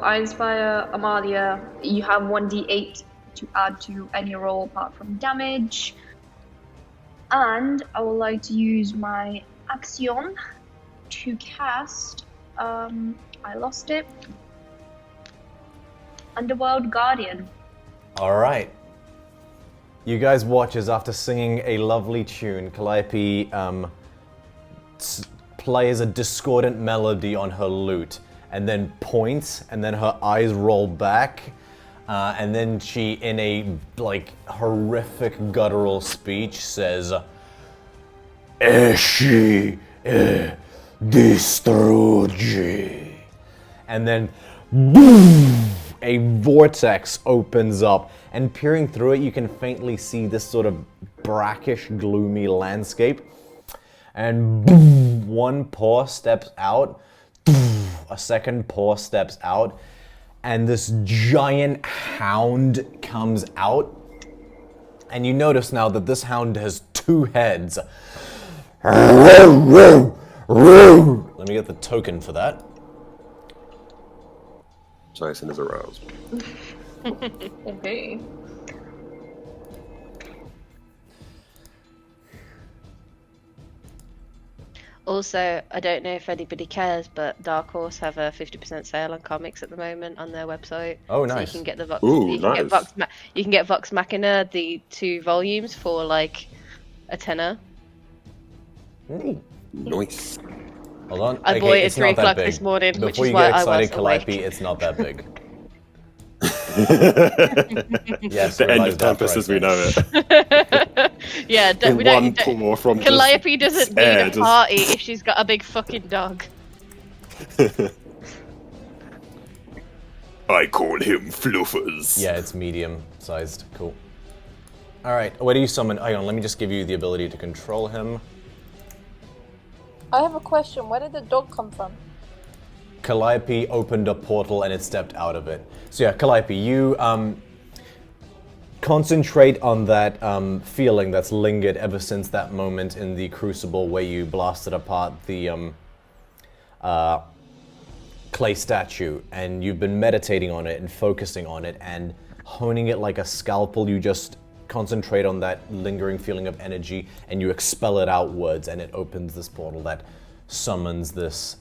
I inspire Amalia. You have 1d8 to add to any roll apart from damage. And I would like to use my action to cast. I lost it. Underworld Guardian. Alright. You guys watch as after singing a lovely tune, Calliope plays a discordant melody on her lute, and then points, and then her eyes roll back, and then she, in a like horrific guttural speech, says, "Esci distruggi," and then boom, a vortex opens up, and peering through it, you can faintly see this sort of brackish, gloomy landscape. And boom, one paw steps out, a second paw steps out, and this giant hound comes out. And you notice now that this hound has 2 heads. Let me get the token for that. Jason is aroused. Okay. Also, I don't know if anybody cares, but Dark Horse have a 50% sale on comics at the moment on their website. Oh, So nice. you can get the Vox. Ooh, you can get nice. you can get Vox Machina, the 2 volumes for like a tenner. Neat. Nice. Hold on. I bought it at it's 3 not that o'clock big. this morning, Before which is you why get I excited, was awake. Calliope, it's not that big. Yes, The end realize of that Tempest right as we there. know it. Yeah, In we don't. one paw from Calliope doesn't need air, a just- party if she's got a big fucking dog. I call him Fluffers. Yeah, it's medium sized. Cool. Alright, what do you summon? Hang on, let me just give you the ability to control him. I have a question. Where did the dog come from? Calliope opened a portal and it stepped out of it. So yeah, Calliope, you concentrate on that feeling that's lingered ever since that moment in the Crucible where you blasted apart the clay statue, and you've been meditating on it and focusing on it and honing it like a scalpel. You just concentrate on that lingering feeling of energy, and you expel it outwards, and it opens this portal that summons this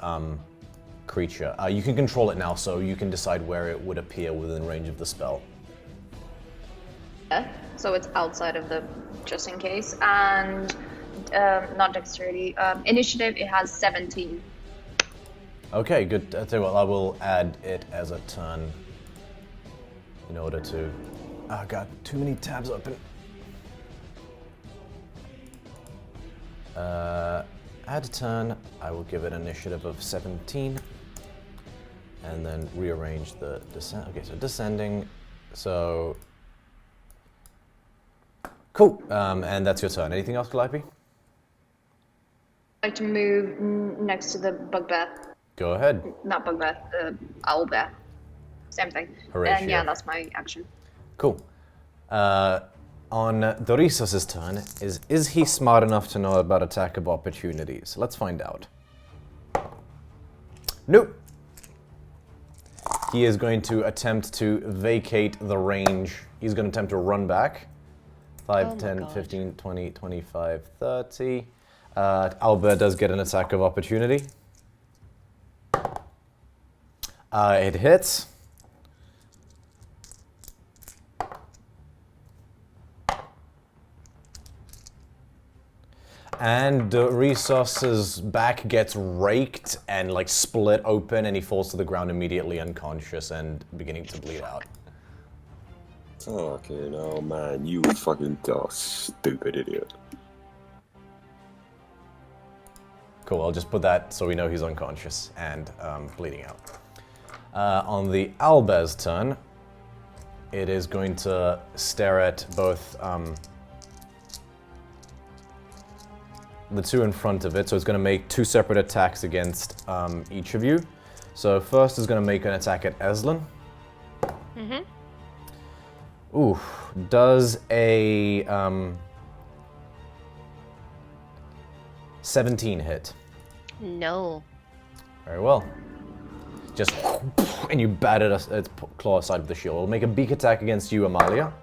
creature. You can control it now, so you can decide where it would appear within range of the spell. Yeah, so it's outside of the, just in case, and not dexterity. Initiative, it has 17. Okay, good. I'll tell you what, I will add it as a turn in order to... I got too many tabs open. Add a turn, I will give it initiative of 17, and then rearrange the descent. Okay, so descending, so... Cool, and that's your turn. Anything else, Calliope? I'd like to move next to the bugbear. Go ahead. Not bugbear, the owlbear. Same thing. Horatio. And yeah, that's my action. Cool. On Dorisos's turn, is he smart enough to know about attack of opportunities? Let's find out. Nope. He is going to attempt to vacate the range. He's going to attempt to run back. 5, 10, 15, 20, 25, 30. Albert does get an attack of opportunity. It hits. And Dorisos's back gets raked and like split open, and he falls to the ground immediately unconscious and beginning to bleed out. Fucking oh man, you fucking stupid idiot. Cool, I'll just put that so we know he's unconscious and bleeding out. On the Owlbear's turn, it is going to stare at both the two in front of it, so it's going to make 2 separate attacks against each of you. So first is going to make an attack at Eslin. Mm-hmm. Ooh, does a 17 hit? No. Very well. Just, and you bat at its claw side of the shield. It'll make a beak attack against you, Amalia.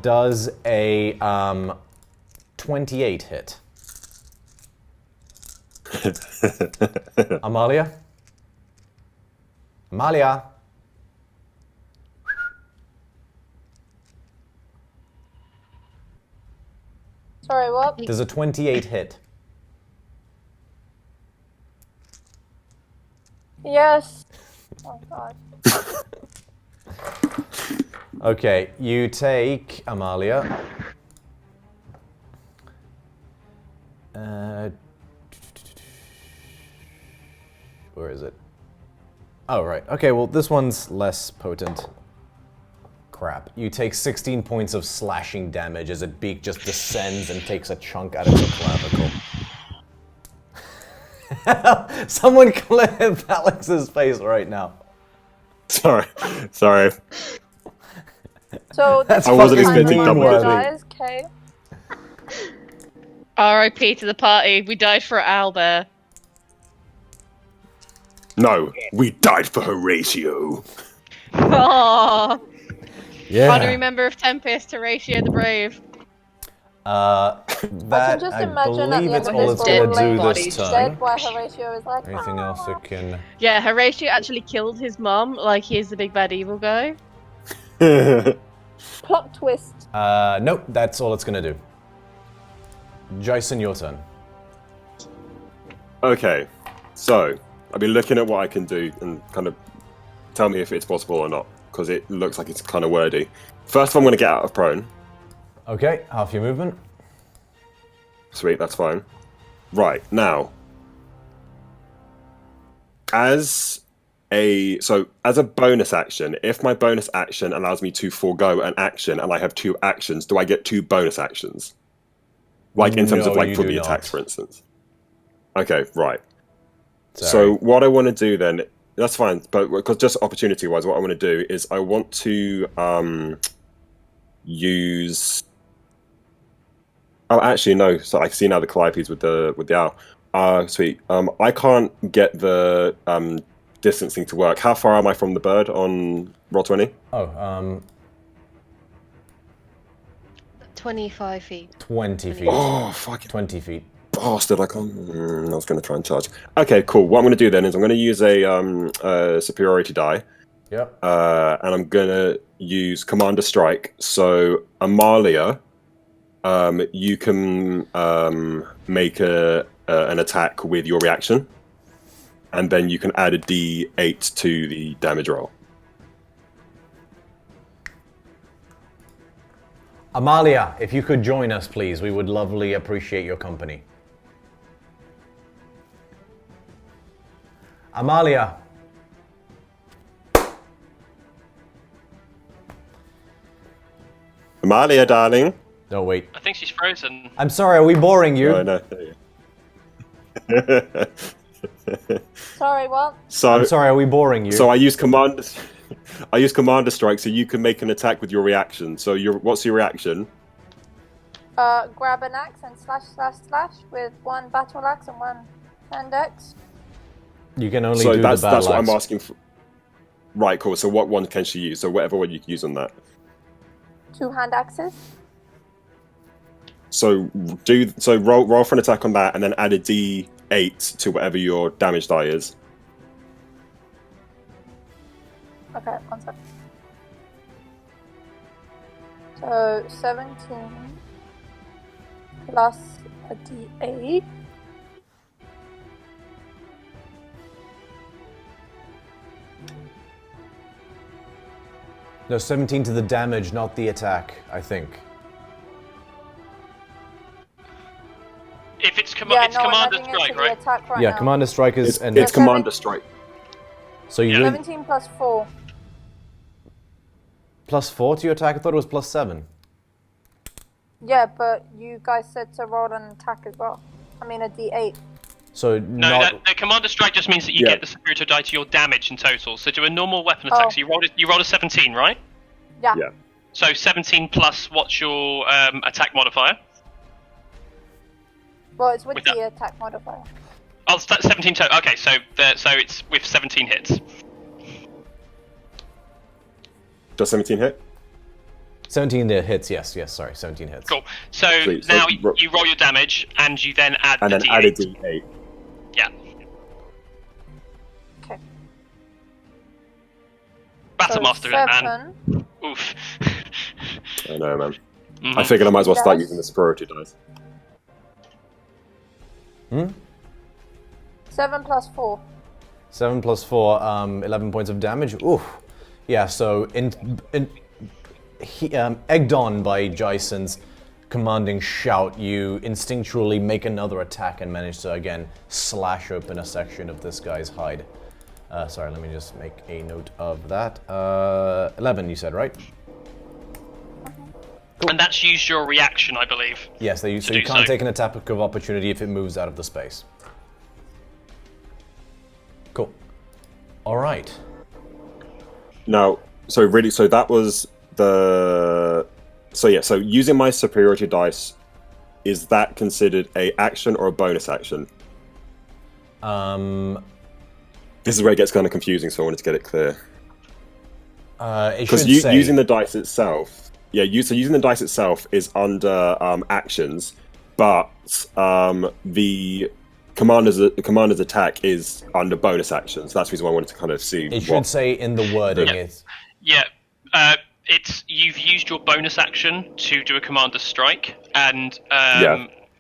Does a 28 hit? Amalia? Amalia? Sorry, what? Does a 28 hit? Yes. Oh god. Okay, you take, Amalia. Where is it? Oh, right. Okay, well, this one's less potent. Crap. You take 16 points of slashing damage as its beak just descends and takes a chunk out of your clavicle. Someone clip Alex's face right now. Sorry. So That's I wasn't expecting fucking double worthy. guys, okay. R.I.P. to the party. We died for Owlbear. No, we died for Horatio. Aww. Yeah. Honorary member of Tempest, Horatio the Brave. That, just I imagine at believe the it's end all of it's this going whole to do like, this said turn. why Horatio is like, Anything else it can... Yeah, Horatio actually killed his mom, like he's the big bad evil guy. plot twist. Nope, that's all it's going to do. Jason, your turn. Okay, so I've been looking at what I can do and kind of tell me if it's possible or not, because it looks like it's kind of wordy. First, I'm going to get out of prone. Okay, half your movement. Sweet, that's fine. Right, now, as a bonus action, if my bonus action allows me to forego an action and I have 2 actions, do I get 2 bonus actions? Like in terms of No, like you for do the not. attacks, for instance. Okay, right. Sorry. So what I want to do then, that's fine, but because just opportunity-wise, what I want to do is I want to use. Oh, actually, no. So I can see now the Calliopes with the owl. Sweet. I can't get the distancing to work. How far am I from the bird on Roll20? Oh, 25 feet. 20 feet. Oh, fucking 20 feet. bastard! I was going to try and charge. Okay, cool. What I'm going to do then is I'm going to use a superiority die. Yep. And I'm going to use Commander Strike. So Amalia, you can make an attack with your reaction, and then you can add a D8 to the damage roll. Amalia, if you could join us, please. We would lovely appreciate your company. Amalia. Amalia, darling. No, wait. I think she's frozen. I'm sorry, are we boring you? Oh, no. Sorry, what? I'm sorry, are we boring you? So I use Commander Strike, so you can make an attack with your reaction. So what's your reaction? Grab an axe and slash with one battle axe and one hand axe. You can only So do that's the battle what I'm axe. asking for. Right, cool. So what one can she use? So whatever one you can use on that. 2 hand axes. So roll for an attack on that, and then add a D8 to whatever your damage die is. Okay, 1 second. So 17 plus a D8. No, 17 to the damage, not the attack, I think. If it's, I'm Commander adding it Strike, to the right? attack right Yeah, now. Commander Strike is... It's Commander Strike. So you Yeah. 17 plus 4. plus 4 to your attack? I thought it was plus 7. Yeah, but you guys said to roll an attack as well. I mean a D8. So No, not... no, Commander Strike just means that you Yeah. get the superior die to your damage in total. So do a normal weapon attack. Oh. So you rolled a 17, right? Yeah. Yeah. So 17 plus what's your attack modifier? Well, it's with With the that- attack modifier. Oh, it's 17 total. Okay, so it's with 17 hits. Does 17 hit? 17 hits, yes, sorry, 17 hits. Cool. So Sweet, so now ro- you roll your damage and you then add And the then D8. add a D8. Yeah. Okay. Battle So Master it, man. 7. Oof. I know, man. Mhm. I figured I might as well start Yes. using the superiority dice. 7 plus 4. 7 plus 4, 11 points of damage. Oof. Yeah, so egged on by Jason's commanding shout, you instinctually make another attack and manage to, again, slash open a section of this guy's hide. Sorry, let me just make a note of that. 11, you said, right? And that's used your reaction, I believe. Yes, so you do can't so. take an attack of opportunity if it moves out of the space. Cool. All right. Now, so that was the... So yeah, so using my superiority dice, is that considered a action or a bonus action? This is where it gets kind of confusing, so I wanted to get it clear. It Because should say... using the dice itself... Yeah, so using the dice itself is under actions, but the commander's attack is under bonus actions. That's the reason why I wanted to kind of see. It should say in the wording. Yeah. It's Yeah. You've used your bonus action to do a Commander Strike, and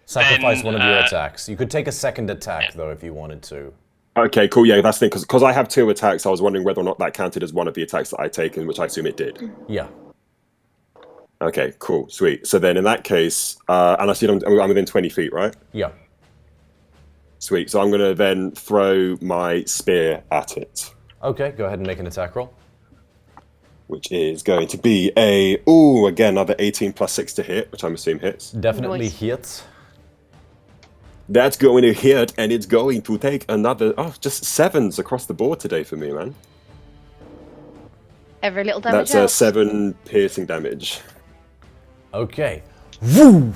sacrifice then, one of your attacks. You could take a second attack though if you wanted to. Okay, cool. Yeah, that's the thing. Because I have 2 attacks, I was wondering whether or not that counted as one of the attacks that I'd taken, which I assume it did. Yeah. Okay, cool, sweet. So then in that case, and I see I'm within 20 feet, right? Yeah. Sweet. So I'm going to then throw my spear at it, Okay, go ahead and make an attack roll. which is going to be again, another 18 plus 6 to hit, which I'm assuming hits. Definitely Nice. hits. That's going to hit, and it's going to take another, just 7s across the board today for me, man. Every little damage That's helps. 7 piercing damage. Okay. Woo!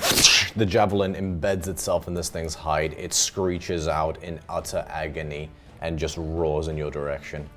The javelin embeds itself in this thing's hide. It screeches out in utter agony and just roars in your direction.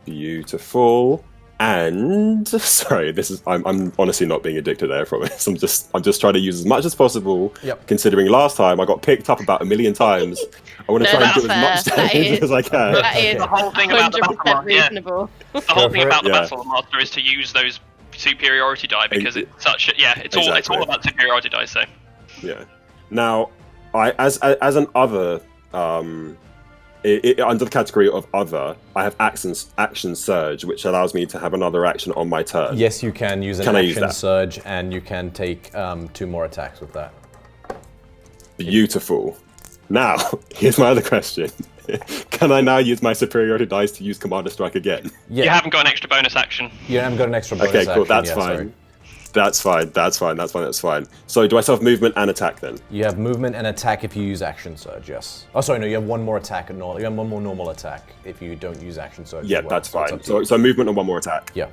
Beautiful. And sorry, I'm honestly not being addicted there, I promise. I'm just trying to use as much as possible. Yep. Considering last time I got picked up about 1,000,000 times, I want to No, try and do that's as much fair. That damage is- as I can. That is The whole thing about the 100% Battle yeah. reasonable. The whole thing for it. about the Yeah. Battle Master is to use those superiority die because it's such a, it's all Exactly. about superiority die. So Yeah. Now, as an other, under the category of other, I have action surge, which allows me to have another action on my turn. Yes, you can use an Can I use action that? surge, and you can take 2 more attacks with that. Beautiful. Now, here's my other question. Can I now use my superiority dice to use Commander Strike again? Yeah, you haven't got an extra bonus action. you haven't got an extra bonus Okay, cool. action, That's yeah, fine. sorry. That's fine. So, do I still have movement and attack then? You have movement and attack if you use action surge, yes. Oh, sorry, no, you have 1 more attack. You have 1 more normal attack if you don't use action surge. Yeah, as well. that's So it's fine. up to you. So movement and 1 more attack. Yeah.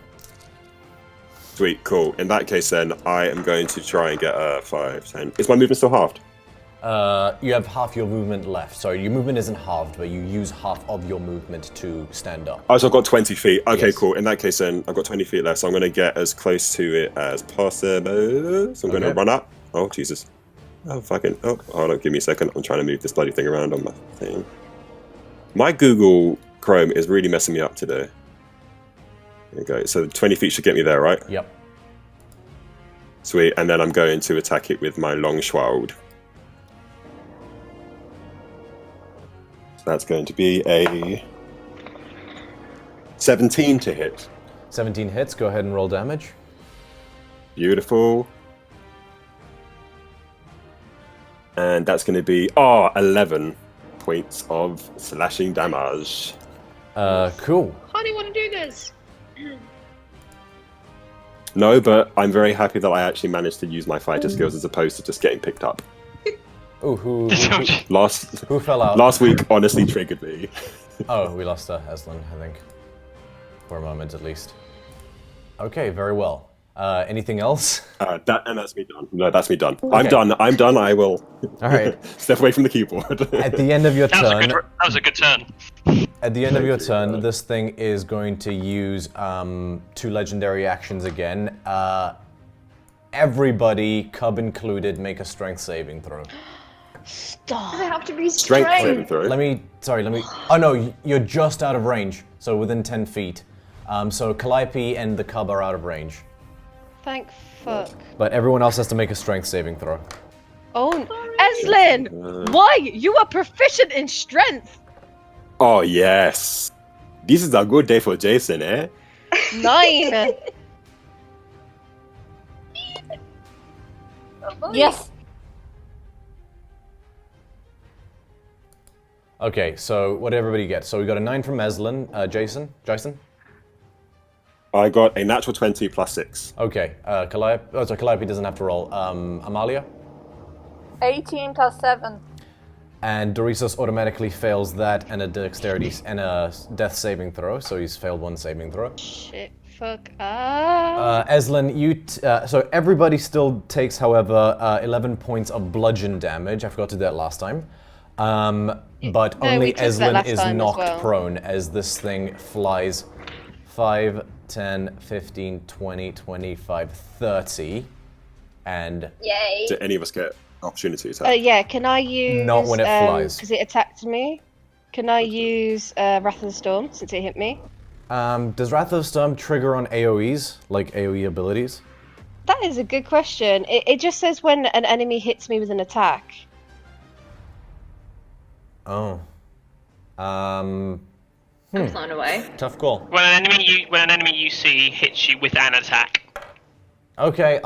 Sweet, cool. In that case, then I am going to try and get a 5, 10. Is my movement still halved? You have half your movement left. Sorry, your movement isn't halved, but you use half of your movement to stand up. Oh, so I've got 20 feet. Okay, Yes. cool. In that case, then I've got 20 feet left, so I'm going to get as close to it as possible. So I'm going to Okay. run up. Oh, Jesus. Oh, fucking. Oh, hold on. Give me a second. I'm trying to move this bloody thing around on my thing. My Google Chrome is really messing me up today. There you go. So 20 feet should get me there, right? Yep. Sweet. And then I'm going to attack it with my long Schwald. That's going to be a 17 to hit. 17 hits, go ahead and roll damage. Beautiful. And that's going to be 11 points of slashing damage. Cool. How do you want to do this? No, but I'm very happy that I actually managed to use my fighter skills as opposed to just getting picked up. Ooh, who Last fell out? last week honestly triggered me. Oh, we lost Aslan, I think. For a moment, at least. Okay, very well. Anything else? That's me done. No, that's me done. Okay. I'm done. I will All right. step away from the keyboard. At the end of your turn, That was a good turn. at the end of your turn, this thing is going to use 2 legendary actions again. Everybody, Cub included, make a strength saving throw. Does it have to be Strength strength? saving throw. Let me. Oh no, you're just out of range, so within 10 feet. So Calliope and the Cub are out of range. Thank fuck. But everyone else has to make a strength saving throw. Oh, Eslin! Why? You are proficient in strength! Oh yes, this is a good day for Jason, eh? 9! Yes. Okay, so what did everybody get? So we got a 9 from Eslin. Jason? I got a natural 20 plus 6. Okay, Calliope. Oh, so Calliope doesn't have to roll. Amalia? 18 plus 7. And Dorisos automatically fails that and a dexterity and a death saving throw, so he's failed 1 saving throw. Shit, fuck up. Eslin, so everybody still takes, however, 11 points of bludgeon damage. I forgot to do that last time. But No, we only took that Eslin last is time as knocked well. prone as this thing flies 5, 10, 15, 20, 25, 30. And Yay. Did any of us get opportunity attack? Yeah, can I use... Not when it flies. Because it attacked me. Can I use Wrath of the Storm, since it hit me? does Wrath of the Storm trigger on AoEs, like AoE abilities? That is a good question. It just says when an enemy hits me with an attack. Oh. I'm blown away. Tough call. When an enemy you see hits you with an attack. Okay,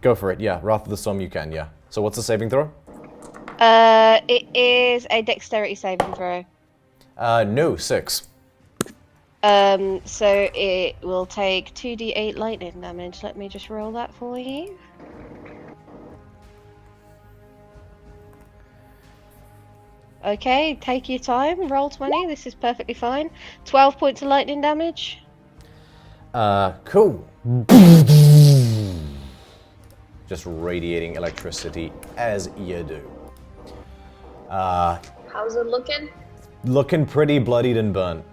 go for it. Yeah, Wrath of the Storm you can, yeah. So what's the saving throw? It is a dexterity saving throw. No, 6. So it will take 2d8 lightning damage. Let me just roll that for you. Okay, take your time. Roll 20. This is perfectly fine. 12 points of lightning damage. Cool. Just radiating electricity as you do. How's it looking? Looking pretty bloodied and burnt.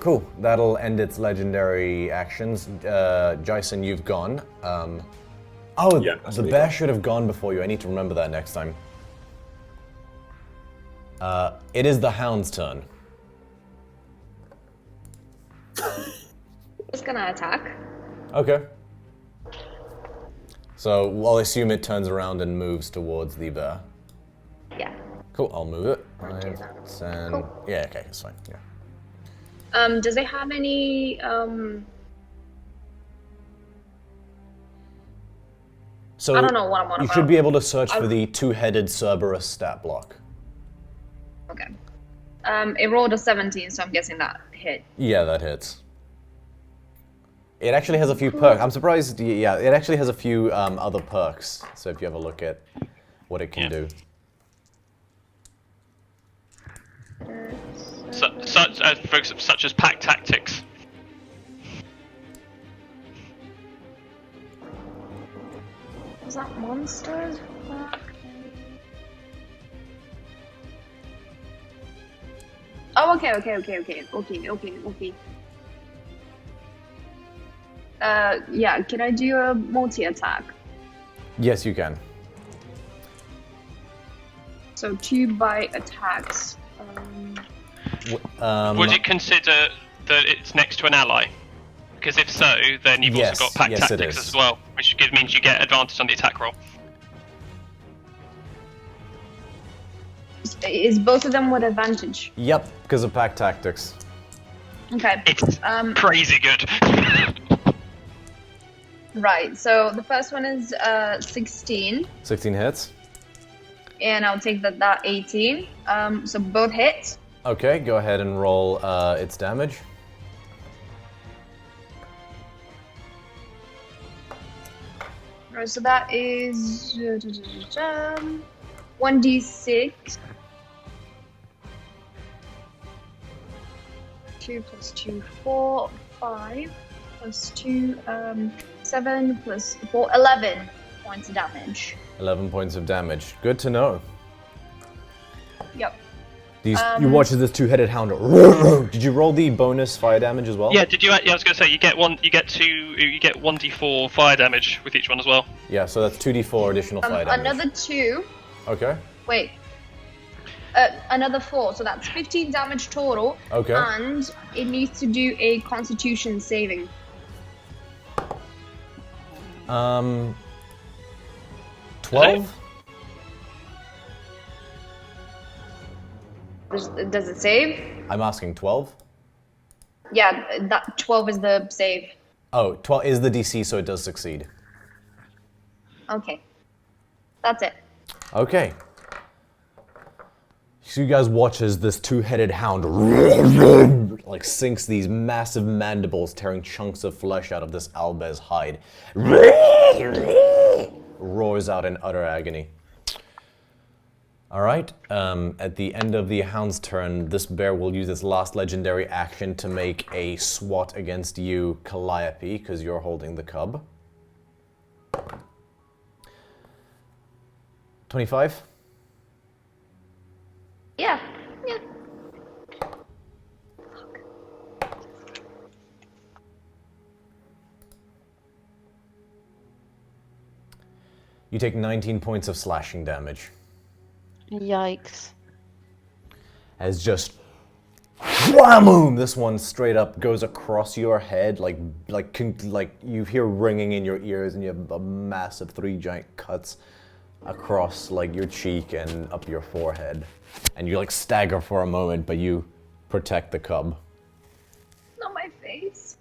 Cool. That'll end its legendary actions. Jason, you've gone. Yeah, The bear should have gone before you. I need to remember that next time. It is the hound's turn. Just gonna attack. Okay. So I'll assume it turns around and moves towards the bear. Yeah. Cool, I'll move it. 5, 10. Cool. Yeah, okay, that's fine. Yeah. Does it have any So I don't know what I'm on you about. should be able to search for the two-headed Cerberus stat block. Okay. It rolled a 17, so I'm guessing that hit. Yeah, that hits. It actually has a few perks. I'm surprised. Yeah, it actually has a few other perks. So if you have a look at what it can do. Such as pack tactics. Was that monsters? Oh, okay. Yeah, can I do a multi-attack? Yes, you can. So 2 bite attacks. Would you consider that it's next to an ally? Because if so, then you've Yes, also got pack yes, it tactics is. as well, which means you get advantage on the attack roll. Is both of them with advantage? Yep, because of pack tactics. Okay. It's crazy good. Right, so the first one is 16, 16 hits. and I'll take that 18. So both hits. Okay, go ahead and roll its damage. Right, so that is 1d6. 2 plus 2, 4, 5 plus 2, 7 plus 4, 11 points of damage. 11 points of damage. Good to know. Yep. You watch as this two-headed hound. Did you roll the bonus fire damage as well? Yeah, did you? Yeah, I was going to say you get 1d4 fire damage with each one as well. Yeah, so that's 2d4 additional fire damage. Another 2. Okay. Wait. Another 4, so that's 15 damage total. Okay. And it needs to do a Constitution saving. 12? Does it save? I'm asking 12? Yeah, that 12 is the save. Oh, 12 is the DC, so it does succeed. Okay. That's it. Okay. So you guys watch as this two-headed hound like sinks these massive mandibles, tearing chunks of flesh out of this owlbear's hide. Roars out in utter agony. All right, at the end of the hound's turn, this bear will use its last legendary action to make a swat against you, Calliope, because you're holding the cub. 25? Yeah. You take 19 points of slashing damage. Yikes. As just wham! This one straight up goes across your head, like you hear ringing in your ears, and you have a massive 3 giant cuts across like your cheek and up your forehead, and you like stagger for a moment, but you protect the cub. Not my face.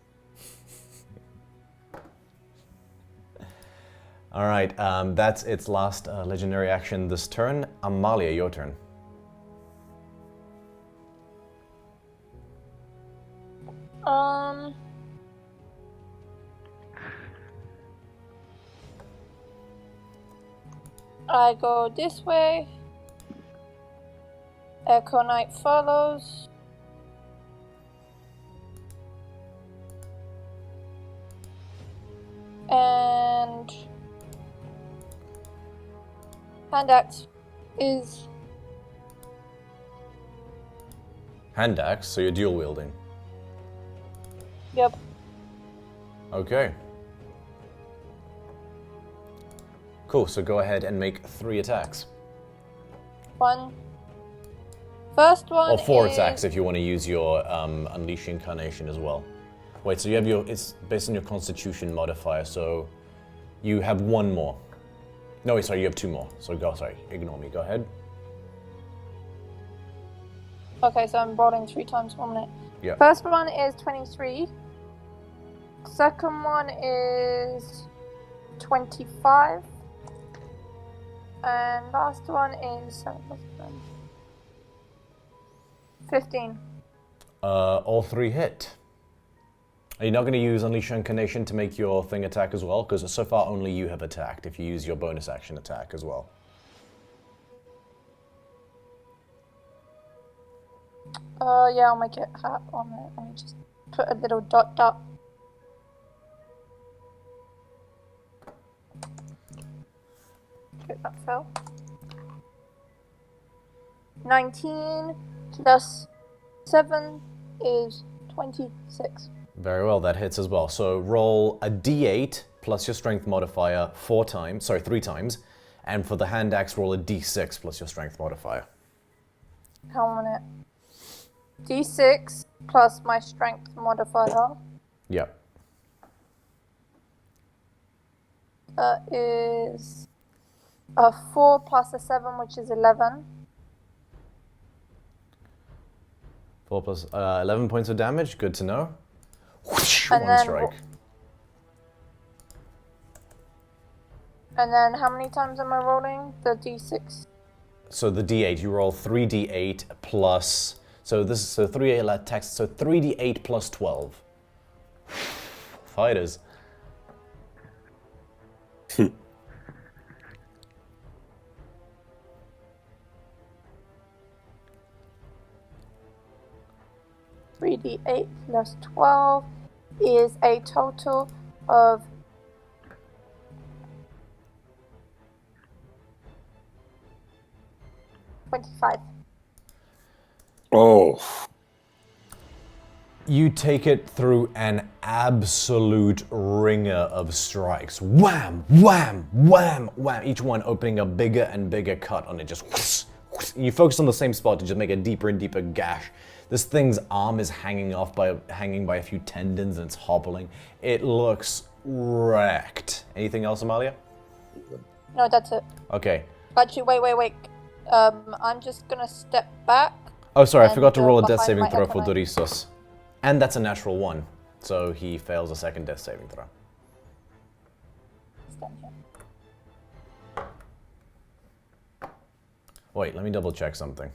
All right, that's its last legendary action this turn. Amalia, your turn. I go this way. Echo Knight follows. And hand axe is Hand axe, so you're dual wielding. Yep. Okay. Cool, so go ahead and make 3 attacks. First one Or 4 is... attacks if you want to use your Unleash Incarnation as well. Wait, so you have your... It's based on your Constitution modifier, so you have 1 more. No, wait, sorry, you have 2 more. So sorry, ignore me, go ahead. Okay, so I'm rolling 3 times 1 minute. Yeah. First one is 23. Second one is 25. And last one is 15. All 3 hit. Are you not going to use Unleash Incarnation to make your thing attack as well? Because so far only you have attacked if you use your bonus action attack as well. Yeah, I'll make it hat on it. Let me just put a little dot dot. Okay, that fell. 19 plus 7 is 26. Very well, that hits as well. So roll a d8 plus your strength modifier 3 times. And for the hand axe, roll a d6 plus your strength modifier. How on it? D6 plus my strength modifier. Yep. Is a 4 plus a 7, which is 11. 4 plus 11 points of damage, good to know. Whoosh, And one then strike. And then how many times am I rolling? The D6. So the d8, you roll 3d8 plus... So this is 3d8 attacks, so 3d8 plus 12. Fighters. Three D8 plus 12 is a total of 25. Oh. You take it through an absolute ringer of strikes. Wham, wham, wham, wham. Each one opening a bigger and bigger cut on it. Just whoosh, whoosh. You focus on the same spot to just make a deeper and deeper gash. This thing's arm is hanging by a few tendons and it's hobbling. It looks wrecked. Anything else, Amalia? No, that's it. Okay. Actually, wait. I'm just gonna step back. Oh, sorry, I and forgot to go roll a death behind saving my throw for opponent. Dorissos. And that's a natural 1. So he fails a second death saving throw. Stand here. Wait, let me double check something.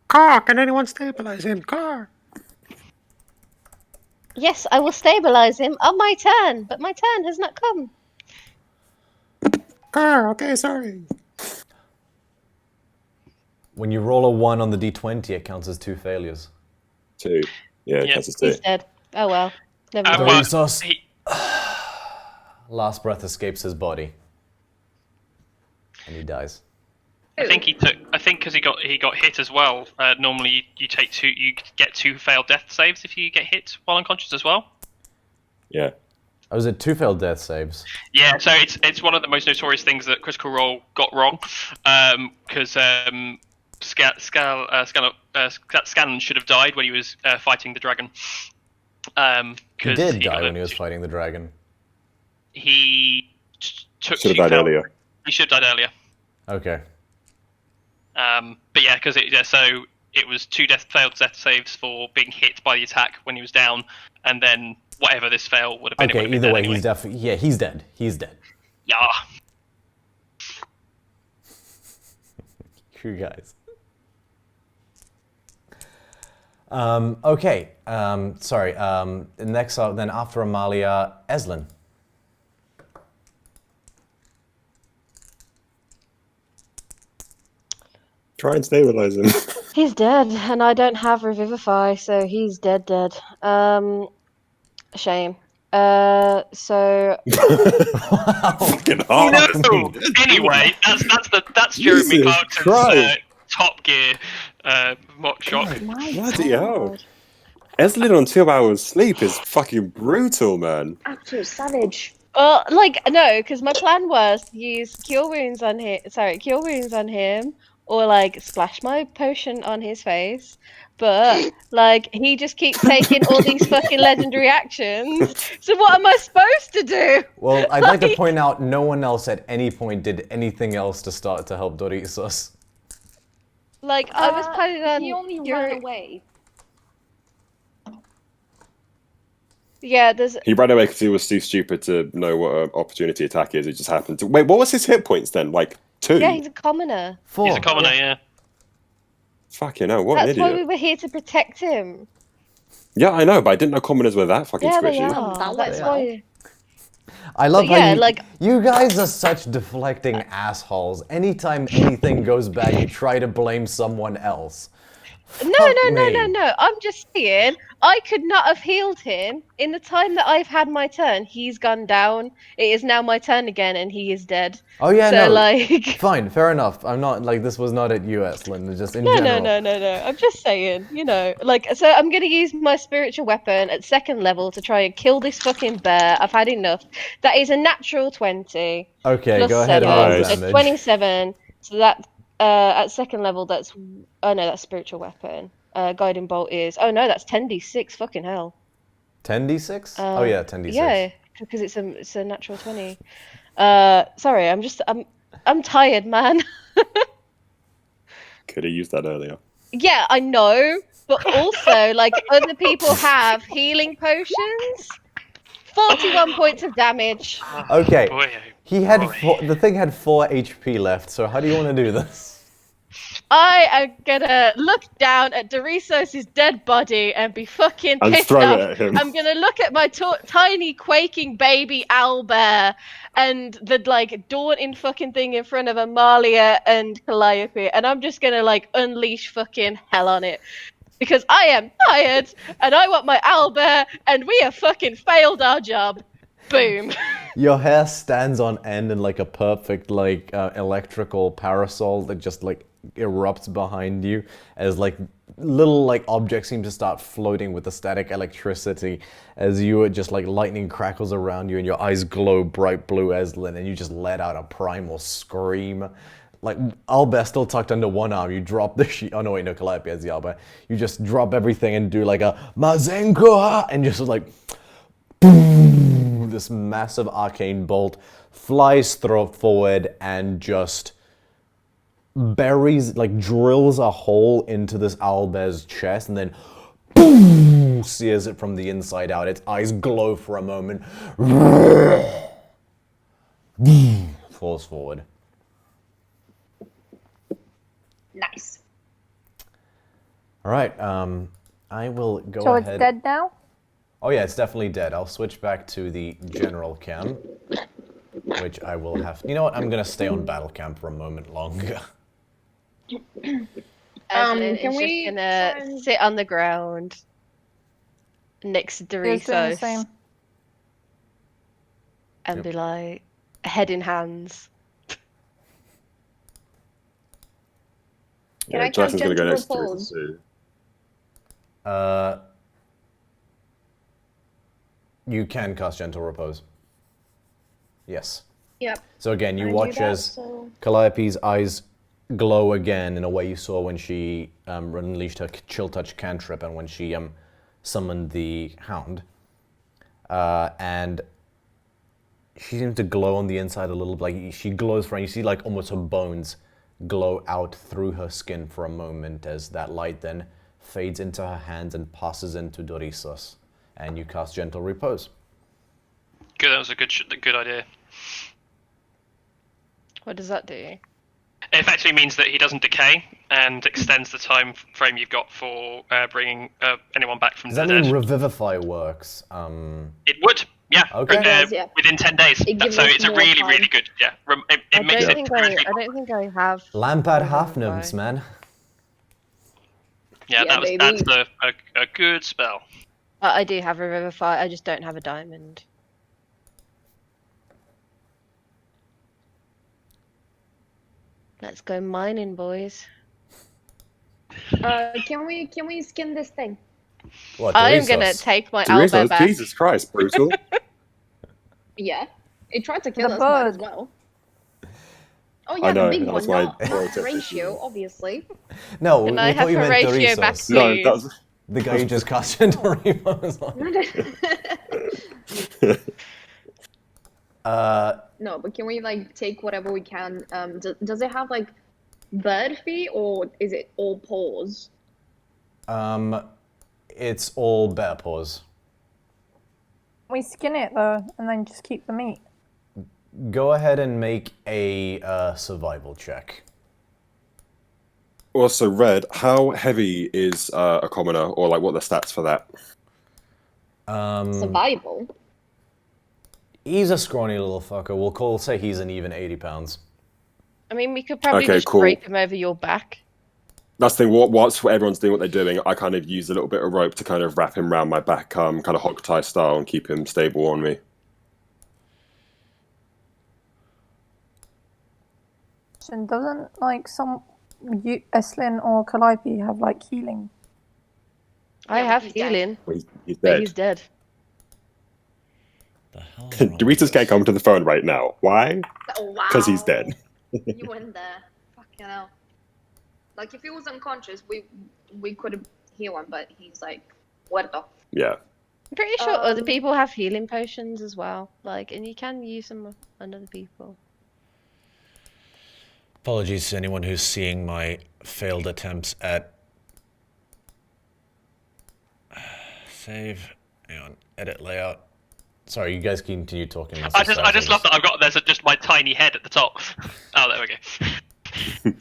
Car, can anyone stabilize him? Car! Yes, I will stabilize him on my turn, but my turn has not come. Car, okay, sorry. When you roll a 1 on the d20, it counts as 2 failures. 2. Yeah, Yeah. that's a He's 2. dead. Oh well. Never mind. Well, Dorissos. he- Last breath escapes his body. And he dies. I think because he got hit as well. Normally you get 2 failed death saves if you get hit while unconscious as well. Yeah. Oh, was it 2 failed death saves? Yeah, so it's one of the most notorious things that Critical Role got wrong, because Scanlan should have died when he was fighting the dragon. He did die when he was fighting the dragon. He took Should 2 have died failed- earlier. He should have died earlier. Okay. But yeah, because so it was 2 failed death saves for being hit by the attack when he was down, and then whatever this fail would have been. it would Okay, have been either dead way, anyway. he's definitely... Yeah, he's dead. He's dead. Yeah. You guys. Okay, sorry. Next up, then after Amalia, Eslin. Try and stabilize him. He's dead, and I don't have Revivify, so he's dead. Shame. So Fucking hard. No. Anyway, that's Jeremy Jesus Clarkson's Christ. Top Gear mock shock. my Bloody hell. God. Eslin on 2 hours sleep is fucking brutal, man. Absolute savage. Like no, because my plan was to use cure wounds on him. Sorry, cure wounds on him, or like splash my potion on his face. But like he just keeps taking all these fucking legendary actions. So what am I supposed to do? Well, I'd like to point out no one else at any point did anything else to start to help Doritos. Like I was planning on. He only ran away. Yeah, there's. He ran away because he was too stupid to know what an opportunity attack is. He just happened to. Wait, what was his hit points then? Like 2? Yeah, he's a commoner. 4. He's a commoner, yeah. Fucking hell, what That's an why idiot. we were here to protect him. Yeah, I know, but I didn't know commoners were that fucking Yeah, they squishy. are. That's why. I love But yeah, how like- you guys are such deflecting assholes. Anytime anything goes bad, you try to blame someone else. No, Fuck no, me. no. I'm just saying, I could not have healed him in the time that I've had my turn. He's gone down. It is now my turn again, and he is dead. Oh yeah, So no. like, Fine, fair enough. I'm not like this was not at you, Eslin. It's just in no, general. no. I'm just saying, like, so I'm gonna use my spiritual weapon at 2nd level to try and kill this fucking bear. I've had enough. That is a natural 20. Okay, plus go ahead and 7, roll Nice. damage. 27. So that at 2nd level, that's oh no, that's spiritual weapon. Guiding bolt is that's 10d6. Fucking hell. 10d6? Oh yeah, 10d6. Yeah, because it's a natural 20. Sorry, I'm tired, man. Could have used that earlier. Yeah, I know, but also like other people have healing potions. 41 points of damage. Okay. Boy, He had boy. the thing had 4 HP left. So how do you want to do this? I am gonna look down at Doritos' dead body and be fucking And pissed throw it off. at him. I'm gonna look at my tiny quaking baby owlbear and the like daunting fucking thing in front of Amalia and Calliope, and I'm just gonna like unleash fucking hell on it. Because I am tired and I want my owlbear and we have fucking failed our job. Boom. Your hair stands on end in like a perfect like electrical parasol that just like erupts behind you as like little like objects seem to start floating with the static electricity as you are just like lightning crackles around you and your eyes glow bright blue, Eslin, and you just let out a primal scream. Like Albert still tucked under one arm, you drop the sheet. Oh no, wait, no, Calliope has the Albert. You just drop everything and do like a Mazenko and just like boom, this massive arcane bolt flies forward and just buries, like drills a hole into this owlbear's chest and then boom, sears it from the inside out. Its eyes glow for a moment. Falls forward. Nice. All right, I will go So ahead. it's dead now? Oh yeah, it's definitely dead. I'll switch back to the general cam, which I will have. You know what? I'm gonna stay on battle cam for a moment longer. Eslin can is we just gonna try and- sit on the ground next to Just doing the Doritos same. and be like, head in hands. Can I cast Jason's gonna go Gentle next to Repose? Doritos. You can cast Gentle Repose. Yes. Yep. So again, you I do watch that, as so- Calliope's eyes glow again in a way you saw when she unleashed her Chill Touch cantrip and when she summoned the Hound. And she seems to glow on the inside a little bit. Like she glows for, and you see like almost her bones glow out through her skin for a moment as that light then fades into her hands and passes into Doritos. And you cast Gentle Repose. Good, that was a good idea. What does that do? It effectively means that he doesn't decay and extends the time frame you've got for bringing anyone back from Does the that mean dead. Revivify works? It would, yeah. Okay. It does, yeah. Within 10 days. It gives So us it's a more really, time. really good. Yeah. It makes it. I don't think I have. Lampard Revivify. Halfnums, man. Yeah, Yeah, that's baby. a good spell. I do have a Revivify, I just don't have a diamond. Let's go mining, boys. Can we skin this thing? What, I am gonna Doritos? take my owlbear Doritos, back. Jesus Christ, brutal. Yeah. It tried to kill The us, might as bird. well. Oh I yeah, know, the big that one, was my not moral ratio, obviously. No, Can we I thought have you meant Horatio back, Doritos. No, please? that was. The guy who just cast you Doritos. No, but can we like take whatever we can? Does it have like bird feet or is it all paws? It's all bear paws. We skin it though, and then just keep the meat. Go ahead and make a survival check. Also, Red, how heavy is a commoner, or like what are the stats for that? Survival. He's a scrawny little fucker. We'll say he's an even 80 pounds. I mean, we could probably Okay, just cool. drape him over your back. That's the thing. Whilst everyone's doing what they're doing, I kind of use a little bit of rope to kind of wrap him around my back, kind of hog tie style, and keep him stable on me. And doesn't like Eslin or Calliope have like healing? I Yeah, have he's dead. healing, He's but dead. he's dead. The hell? Doritos can't come to the phone right now. Why? Oh wow. Because he's dead. You went there. Fucking hell. Like if he was unconscious, we could heal him, but he's like muerto. Yeah. I'm pretty sure other people have healing potions as well. Like, and you can use them on other people. Apologies to anyone who's seeing my failed attempts at save. Hang on, edit layout. Sorry, you guys continue talking. I just love that I've got just my tiny head at the top. Oh, there we go.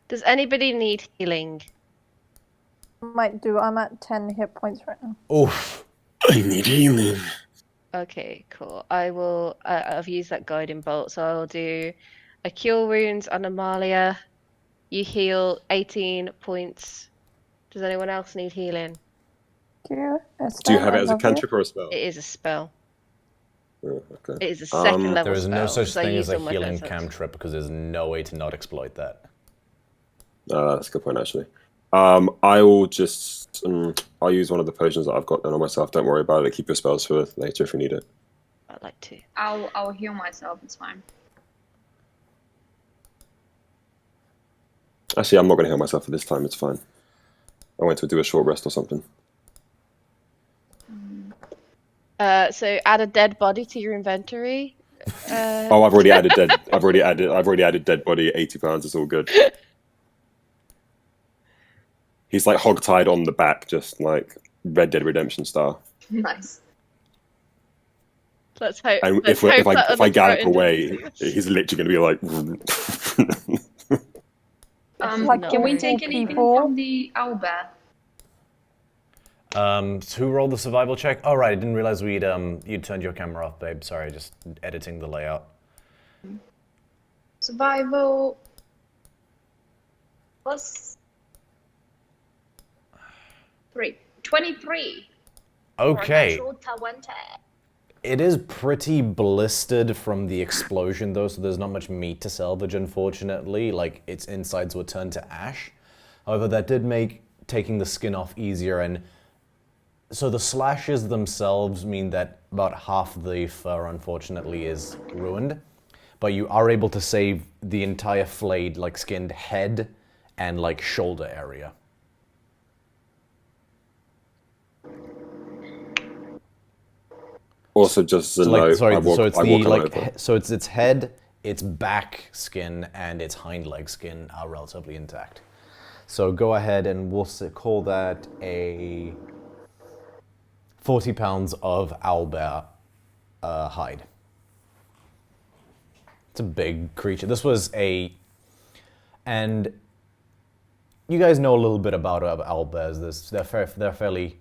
Does anybody need healing? Might do. I'm at 10 hit points right now. Oof. I need healing. Okay, cool. I will. I've used that guiding bolt, so I'll do a cure wounds on Amalia. You heal 18 points. Does anyone else need healing? Do you have it as a cantrip or a spell? It is a spell. Oh, okay. It is a second level There is no spell, such so I thing as used a all my healing first ones. cantrip because there's no way to not exploit that. That's a good point, actually. I will just I'll use one of the potions that I've got then on myself. Don't worry about it. Keep your spells for later if you need it. I'd like to. I'll heal myself. It's fine. Actually, I'm not going to heal myself at this time. It's fine. I went to do a short rest or something. So add a dead body to your inventory. Oh, I've already added dead. I've already added dead body. 80 pounds. It's all good. He's like hog-tied on the back, just like Red Dead Redemption style. Nice. Let's hope. And let's if hope that I other gallop throat away, doesn't see us. he's literally going to be like. Like Can we all take anything people. from the owlbear? So who rolled the survival check? Oh right, I didn't realize you'd turned your camera off, babe. Sorry, just editing the layout. Survival plus 23. Okay. For a natural 20. It is pretty blistered from the explosion though, so there's not much meat to salvage, unfortunately. Like, its insides were turned to ash. However, that did make taking the skin off easier, and so the slashes themselves mean that about half the fur, unfortunately, is ruined. But you are able to save the entire flayed, like, skinned head and, like, shoulder area. Also, just as a So, like, note, sorry, I walk, so it's I the walk on like, over. so it's its head, its back skin, and its hind leg skin are relatively intact. So go ahead and we'll call that a 40 pounds of owlbear hide. It's a big creature. This was and you guys know a little bit about owlbears. They're fairly,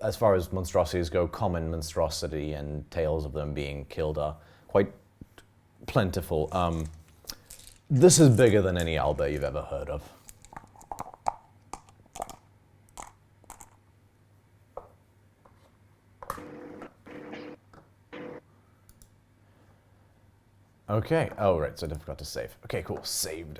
as far as monstrosities go, common monstrosity, and tales of them being killed are quite plentiful. This is bigger than any owlbear you've ever heard of. Okay. Oh, right. So I forgot to save. Okay, cool. Saved.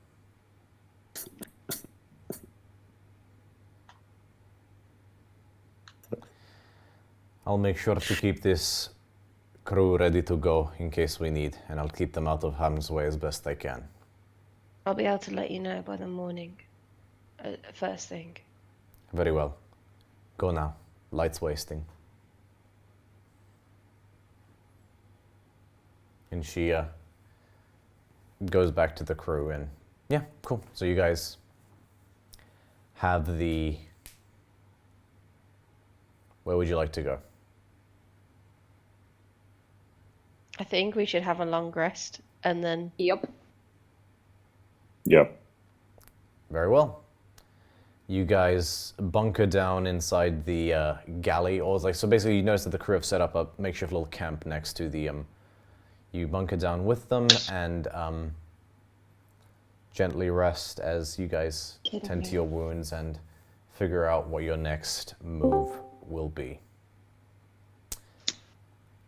I'll make sure to keep this crew ready to go in case we need, and I'll keep them out of harm's way as best I can. I'll be able to let you know by the morning. First thing. Very well. Go now. Light's wasting. And she goes back to the crew, and yeah, cool. So you guys have the... Where would you like to go? I think we should have a long rest and then. Yep. Yep. Very well. You guys bunker down inside the galley, or like, so basically you notice that the crew have set up a makeshift little camp next to the you bunker down with them and gently rest as you guys tend to your wounds and figure out what your next move will be.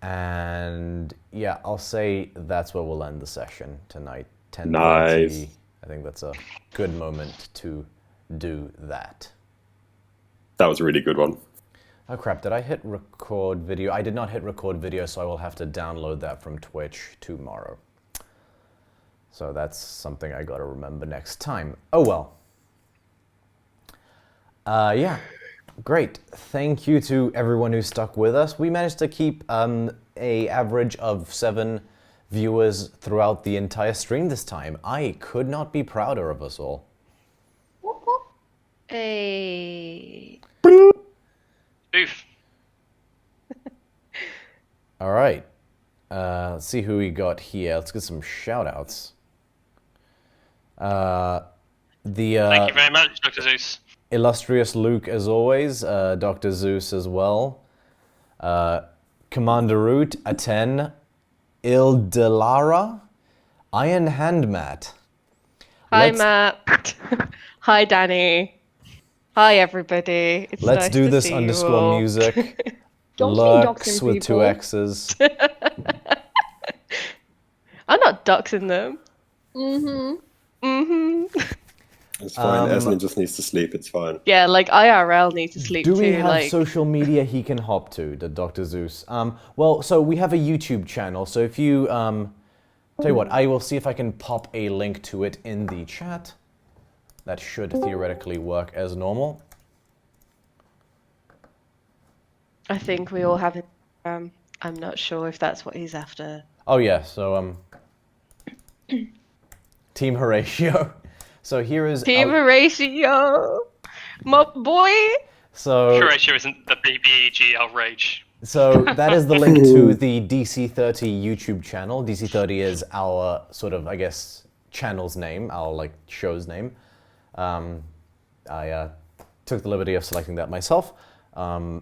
And yeah, I'll say that's where we'll end the session tonight. 10:30. Nice. I think that's a good moment to do that. That was a really good one. Oh crap, did I hit record video? I did not hit record video, so I will have to download that from Twitch tomorrow. So that's something I gotta remember next time. Oh well. Yeah, great. Thank you to everyone who stuck with us. We managed to keep a average of 7 viewers throughout the entire stream this time. I could not be prouder of us all. Hey. Oof. All right. Let's see who we got here. Let's get some shout-outs. Thank you very much, Dr. Zeus. Illustrious Luke, as always. Dr. Zeus as well. Commander Root, Aten. Ildelara. Iron Hand Matt. Hi, Matt. Hi, Danny. Hi, everybody. It's Let's nice do to this see you underscore all. music. Don't be Lurks doxing with people. 2 X's. I'm not doxing them. Mm-hmm. Mm-hmm. It's fine. Eslin just needs to sleep. It's fine. Yeah, like IRL needs to sleep Do too. we have like social media he can hop to, the Dr. Zeus? Well, so we have a YouTube channel. So if you, tell you what, I will see if I can pop a link to it in the chat. That should theoretically work as normal. I think we all have it. I'm not sure if that's what he's after. Oh yeah, so Team Horatio. So here is Team Horatio, my boy. So Horatio isn't the BBEGL rage. So that is the link to the DC30 YouTube channel. DC30 is our sort of, I guess, channel's name, our like show's name. I took the liberty of selecting that myself. So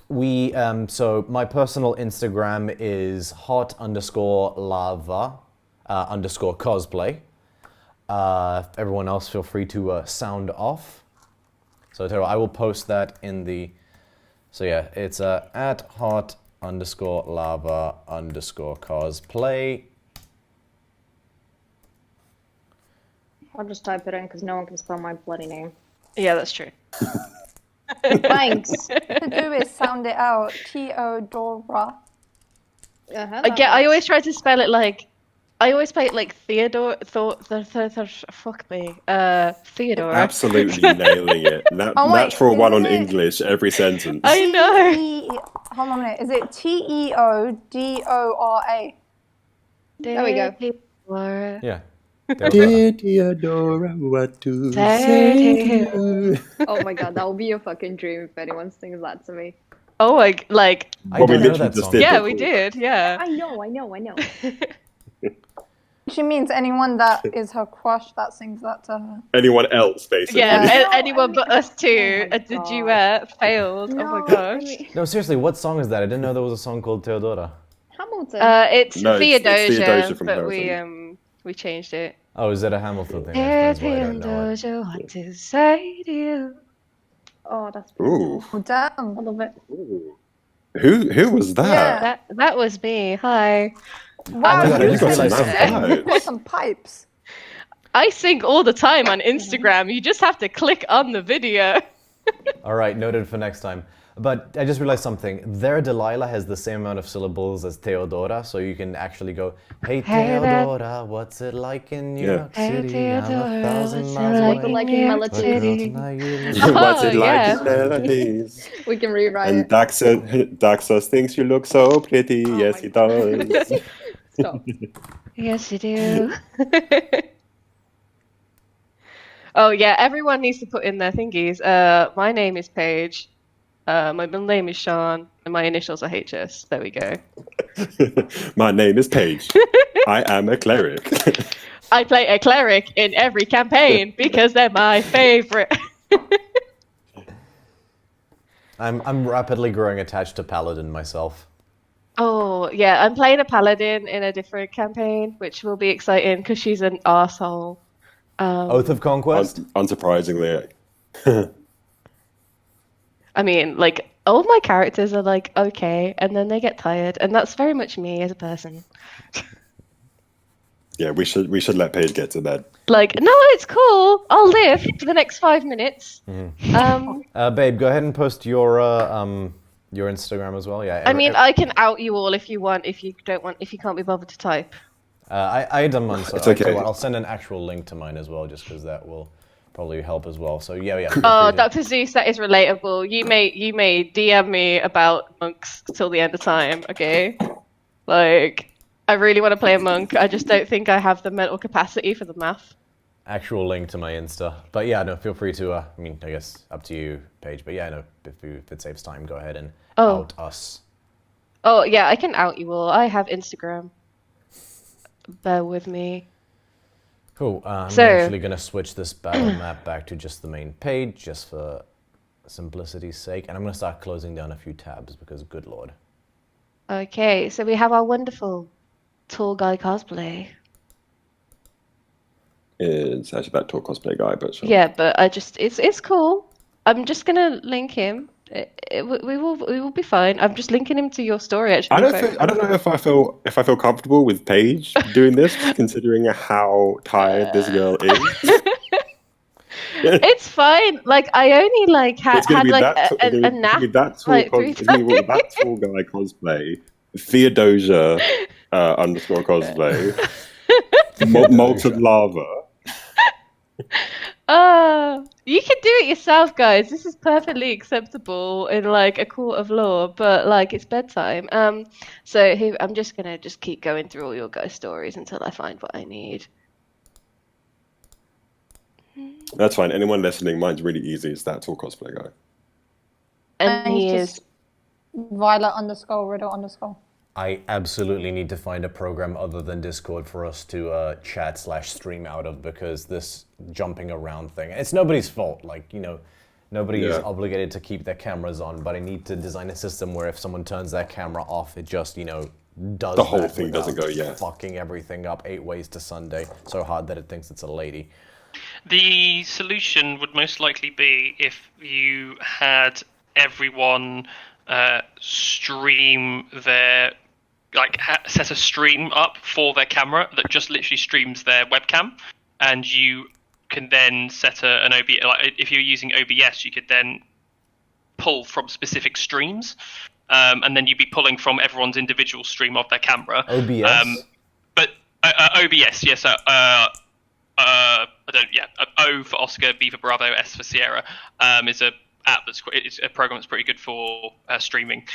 my personal Instagram is hot_lava_cosplay. Everyone else feel free to sound off. So I will post that in the, so yeah, it's at hot_lava_cosplay. I'll just type it in because no one can spell my bloody name. Yeah, that's true. Thanks. To do is sound it out. Theodora. I always try to spell it like, I always play it like Theodore. Fuck me. Theodore. Absolutely nailing it. Natural one on English every sentence. I know. Hold on a minute. Is it Teodora? There we go. Yeah. Dear Theodora, what to say to her? Oh my god, that will be a fucking dream if anyone sings that to me. Oh, like. Well, we literally just did. Yeah, we did. Yeah. I know. She means anyone that is her crush that sings that to her. Anyone else, basically. Yeah, anyone but us two. A duet failed. No, oh my gosh. No, seriously, what song is that? I didn't know there was a song called Theodora. Hamilton. It's No, it's Theodosia, Theodosia from but Hamilton. we changed it. Oh, is that a Hamilton thing? That's why I don't know it. Theodosia, what to say to you? Oh, that's Ooh. Oh, damn. I love it. Ooh. Who was that? That was me. Hi. Wow, Oh my God, I you just realized got that. some pipes. I sing all the time on Instagram. You just have to click on the video. All right, noted for next time. But I just realized something. Their Delilah has the same amount of syllables as Theodora, so you can actually go, "Hey Theodora, what's it like in New York City? I'm 1,000 miles What's it away. like in But girl, Melody? tonight you look What's it like yeah. in melodies? We can rewrite And it. Daxos thinks you look so pretty. Oh Yes, my he does. Stop. Yes, you do. Oh yeah, everyone needs to put in their thingies. My name is Paige. My middle name is Sean, and my initials are HS. There we go. My name is Paige. I am a cleric. I play a cleric in every campaign because they're my favorite. I'm rapidly growing attached to Paladin myself. Oh yeah, I'm playing a paladin in a different campaign, which will be exciting because she's an arsehole. Oath of Conquest? Unsurprisingly. I mean, like, all of my characters are like okay, and then they get tired, and that's very much me as a person. Yeah, we should let Paige get to bed. Like, no, it's cool. I'll live for the next 5 minutes. Babe, go ahead and post your Instagram as well. Yeah. I mean, I can out you all if you want. If you don't want, if you can't be bothered to type. I done mine, so It's okay. I'll send an actual link to mine as well, just because that will probably help as well. So yeah. Oh, Dr. Zeus, that is relatable. You may DM me about monks till the end of time, okay? Like, I really want to play a monk. I just don't think I have the mental capacity for the math. Actual link to my Insta, but yeah, no, feel free to. I mean, I guess up to you, Paige. But yeah, no, if it saves time, go ahead and out us. Oh yeah, I can out you all. I have Instagram. Bear with me. Cool. I'm actually going to switch this battle map back to just the main page, just for simplicity's sake. And I'm going to start closing down a few tabs, because good lord. Okay, so we have our wonderful tall guy cosplay. It's actually that tall cosplay guy, but sure. Yeah, but it's cool. I'm just going to link him. We will be fine. I'm just linking him to your story. Actually, I don't know if I feel comfortable with Paige doing this, considering how tired this girl is. It's fine. Like, I only like had like a nap like 3 times. That tall guy cosplay, Theodosia underscore cosplay, molten lava. You can do it yourself, guys. This is perfectly acceptable in like a court of law, but like it's bedtime. So I'm just gonna keep going through all your guys' stories until I find what I need. That's fine. Anyone listening, mine's really easy. It's that tall cosplay guy. And he is Violet underscore Riddle underscore. I absolutely need to find a program other than Discord for us to chat/stream out of, because this jumping around thing, it's nobody's fault. Like, you know, nobody is obligated to keep their cameras on, but I need to design a system where if someone turns their camera off, it just, you know, does the whole thing doesn't go, fucking everything up 8 ways to Sunday so hard that it thinks it's a lady. The solution would most likely be if you had everyone stream their, like, set a stream up for their camera that just literally streams their webcam, and you can then set an OBS. Like, if you're using OBS, you could then pull from specific streams, and then you'd be pulling from everyone's individual stream of their camera. OBS. But OBS, yes. I don't. Yeah, O for Oscar, B for Bravo, S for Sierra. Is a app it's a program that's pretty good for streaming.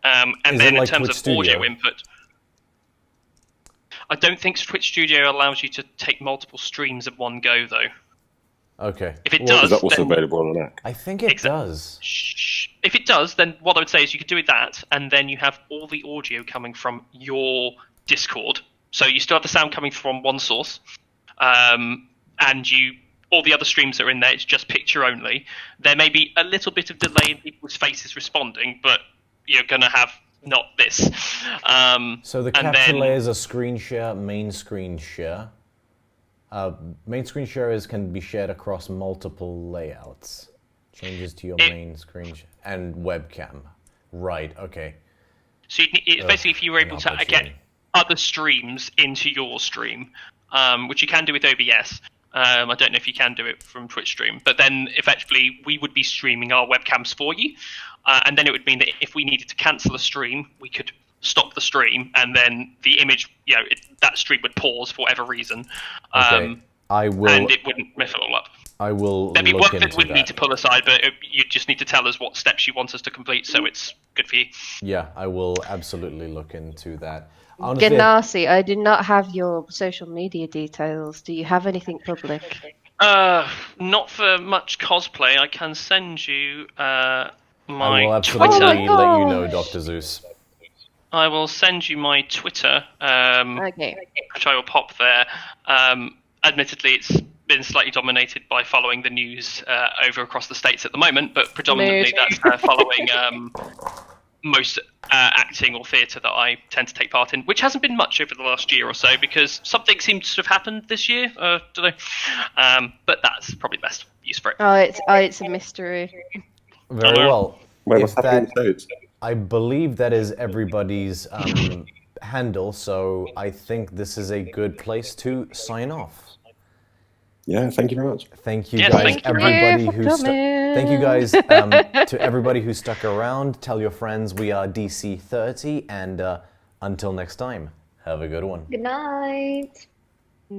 And is then it like in terms Twitch of Studio? audio input, I don't think Twitch Studio allows you to take multiple streams at one go, though. Okay. If it does, is that also then, available on an app? I think it does. If it does, then what I would say is you could do that, and then you have all the audio coming from your Discord. So you still have the sound coming from one source, and all the other streams that are in there, it's just picture only. There may be a little bit of delay in people's faces responding, but you're going to have not this. So the capture layer is a screen share, main screen share. Main screen share can be shared across multiple layouts. Changes to your main screen and webcam. Right, okay. So basically, if you were able to get other streams into your stream, which you can do with OBS, I don't know if you can do it from Twitch stream, but then effectively we would be streaming our webcams for you, and then it would mean that if we needed to cancel a stream, we could stop the stream, and then the image, that stream would pause for whatever reason. I will, and it wouldn't mess it all up. I will. There'd be look work that into we'd need to pull aside, but you just need to tell us what steps you want us to complete, so it's good for you. Yeah, I will absolutely look into that. Honestly, Ganassi, I do not have your social media details. Do you have anything public? Not for much cosplay. I can send you my I will absolutely Twitter. let you know, Dr. Zeus. I will send you my Twitter, Okay. which I will pop there. Admittedly, it's been slightly dominated by following the news over across the States at the moment, but predominantly that's following most acting or theatre that I tend to take part in, which hasn't been much over the last year or so, because something seems to have happened this year. Don't know. But that's probably the best use for it. It's a mystery. Very well. Wait, If what's happening in the States? I believe that is everybody's handle, so I think this is a good place to sign off. Yeah, thank you very much. Thank you Yes, guys, thank you. everybody for who coming. thank you guys to everybody who stuck around. Tell your friends we are DC30, and until next time, have a good one. Good night.